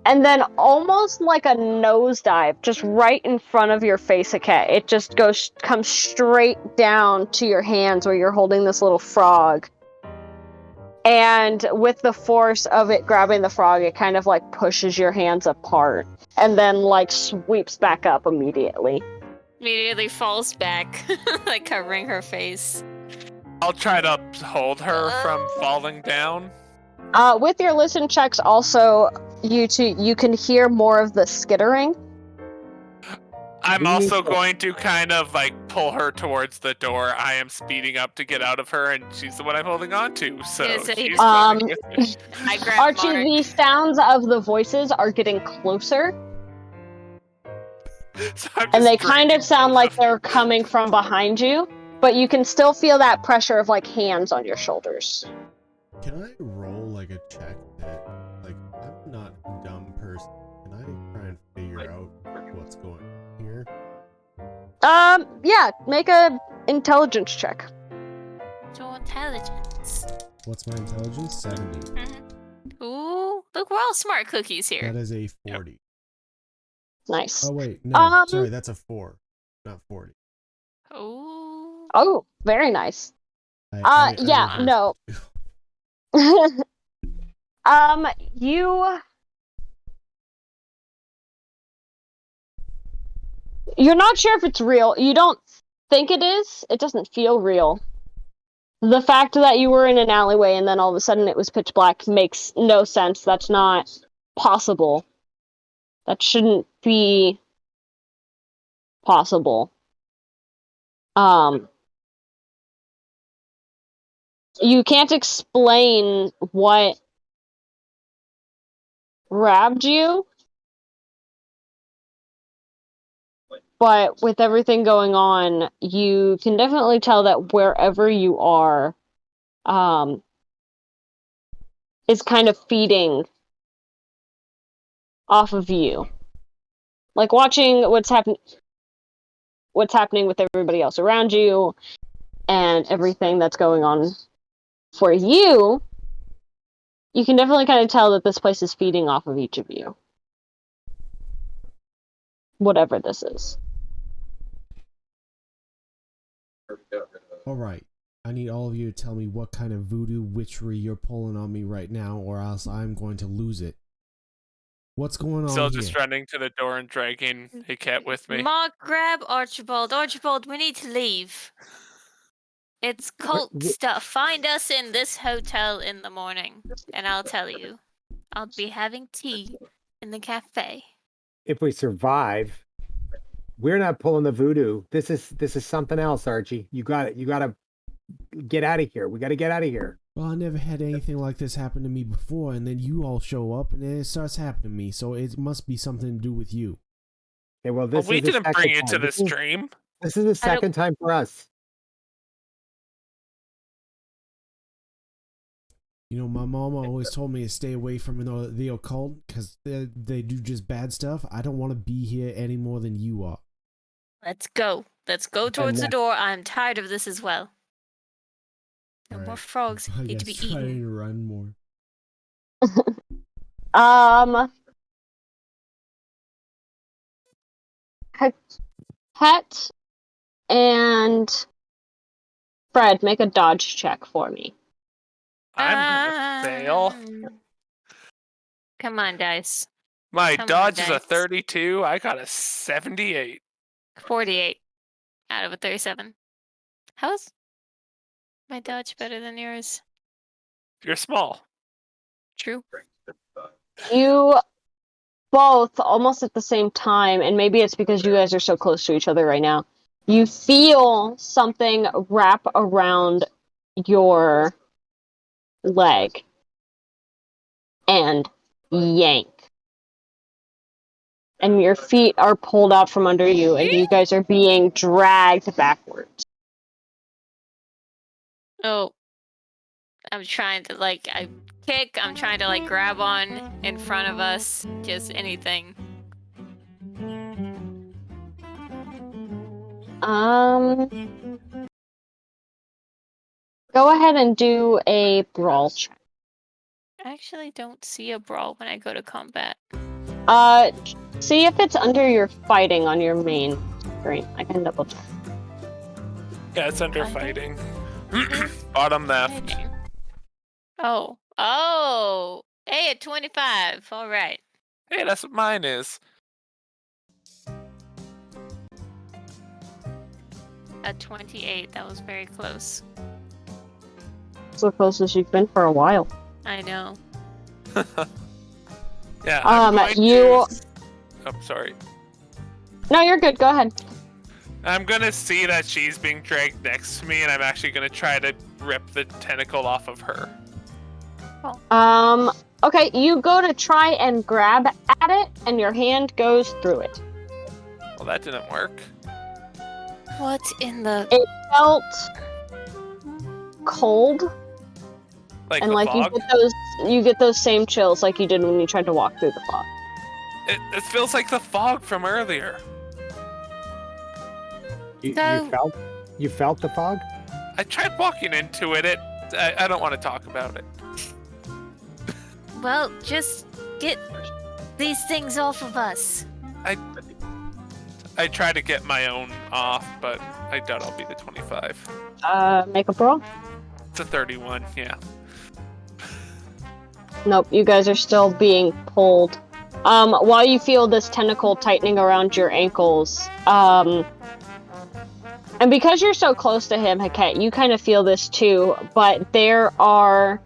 And then almost like a nosedive, just right in front of your face, Haket, it just comes straight down to your hands where you're holding this little frog. And with the force of it grabbing the frog, it kind of like pushes your hands apart and then like sweeps back up immediately. Immediately falls back, like covering her face. I'll try to hold her from falling down. With your listen checks, also, you can hear more of the skittering. I'm Do you also need to- going to kind of like pull her towards the door. I am speeding up to get out of her, and she's the one I'm holding on to. So Yes, she's he- going with me. I grab Archie, Mark. the sounds of the voices are getting closer, So I'm and just they kind of dragging sound both like of they're coming from behind you, but you can still feel that pressure of like hands on your shoulders. Can I roll like a check that, like, I'm not a dumb person. Can I try and figure out what's going on here? Yeah, make a intelligence check. So intelligence. What's my intelligence? 70. Ooh, look, we're all smart cookies here. That is a 40. Nice. Oh wait, no, Um, sorry, that's a 4, not 40. Ooh. Oh, very nice. I Yeah, reversed no. it. You're not sure if it's real. You don't think it is. It doesn't feel real. The fact that you were in an alleyway and then all of a sudden it was pitch black makes no sense. That's not possible. That shouldn't be possible. You can't explain what grabbed you, but with everything going on, you can definitely tell that wherever you are, is kind of feeding off of you. Like watching what's happening with everybody else around you and everything that's going on for you. You can definitely kind of tell that this place is feeding off of each of you. Whatever this is. All right. I need all of you to tell me what kind of voodoo witchery you're pulling on me right now, or else I'm going to lose it. What's going on Still here? just running to the door and dragging a cat with me. Mark, grab Archibald. Archibald, we need to leave. It's cult stuff. Find us in this hotel in the morning, and I'll tell you. I'll be having tea in the cafe. If we survive, we're not pulling the voodoo. This is something else, Archie. You got it. You got to get out of here. We got to get out of here. Well, I never had anything like this happen to me before, and then you all show up, and then it starts happening to me, so it must be something to do with you. Okay, well, this we is the didn't second bring you time. to this dream. This is the second time for us. You know, my mama always told me to stay away from the occult, because they do just bad stuff. I don't want to be here any more than you are. Let's go. Let's go towards the door. I'm tired of this as well. No All more right. frogs I need to be guess trying eaten. to run more. Het and Fred, make a dodge check for me. I'm gonna fail. Come on, dice. My Come on, dodge is a dice. 32. I got a 78. 48 out of a 37. How's my dodge better than yours? You're small. True. You both, almost at the same time, and maybe it's because you guys are so close to each other right now, you feel something wrap around your leg and yank. And your feet are pulled out from under you, and you guys are being dragged backwards. Oh. I'm trying to, I kick. I'm trying to, grab on in front of us. Just anything. Go ahead and do a brawl check. I actually don't see a brawl when I go to combat. See if it's under your fighting on your main screen. I can double check. Yeah, it's under fighting. Bottom left. Oh. Oh! Hey, at 25. All right. Hey, that's what mine is. At 28. That was very close. It's the closest you've been for a while. I know. Yeah. I'm you. Oh, sorry. No, you're good. Go ahead. I'm gonna see that she's being dragged next to me, and I'm actually gonna try to rip the tentacle off of her. Okay, you go to try and grab at it, and your hand goes through it. Well, that didn't work. What in the... It felt cold, Like and the like fog? you get those same chills like you did when you tried to walk through the fog. It feels like the fog from earlier. You felt the fog? I tried walking into it. I don't want to talk about it. Well, just get these things off of us. I try to get my own off, but I doubt I'll be the 25. Make a brawl. It's a 31, yeah. Nope, you guys are still being pulled. While you feel this tentacle tightening around your ankles, and because you're so close to him, Haket, you kind of feel this too, but there are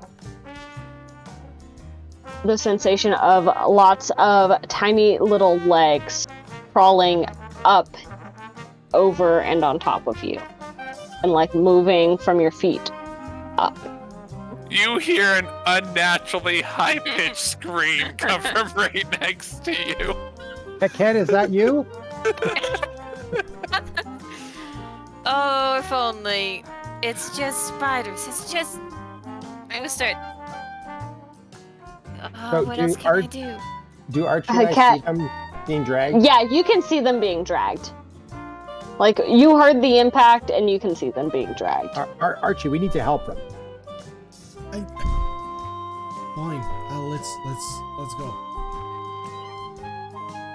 the sensation of lots of tiny little legs crawling up, over, and on top of you, and moving from your feet up. You hear an unnaturally high-pitched scream come from right next to you. Haket, is that you? Oh, if only. It's just spiders. It's just gonna start. So What do else can I do? Do Archie and I Cat. see them being dragged? Yeah, you can see them being dragged. Like, you heard the impact, and you can see them being dragged. Archie, we need to help them. Fine. Let's go.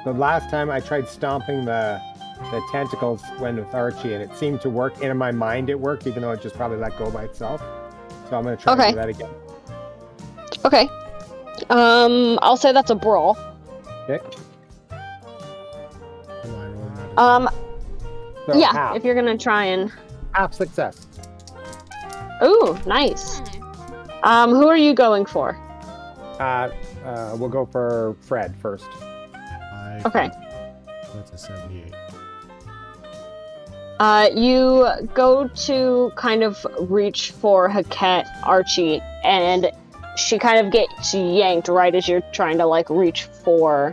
The last time I tried stomping the tentacles went with Archie, and it seemed to work. And in my mind, it worked, even though it just probably let go by itself. So I'm going to try to do that again. Okay. I'll say that's a brawl. Okay. Am I rolling that? So Yeah, half. if you're gonna try and... Half success. Ooh, nice. Who are you going for? We'll go for Fred first. Okay. That's a 78. You go to kind of reach for Haket, Archie, and she kind of gets yanked right as you're trying to, like, reach for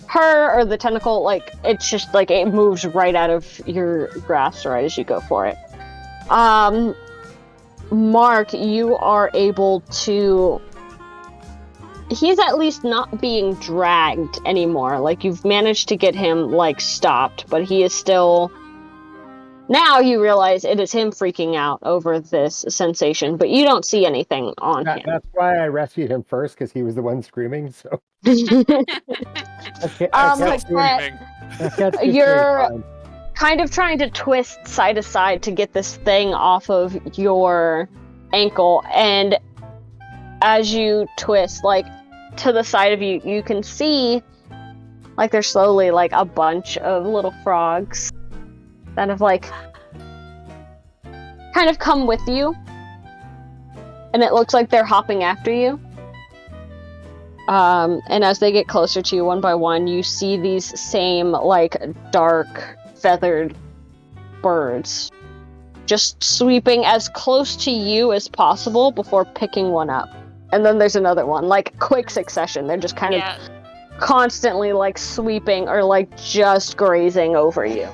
her or the tentacle. Like, it's just, like, it moves right out of your grasp right as you go for it. Mark, you are able to... He's at least not being dragged anymore. Like, you've managed to get him, like, stopped, but he is still... Now you realize it is him freaking out over this sensation, but you don't see anything on him. That's why I rescued him first, because he was the one screaming. So you're kind of trying to twist side to side to get this thing off of your ankle, and as you twist, like, to the side of you, you can see, like, there's slowly, like, a bunch of little frogs that have, like, kind of come with you, and it looks like they're hopping after you. And as they get closer to you one by one, you see these same, like, dark feathered birds just sweeping as close to you as possible before picking one up. And then there's another one, like, quick succession. They're just kind of constantly, like, sweeping or, like, just grazing over you.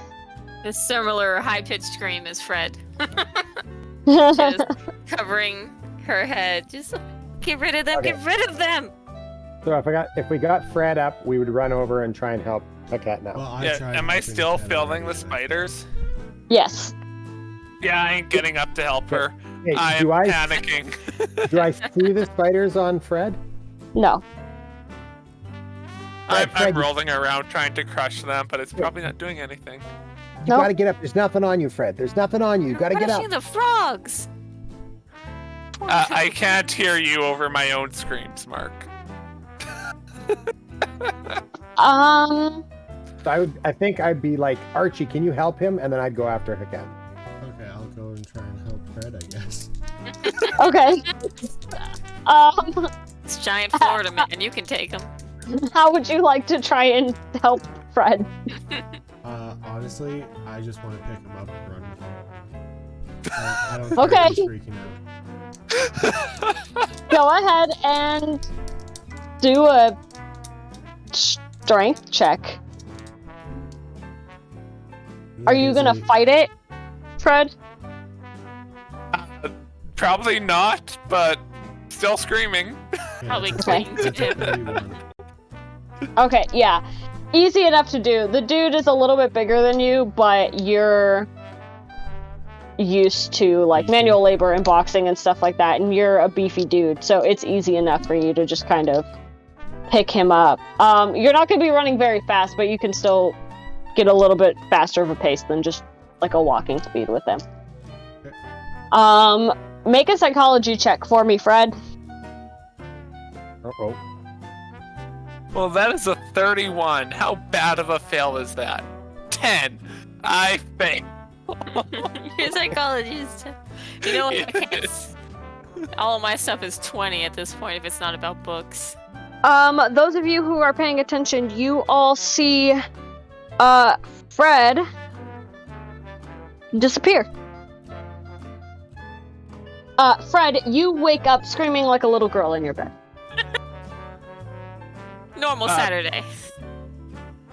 The similar high-pitched scream as Fred. Just covering her head. Just get rid of them, Okay. get rid of them! So if we got Fred up, we would run over and try and help Haket now. Well, Am I still filling the spiders? Yes. Yeah, I ain't getting up to help her. Hey, I'm panicking. Do I see the spiders on Fred? No. I'm rolling around trying to crush them, but it's probably not doing anything. You gotta get up. There's nothing on you, Fred. There's nothing on you. You gotta get up. Crushing the frogs! I can't hear you over my own screams, Mark. So I think I'd be like, Archie, can you help him? And then I'd go after Haket. Okay, I'll go and try and help Fred, I guess. Okay. It's giant Florida man, you can take him. How would you like to try and help Fred? Honestly, I just want to pick him up and run with him. I don't Okay. care if he's freaking out. Go ahead and do a strength check. Are you gonna fight it, Fred? Probably not, but still screaming. Probably Okay. cling to him. Okay, yeah. Easy enough to do. The dude is a little bit bigger than you, but you're used to, like, manual labor and boxing and stuff like that, and you're a beefy dude, so it's easy enough for you to just kind of pick him up. You're not going to be running very fast, but you can still get a little bit faster of a pace than just, like, a walking speed with him. Make a psychology check for me, Fred. Uh-oh. Well, that is a 31. How bad of a fail is that? 10. I think. Your psychologist. You know what? I can't all of my stuff is 20 at this point if it's not about books. Those of you who are paying attention, you all see, Fred disappear. Fred, you wake up screaming like a little girl in your bed. Normal Saturday.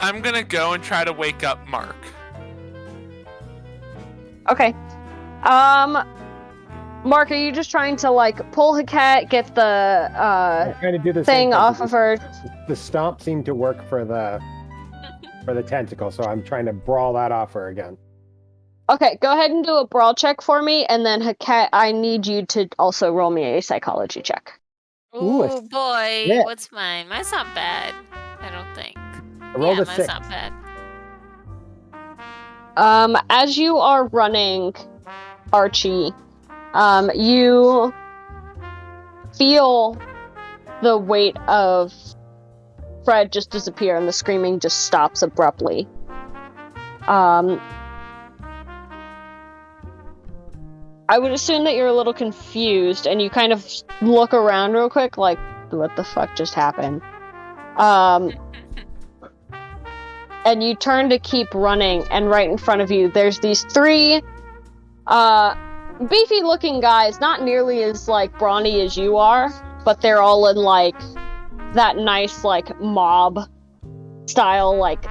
I'm gonna go and try to wake up Mark. Okay. Mark, are you just trying to like pull Haket, get the I'm trying to do the thing same off of her? The stomp seemed to work for the tentacle, so I'm trying to brawl that off her again. Okay, go ahead and do a brawl check for me, and then Haket, I need you to also roll me a psychology check. Ooh, Oh boy, yeah. what's mine? Mine's not bad. I don't think. I rolled yeah, a mine's 6. not bad. As you are running, Archie, you feel the weight of Fred just disappear, and the screaming just stops abruptly. I would assume that you're a little confused, and you kind of look around real quick, like, what the fuck just happened? And you turn to keep running, and right in front of you, there's these 3 beefy-looking guys, not nearly as, like, brawny as you are, but they're all in, like, that nice, like, mob style, like,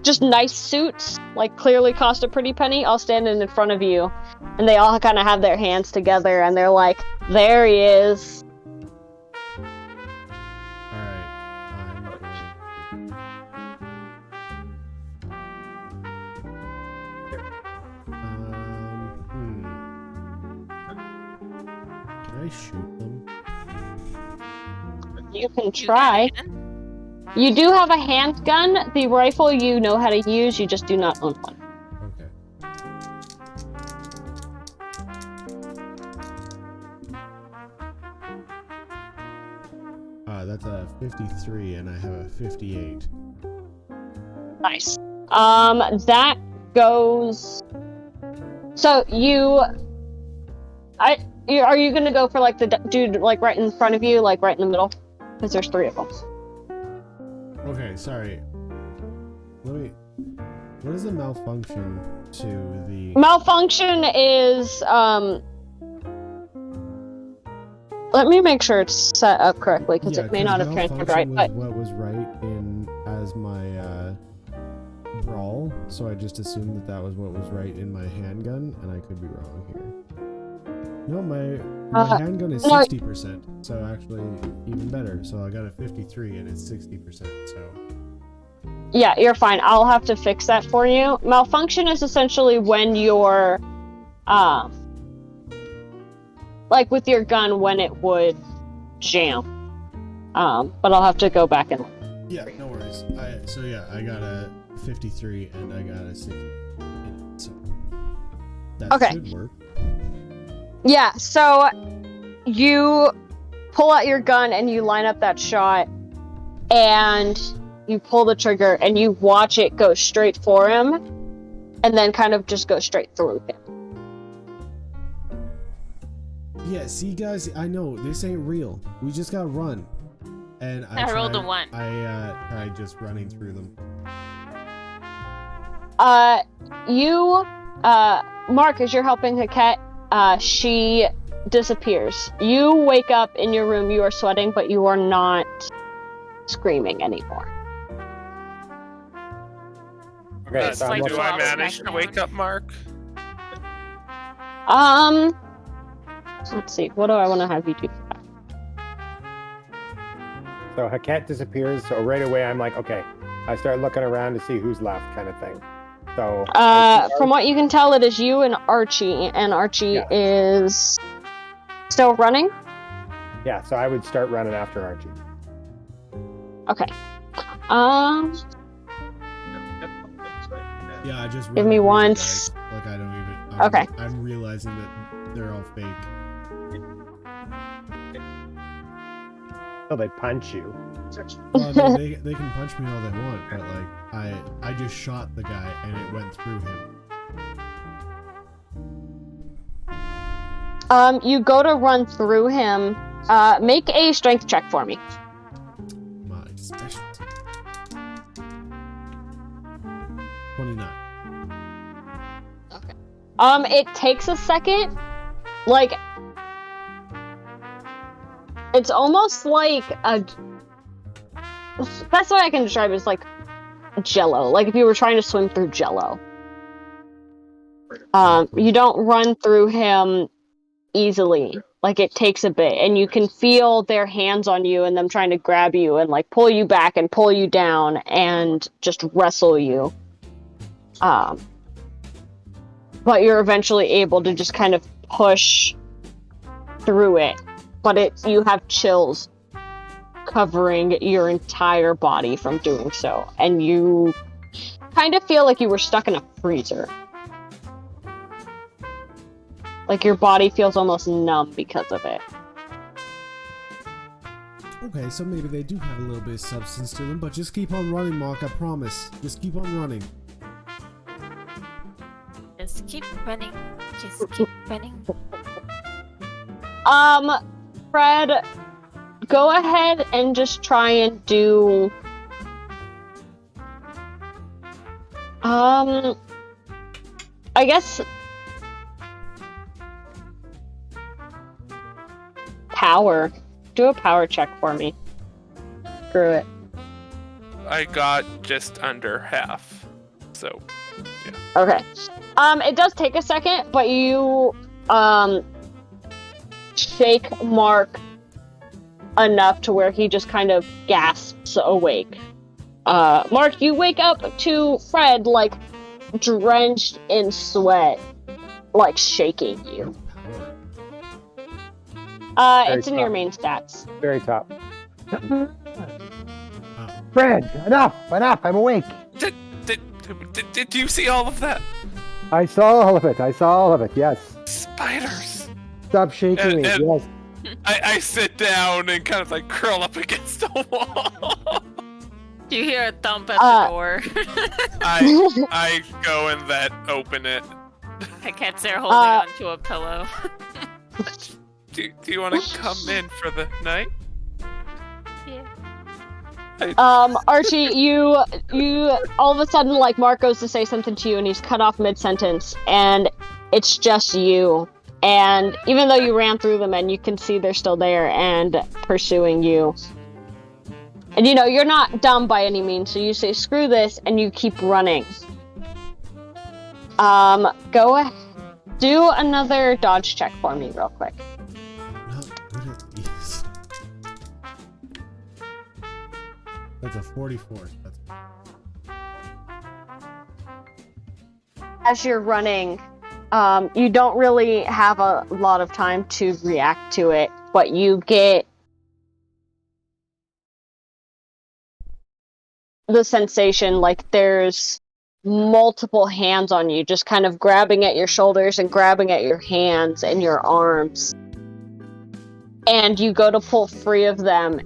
just nice suits, like, clearly cost a pretty penny, all standing in front of you. And they all kind of have their hands together, and they're like, there he is. Alright, I'm going. Can I shoot them? You can You try. got it. You do have a handgun. The rifle you know how to use, you just do not own one. Okay. That's a 53, and I have a 58. Nice. That goes. So are you gonna go for like the dude like right in front of you, like right in the middle? Because there's 3 of them. Okay, sorry. What is the malfunction to the... Malfunction is let me make sure it's set up correctly, because it may not have transferred right. Malfunction But was what was right in as my brawl, so I just assumed that was what was right in my handgun, and I could be wrong here. No, my handgun is 60%, so actually even better. So I got a 53 and it's 60%, so... yeah, you're fine. I'll have to fix that for you. Malfunction is essentially when you're, like with your gun, when it would jam. But I'll have to go back and... Yeah, no worries. I got a 53 and I got a 60. So that should work. Yeah, so you pull out your gun and you line up that shot, and you pull the trigger and you watch it go straight for him, and then kind of just go straight through him. Yeah, see guys, I know, this ain't real. We just gotta run. And I rolled a 1. I tried just running through them. Mark, as you're helping Haket, she disappears. You wake up in your room, you are sweating, but you are not screaming anymore. Okay, so like Do I manage to wake up, Mark? Let's see, what do I want to have you do? So Haket disappears, so right away I'm like, okay. I start looking around to see who's left, kind of thing. So from what you can tell, it is you and Archie is still running? Yeah, so I would start running after Archie. Okay. Yeah, I just Give me run one. through the guys. Like I don't even. Okay. I'm realizing that they're all fake. So they punch you. Well, I mean, they can punch me all they want, but like I just shot the guy and it went through him. You go to run through him. Make a strength check for me. My specialty. 29. It takes a second. Like, it's almost like a... Best way I can describe it is like Jello. Like if you were trying to swim through Jello. You don't run through him easily. Like it takes a bit, and you can feel their hands on you and them trying to grab you and like pull you back and pull you down and just wrestle you. But you're eventually able to just kind of push through it. But you have chills covering your entire body from doing so, and you kind of feel like you were stuck in a freezer. Like your body feels almost numb because of it. Okay, so maybe they do have a little bit of substance to them, but just keep on running, Mark, I promise. Just keep on running. Just keep running. Just keep running. Fred, go ahead and just try and do... I guess... Power. Do a power check for me. Screw it. I got just under half. So, yeah. Okay. It does take a second, but you, shake Mark enough to where he just kind of gasps awake. Mark, you wake up to Fred, like, drenched in sweat, like, shaking you. It's in your main stats. Very top. Fred, enough! I'm awake! Did you see all of that? I saw all of it, yes. Spiders! Stop shaking me, yes. I sit down and kind of like curl up against the wall. You hear a thump at the door. I go and open it. Cat's there holding onto a pillow. Do you want to come in for the night? Yeah. Archie, you all of a sudden, like, Mark goes to say something to you and he's cut off mid-sentence, and it's just you. And even though you ran through them and you can see they're still there and pursuing you. And you know, you're not dumb by any means, so you say, screw this, and you keep running. Go ahead. Do another dodge check for me real quick. Not good at these. That's a 44. As you're running, you don't really have a lot of time to react to it, but you get the sensation like there's multiple hands on you, just kind of grabbing at your shoulders and grabbing at your hands and your arms. And you go to pull free of them,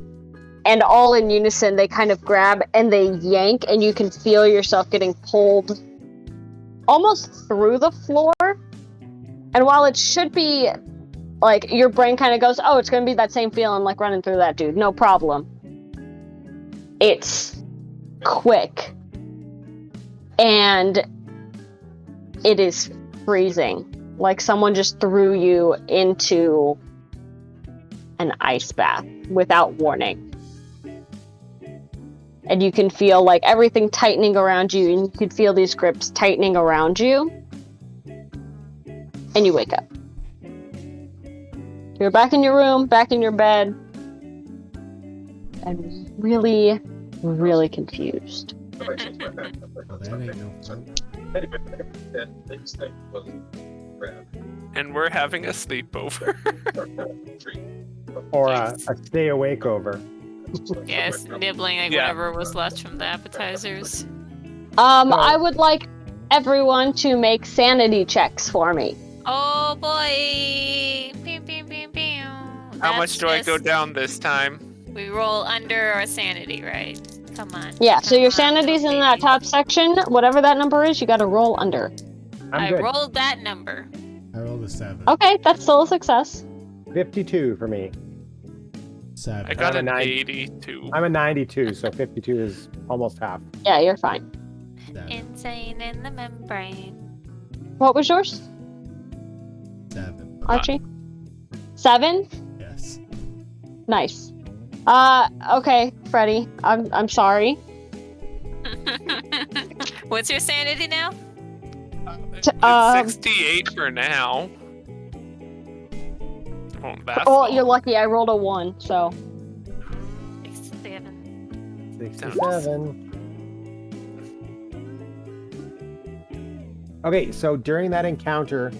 and all in unison, they kind of grab and they yank, and you can feel yourself getting pulled almost through the floor. And while it should be, like, your brain kind of goes, oh, it's going to be that same feeling like running through that dude, no problem. It's quick. And it is freezing. Like someone just threw you into an ice bath without warning. And you can feel like everything tightening around you, and you can feel these grips tightening around you. And you wake up. You're back in your room, back in your bed, and really, really confused. Well, that ain't no fun. And we're having a sleepover. Or a stay awake over. Yes, nibbling like whatever was left from the appetizers. I would like everyone to make sanity checks for me. Oh boy! Pew, pew, pew, pew. How much do I go down this time? We roll under our sanity, right? Come on. Yeah, so your Come on, sanity's in baby. that top section. Whatever that number is, you gotta roll under. I good. rolled that number. I rolled a 7. Okay, that's still a success. 52 for me. 7. I got I'm an a 82. I'm a 92, so 52 is almost half. Yeah, you're fine. 7. Insane in the membrane. What was yours, 7. Archie? 7? Yes. Nice. Okay, Freddy. I'm sorry. What's your sanity now? It's 68 for now. Oh, that's Well, all. you're lucky. I rolled a 1, so 67. 67. Okay, so during that encounter,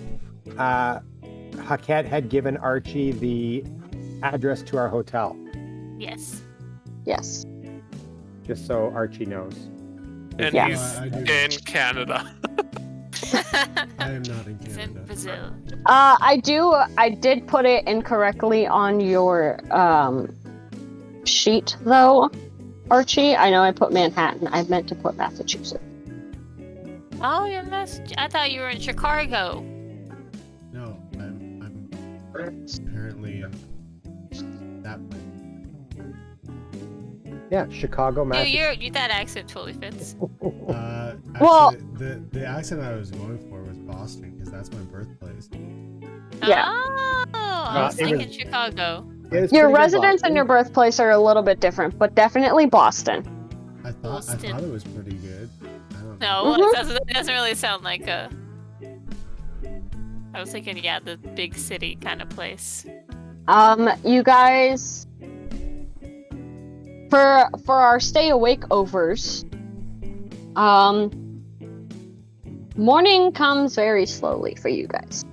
Haket had given Archie the address to our hotel, Yes. yes. just so Archie knows. And Yeah. he's I do. in Canada. I am not in He's in Canada. Brazil. I did put it incorrectly on your sheet though, Archie. I know I put Manhattan. I meant to put Massachusetts. Oh, you're I thought you were in Chicago. No, I'm apparently in that way. Yeah, Chicago, Dude, Massachusetts. that accent totally fits. Actually, Well- the accent I was going for was Boston because that's my birthplace. Yeah. Oh, I was it thinking was- Chicago. It was Your pretty good, residence Boston. and your birthplace are a little bit different, but definitely Boston. I thought Boston. it was pretty good. I don't No, Mhm. it doesn't really sound like a. I was thinking, yeah, the big city kind of place. You guys, for our stay awake overs, morning comes very slowly for you guys.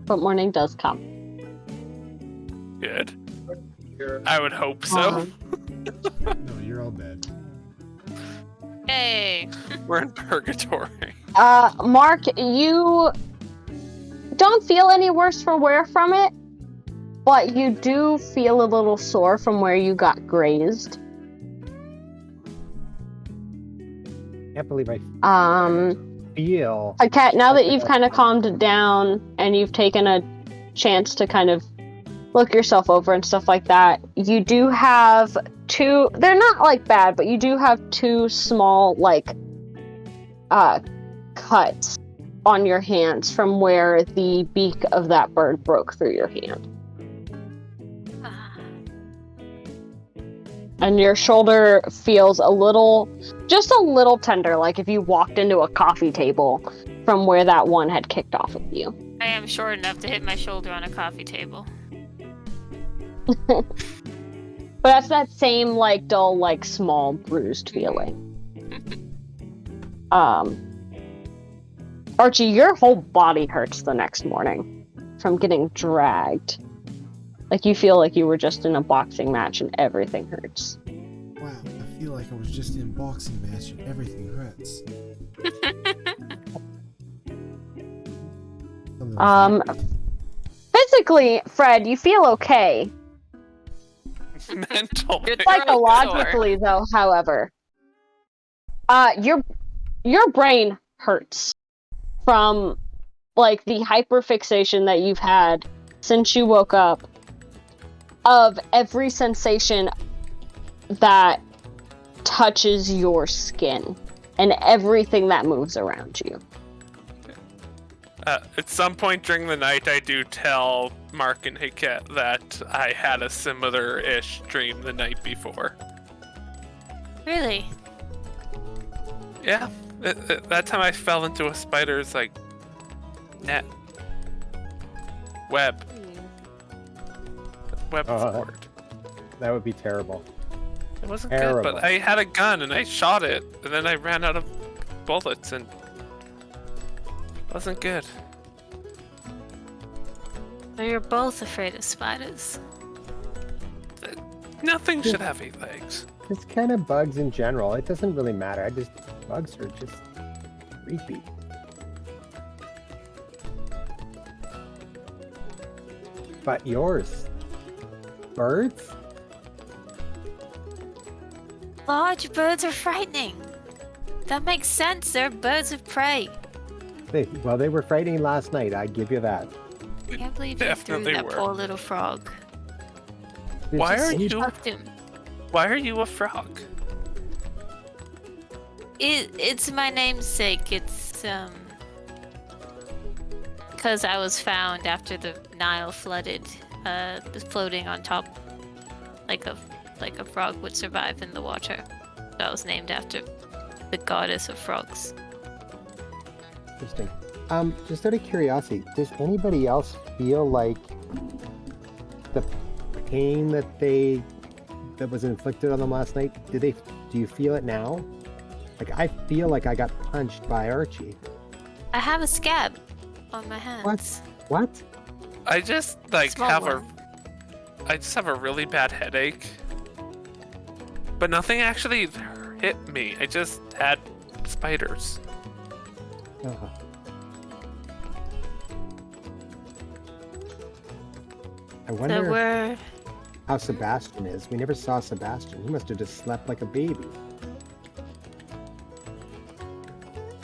But morning does come. Good. I would hope so. Um, No, you're all dead. Hey, We're in purgatory. Mark, you don't feel any worse for wear from it, but you do feel a little sore from where you got grazed. Can't believe I feel. Kat, now that you've kind of calmed down and you've taken a chance to kind of look yourself over and stuff like that, you do have two, they're not like bad, but you do have two small like cuts on your hands from where the beak of that bird broke through your hand. And your shoulder feels just a little tender, like if you walked into a coffee table from where that one had kicked off of you. I am short enough to hit my shoulder on a coffee table. But that's that same, like, dull, like, small, bruised feeling. Archie, your whole body hurts the next morning from getting dragged. Like, you feel like you were just in a boxing match and everything hurts. Wow, I feel like I was just in a boxing match and everything hurts. Physically, Fred, you feel okay. Mental. Psychologically, though, however, your brain hurts from, like, the hyperfixation that you've had since you woke up of every sensation that touches your skin and everything that moves around you. At some point during the night, I do tell Mark and Hiket that I had a similar-ish dream the night before. Really? Yeah, that time I fell into a spider's, like, net. Web. Web is a word. That would be terrible. It wasn't Terrible. good, but I had a gun and I shot it, and then I ran out of bullets and it wasn't good. So you're both afraid of spiders. Nothing should have 8 legs. It's kind of bugs in general. It doesn't really matter. Bugs are just creepy. But yours, birds? Large birds are frightening. That makes sense. They're birds of prey. They were frightening last night. I give you that. I can't believe you threw Definitely that were. poor little frog. Why are you? Chucked him. Why are you a frog? It's my namesake. It's because I was found after the Nile flooded, floating on top, like a frog would survive in the water. So I was named after the goddess of frogs. Interesting. Just out of curiosity, does anybody else feel like the pain that was inflicted on them last night? Do you feel it now? Like, I feel like I got punched by Archie. I have a scab on my hands. What? I just Small one. I just have a really bad headache. But nothing actually hit me. I just had spiders. Uh-huh. I wonder So we're how Sebastian is. We never saw Sebastian. He must have just slept like a baby.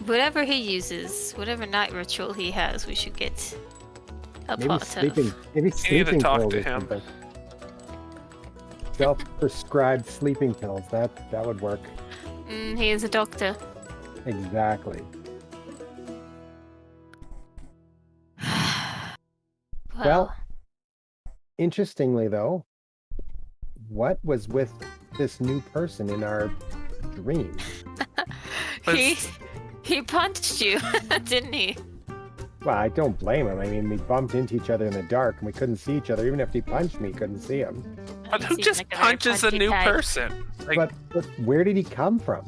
whatever he uses, whatever night ritual he has, we should get a Maybe part sleeping. of. Maybe You need to sleeping talk pills to or him. something. Self-prescribed sleeping pills. That would work. He is a doctor. Exactly. Well, interestingly though, what was with this new person in our dream? he punched you, didn't he? Well, I don't blame him. I mean, we bumped into each other in the dark and we couldn't see each other. Even if he punched me, couldn't see him. But who Seems just like a very punches a punchy new type. person? Like, But where did he come from?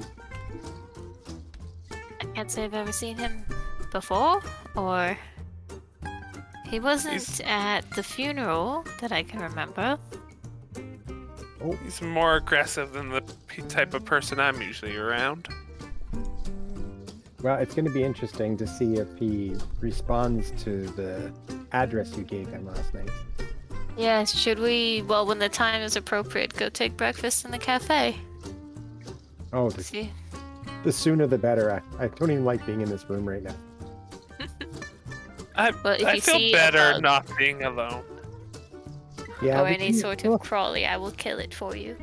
I can't say I've ever seen him before, or he wasn't He's- at the funeral that I can remember. he's more aggressive than the type of person I'm usually around. Well, it's going to be interesting to see if he responds to the address you gave him last night. Yes, should we, well, when the time is appropriate, go take breakfast in the cafe? Oh, See? the sooner the better. I don't even like being in this room right now. But if I you feel see a better bug not being alone. Yeah. or we any can- sort of crawly, I will kill it for you.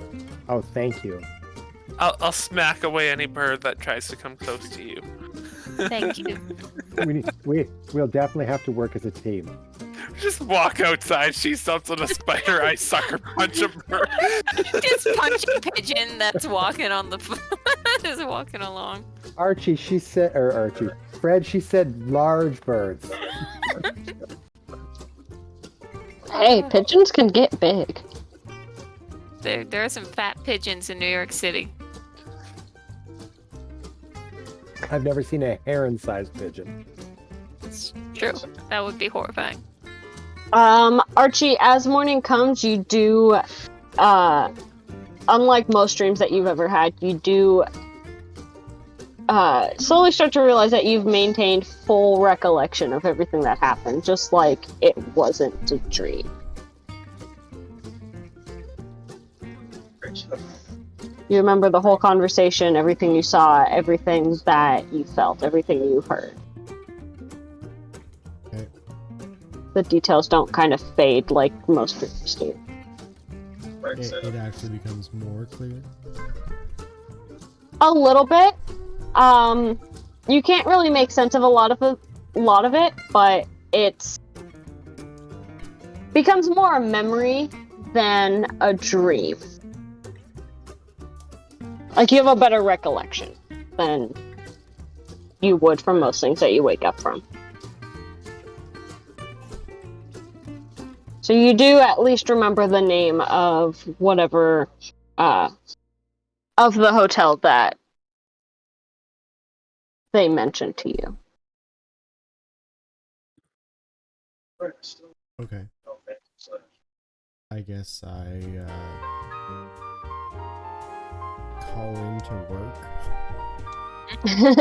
Oh, thank you. I'll smack away any bird that tries to come close to you. Thank you. We'll definitely have to work as a team. Just walk outside, see something, a spider, I sucker punch a bird. Just punch a pigeon that's walking on the just walking along. Archie, Fred, she said large birds. Hey, pigeons can get big. There are some fat pigeons in New York City. I've never seen a heron-sized pigeon. It's true. That would be horrifying. Archie, as morning comes, you do, unlike most dreams that you've ever had, you do, slowly start to realize that you've maintained full recollection of everything that happened, just like it wasn't a dream. You remember the whole conversation, everything you saw, everything that you felt, everything you heard. Okay. The details don't kind of fade like most dreams do. It actually becomes more clear. A little bit. You can't really make sense of a lot of it, but it's becomes more a memory than a dream. Like you have a better recollection than you would from most things that you wake up from. So you do at least remember the name of whatever, of the hotel that they mentioned to you. Okay. I guess I call in to work and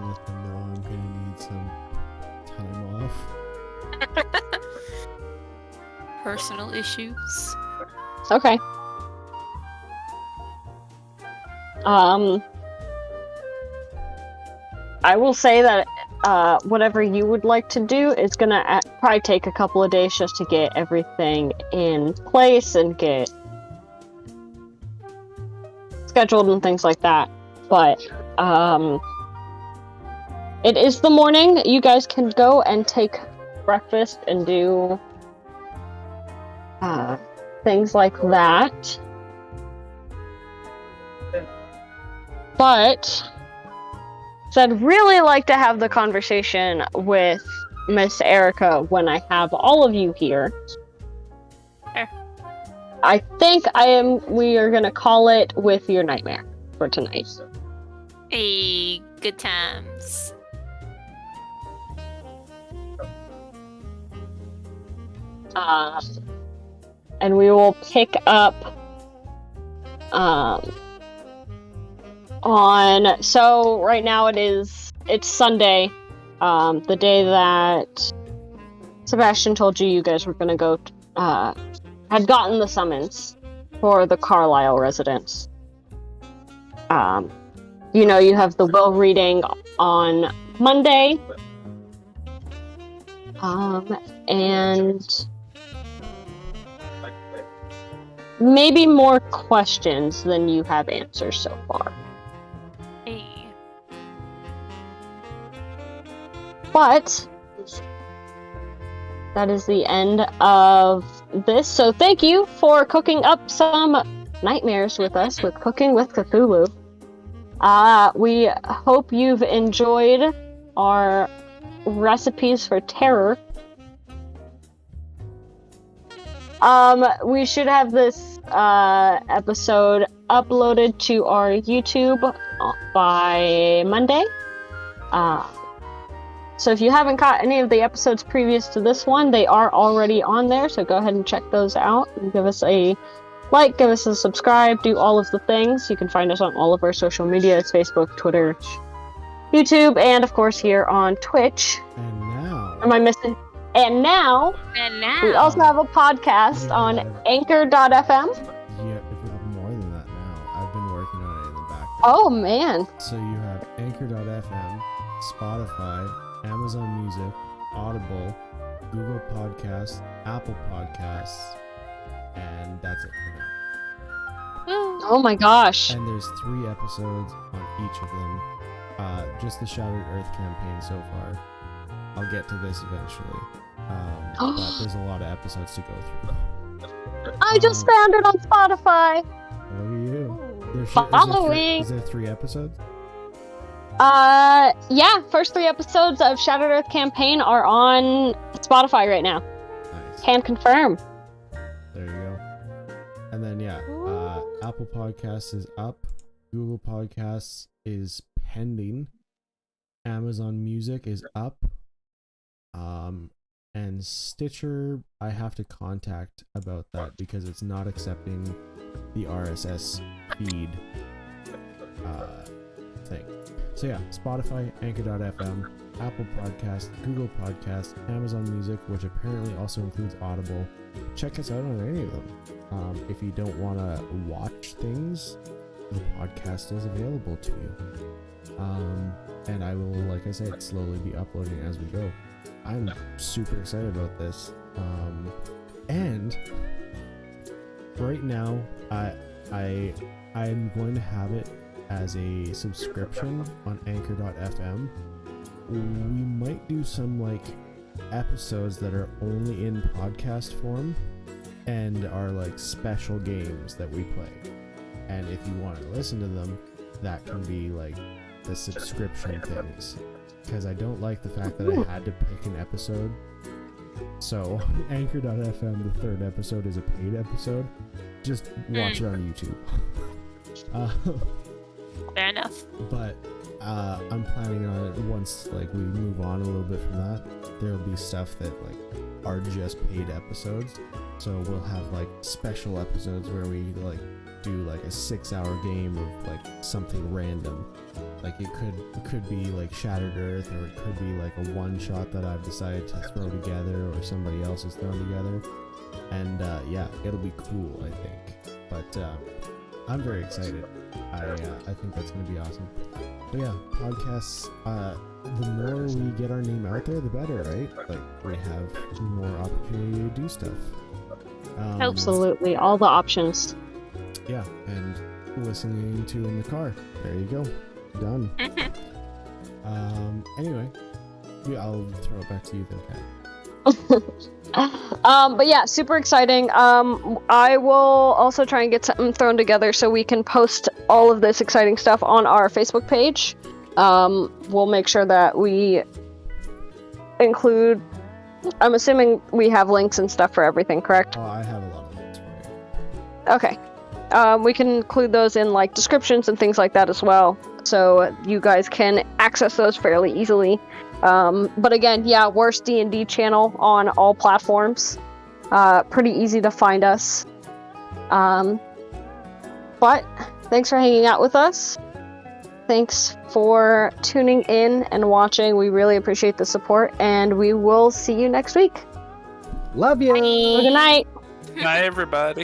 let them know I'm gonna need some time off. Personal issues. Okay. I will say that whatever you would like to do is gonna probably take a couple of days just to get everything in place and get scheduled and things like that. But it is the morning. You guys can go and take breakfast and do things like that. But So I'd really like to have the conversation with Miss Erica when I have all of you here. Sure. I think we are gonna call it with your nightmare for tonight. Hey, good times. And we will pick up so right now it's Sunday, the day that Sebastian told you guys were gonna go, had gotten the summons for the Carlisle residence. You have the will reading on Monday, and maybe more questions than you have answers so far. Hey. But that is the end of this. So thank you for cooking up some nightmares with us with Cooking with Cthulhu. We hope you've enjoyed our recipes for terror. We should have this episode uploaded to our YouTube by Monday. So if you haven't caught any of the episodes previous to this one, they are already on there, so go ahead and check those out and give us a like, give us a subscribe, do all of the things. You can find us on all of our social media. It's Facebook, Twitter, YouTube, and of course here on Twitch. And now... Am I missing? And now we also have a podcast on Anchor.fm. Yeah, if we have more than that now. I've been working on it in the background. Oh, man. So you have Anchor.fm, Spotify, Amazon Music, Audible, Google Podcasts, Apple Podcasts, and that's it for now. Oh my gosh. And there's 3 episodes on each of them. Just the Shattered Earth campaign so far. I'll get to this eventually. But there's a lot of episodes to go through. I just found it on Spotify. Look at you. Following. Is there 3 episodes? Yeah, first 3 episodes of Shattered Earth campaign are on Spotify right now. Nice. Can confirm. There you go. And then Apple Podcasts is up. Google Podcasts is pending. Amazon Music is up. And Stitcher, I have to contact about that because it's not accepting the RSS feed thing. So yeah, Spotify, Anchor.fm, Apple Podcasts, Google Podcasts, Amazon Music, which apparently also includes Audible. Check us out on any of them. If you don't want to watch things, the podcast is available to you. And I will, like I said, slowly be uploading as we go. I'm super excited about this. And right now, I'm going to have it as a subscription on Anchor.fm. We might do some episodes that are only in podcast form and are special games that we play. And if you want to listen to them, that can be the subscription things. Because I don't like the fact that I had to pick an episode. So Anchor.fm, the 3rd episode is a paid episode. Just watch it on YouTube. Fair enough. But I'm planning on it once we move on a little bit from that. There'll be stuff that are just paid episodes. So we'll have special episodes where we do a 6-hour game of something random. It could be Shattered Earth, or it could be a one-shot that I've decided to throw together, or somebody else has thrown together. And yeah, it'll be cool, I think. But I'm very excited. I think that's going to be awesome. But yeah, podcasts, the more we get our name out there, the better, right? We have more opportunity to do stuff. Absolutely, all the options. Yeah, and listening to in the car. There you go. Done. Anyway, I'll throw it back to you then, Kat. But yeah, super exciting. I will also try and get something thrown together so we can post all of this exciting stuff on our Facebook page. We'll make sure that we include. I'm assuming we have links and stuff for everything, correct? Oh, I have a lot of links for you. Okay. We can include those in like descriptions and things like that as well, so you guys can access those fairly easily. But again, yeah, Worst D&D channel on all platforms. Pretty easy to find us. But thanks for hanging out with us. Thanks for tuning in and watching. We really appreciate the support, and we will see you next week. Love you. Good night. Bye, everybody.